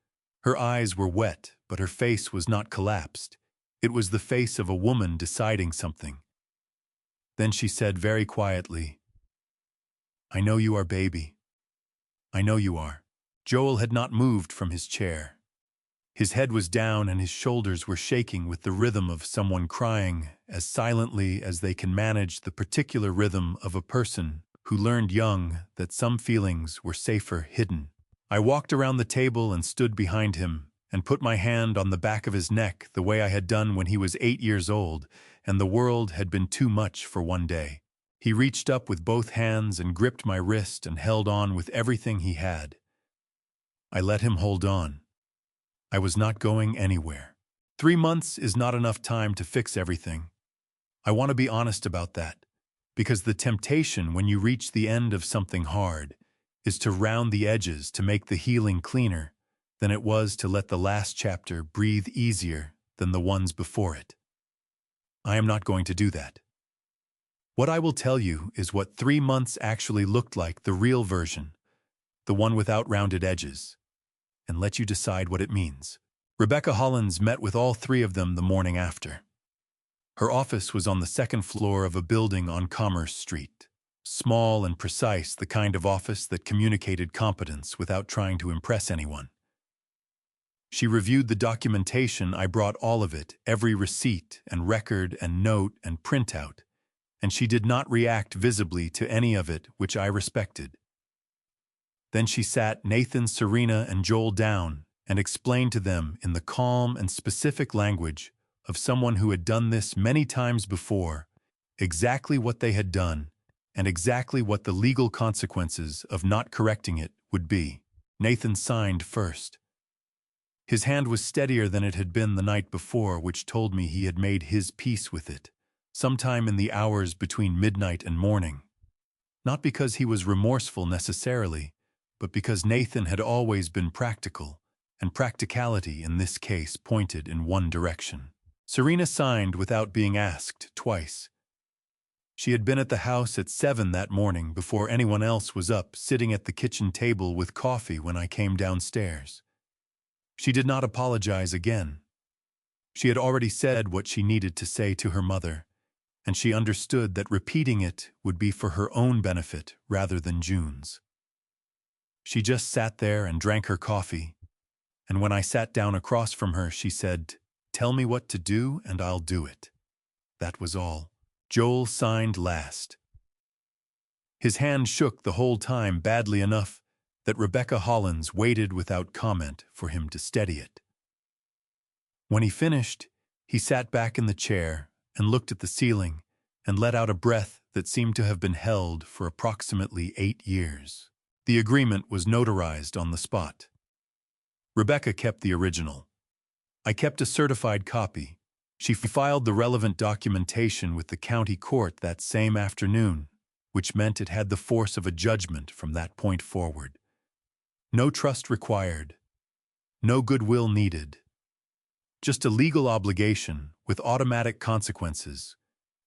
Her eyes were wet, but her face was not collapsed. It was the face of a woman deciding something. Then she said very quietly, "I know you are, baby. I know you are." Joel had not moved from his chair. His head was down and his shoulders were shaking with the rhythm of someone crying, as silently as they can manage the particular rhythm of a person who learned young that some feelings were safer hidden. I walked around the table and stood behind him and put my hand on the back of his neck the way I had done when he was 8 years old and the world had been too much for one day. He reached up with both hands and gripped my wrist and held on with everything he had. I let him hold on. I was not going anywhere. 3 months is not enough time to fix everything. I want to be honest about that, because the temptation when you reach the end of something hard is to round the edges to make the healing cleaner than it was to let the last chapter breathe easier than the ones before it. I am not going to do that. What I will tell you is what 3 months actually looked like, the real version, the one without rounded edges, and let you decide what it means. Rebecca Hollins met with all three of them the morning after. Her office was on the second floor of a building on Commerce Street. Small and precise, the kind of office that communicated competence without trying to impress anyone. She reviewed the documentation. I brought all of it, every receipt and record and note and printout, and she did not react visibly to any of it, which I respected. Then she sat Nathan, Serena, and Joel down and explained to them in the calm and specific language of someone who had done this many times before exactly what they had done and exactly what the legal consequences of not correcting it would be. Nathan signed first. His hand was steadier than it had been the night before, which told me he had made his peace with it, sometime in the hours between midnight and morning. Not because he was remorseful necessarily, but because Nathan had always been practical, and practicality in this case pointed in one direction. Serena signed without being asked twice. She had been at the house at 7 that morning before anyone else was up, sitting at the kitchen table with coffee when I came downstairs. She did not apologize again. She had already said what she needed to say to her mother, and she understood that repeating it would be for her own benefit rather than June's. She just sat there and drank her coffee, and when I sat down across from her, she said, "Tell me what to do and I'll do it." That was all. Joel signed last. His hand shook the whole time badly enough that Rebecca Hollins waited without comment for him to steady it. When he finished, he sat back in the chair and looked at the ceiling and let out a breath that seemed to have been held for approximately 8 years. The agreement was notarized on the spot. Rebecca kept the original. I kept a certified copy. She filed the relevant documentation with the county court that same afternoon, which meant it had the force of a judgment from that point forward. No trust required. No goodwill needed. Just a legal obligation with automatic consequences,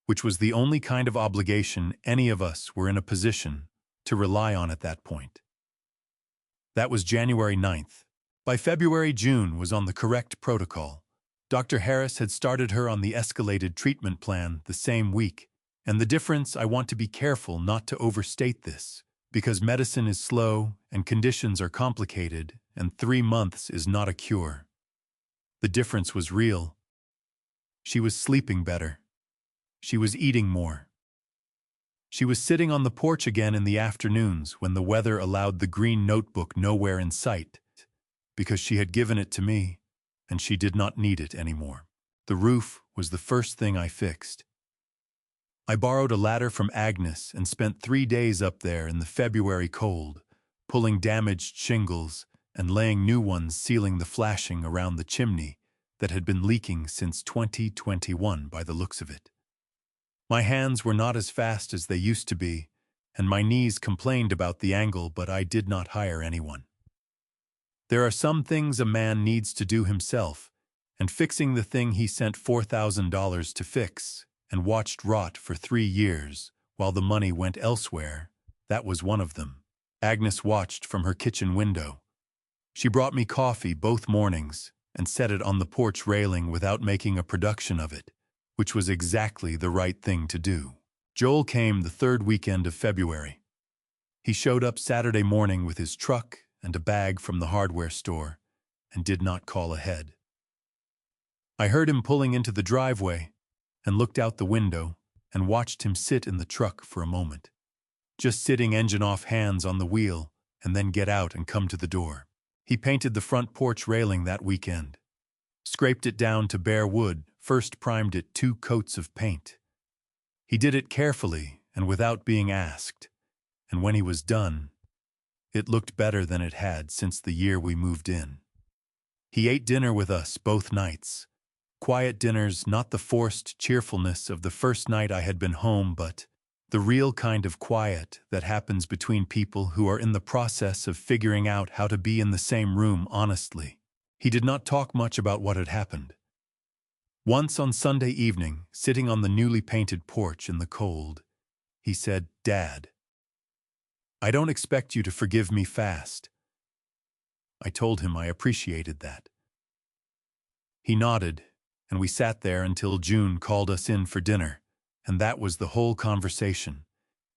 which was the only kind of obligation any of us were in a position to rely on at that point. That was January 9th. By February, June was on the correct protocol. Dr. Harris had started her on the escalated treatment plan the same week, and the difference, I want to be careful not to overstate this, because medicine is slow and conditions are complicated, and 3 months is not a cure. The difference was real. She was sleeping better. She was eating more. She was sitting on the porch again in the afternoons when the weather allowed the green notebook nowhere in sight, because she had given it to me, and she did not need it anymore. The roof was the first thing I fixed. I borrowed a ladder from Agnes and spent 3 days up there in the February cold, pulling damaged shingles and laying new ones, sealing the flashing around the chimney that had been leaking since 2021 by the looks of it. My hands were not as fast as they used to be, and my knees complained about the angle, but I did not hire anyone. There are some things a man needs to do himself, and fixing the thing he sent $4,000 to fix and watched rot for 3 years while the money went elsewhere, that was one of them. Agnes watched from her kitchen window. She brought me coffee both mornings and set it on the porch railing without making a production of it, which was exactly the right thing to do. Joel came the 3rd weekend of February. He showed up Saturday morning with his truck and a bag from the hardware store and did not call ahead. I heard him pulling into the driveway and looked out the window and watched him sit in the truck for a moment, just sitting engine off, hands on the wheel, and then get out and come to the door. He painted the front porch railing that weekend, scraped it down to bare wood, first primed it 2 coats of paint. He did it carefully and without being asked, and when he was done, It looked better than it had since the year we moved in. He ate dinner with us both nights. Quiet dinners, not the forced cheerfulness of the first night I had been home, but the real kind of quiet that happens between people who are in the process of figuring out how to be in the same room honestly. He did not talk much about what had happened. Once on Sunday evening, sitting on the newly painted porch in the cold, he said, "Dad, I don't expect you to forgive me fast." I told him I appreciated that. He nodded, and we sat there until June called us in for dinner, and that was the whole conversation,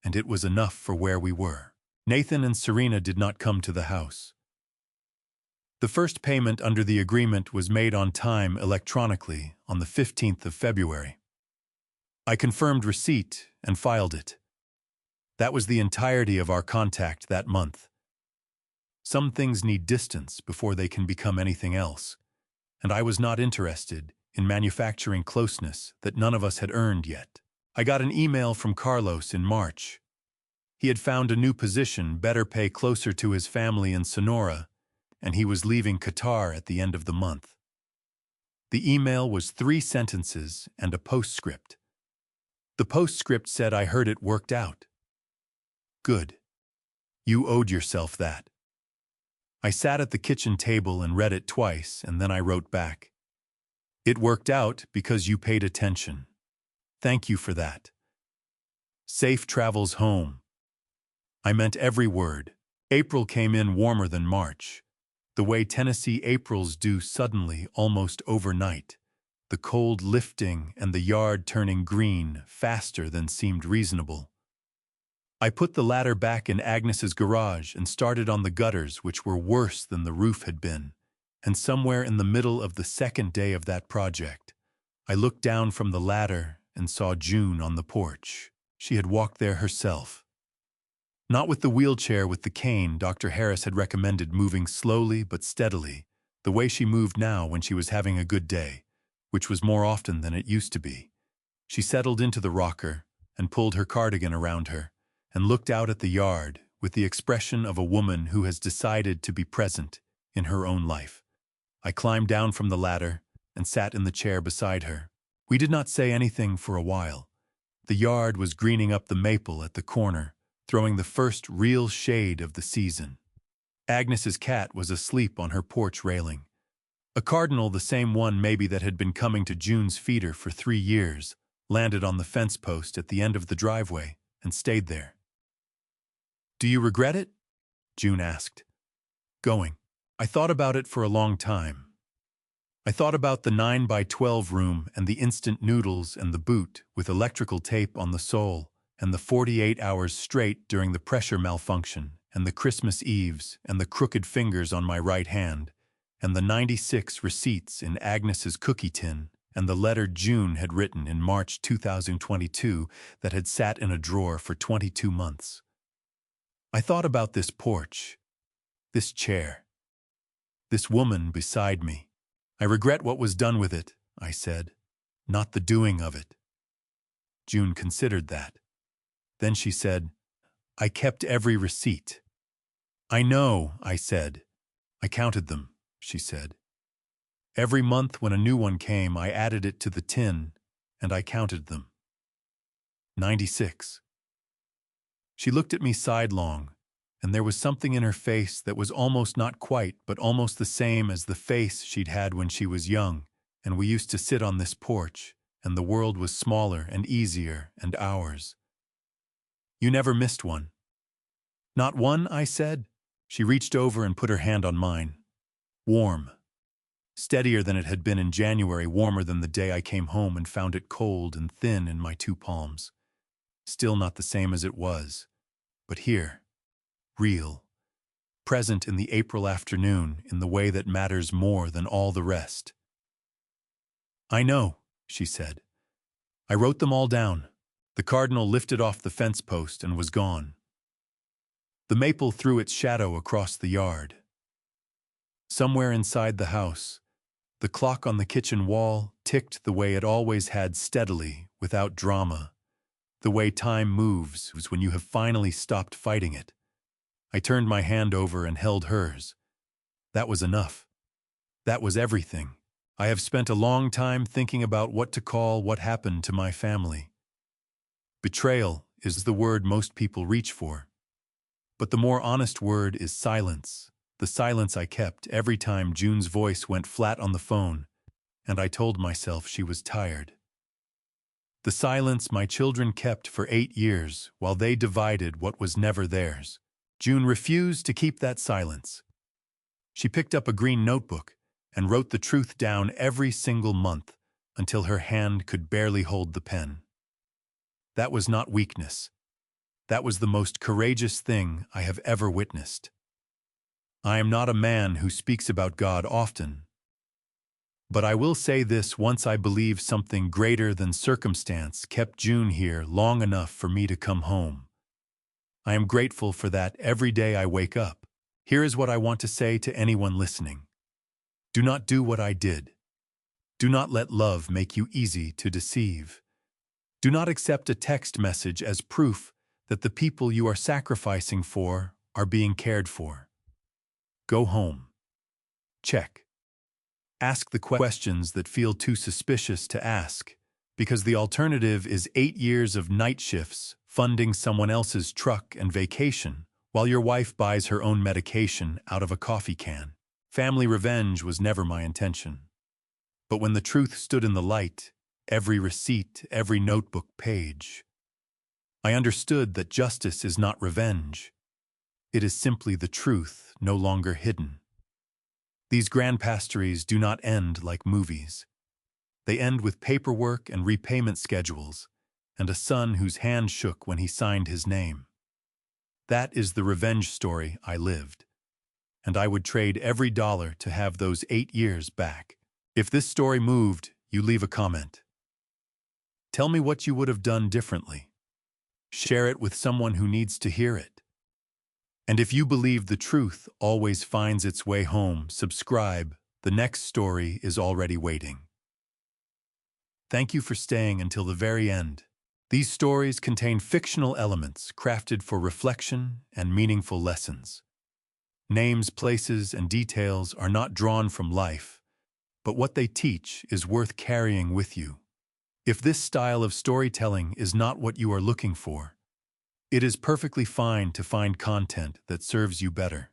and it was enough for where we were. Nathan and Serena did not come to the house. The first payment under the agreement was made on time electronically on the 15th of February. I confirmed receipt and filed it. That was the entirety of our contact that month. Some things need distance before they can become anything else, and I was not interested in manufacturing closeness that none of us had earned yet. I got an email from Carlos in March. He had found a new position, better pay, closer to his family in Sonora, and he was leaving Qatar at the end of the month. The email was 3 sentences and a postscript. The postscript said, "I heard it worked out." Good. You owed yourself that. I sat at the kitchen table and read it twice, and then I wrote back, "It worked out because you paid attention. Thank you for that. Safe travels home." I meant every word. April came in warmer than March, the way Tennessee Aprils do, suddenly, almost overnight, the cold lifting and the yard turning green faster than seemed reasonable. I put the ladder back in Agnes's garage and started on the gutters, which were worse than the roof had been, and somewhere in the middle of the second day of that project, I looked down from the ladder and saw June on the porch. She had walked there herself. Not with the wheelchair, with the cane Dr. Harris had recommended, moving slowly but steadily, the way she moved now when she was having a good day, which was more often than it used to be. She settled into the rocker and pulled her cardigan around her and looked out at the yard with the expression of a woman who has decided to be present in her own life. I climbed down from the ladder and sat in the chair beside her. We did not say anything for a while. The yard was greening up the maple at the corner, throwing the first real shade of the season. Agnes's cat was asleep on her porch railing. A cardinal, the same one maybe that had been coming to June's feeder for 3 years, landed on the fence post at the end of the driveway and stayed there. "Do you regret it?" June asked. "Going." I thought about it for a long time. I thought about the 9x12 room and the instant noodles and the boot with electrical tape on the sole and the 48 hours straight during the pressure malfunction and the Christmas Eves and the crooked fingers on my right hand and the 96 receipts in Agnes's cookie tin and the letter June had written in March 2022 that had sat in a drawer for 22 months. I thought about this porch, this chair, this woman beside me. "I regret what was done with it," I said, "not the doing of it." June considered that. Then she said, "I kept every receipt." "I know," I said. "I counted them," she said. "Every month when a new one came, I added it to the tin, and I counted them. 96. She looked at me sidelong, and there was something in her face that was almost, not quite, but almost the same as the face she'd had when she was young, and we used to sit on this porch, and the world was smaller and easier and ours. "You never missed one." "Not one," I said. She reached over and put her hand on mine. Warm. Steadier than it had been in January, warmer than the day I came home and found it cold and thin in my 2 palms. Still not the same as it was, but here, real, present in the April afternoon in the way that matters more than all the rest. "I know," she said. I wrote them all down. The cardinal lifted off the fence post and was gone. The maple threw its shadow across the yard. Somewhere inside the house, the clock on the kitchen wall ticked the way it always had, steadily, without drama, the way time moves when you have finally stopped fighting it. I turned my hand over and held hers. That was enough. That was everything. I have spent a long time thinking about what to call what happened to my family. Betrayal is the word most people reach for. But the more honest word is silence. The silence I kept every time June's voice went flat on the phone, and I told myself she was tired. The silence my children kept for 8 years while they divided what was never theirs. June refused to keep that silence. She picked up a green notebook and wrote the truth down every single month until her hand could barely hold the pen. That was not weakness. That was the most courageous thing I have ever witnessed. I am not a man who speaks about God often. But I will say this: once I believe something greater than circumstance kept June here long enough for me to come home. I am grateful for that every day I wake up. Here is what I want to say to anyone listening. Do not do what I did. Do not let love make you easy to deceive. Do not accept a text message as proof that the people you are sacrificing for are being cared for. Go home. Check. Ask the questions that feel too suspicious to ask, because the alternative is 8 years of night shifts funding someone else's truck and vacation while your wife buys her own medication out of a coffee can. Family revenge was never my intention. But when the truth stood in the light, every receipt, every notebook page, I understood that justice is not revenge. It is simply the truth, no longer hidden. These grandpastories do not end like movies. They end with paperwork and repayment schedules, and a son whose hand shook when he signed his name. That is the revenge story I lived, and I would trade every dollar to have those 8 years back. If this story moved, you leave a comment. Tell me what you would have done differently. Share it with someone who needs to hear it. And if you believe the truth always finds its way home, subscribe. The next story is already waiting. Thank you for staying until the very end. These stories contain fictional elements crafted for reflection and meaningful lessons. Names, places, and details are not drawn from life, but what they teach is worth carrying with you. If this style of storytelling is not what you are looking for, it is perfectly fine to find content that serves you better.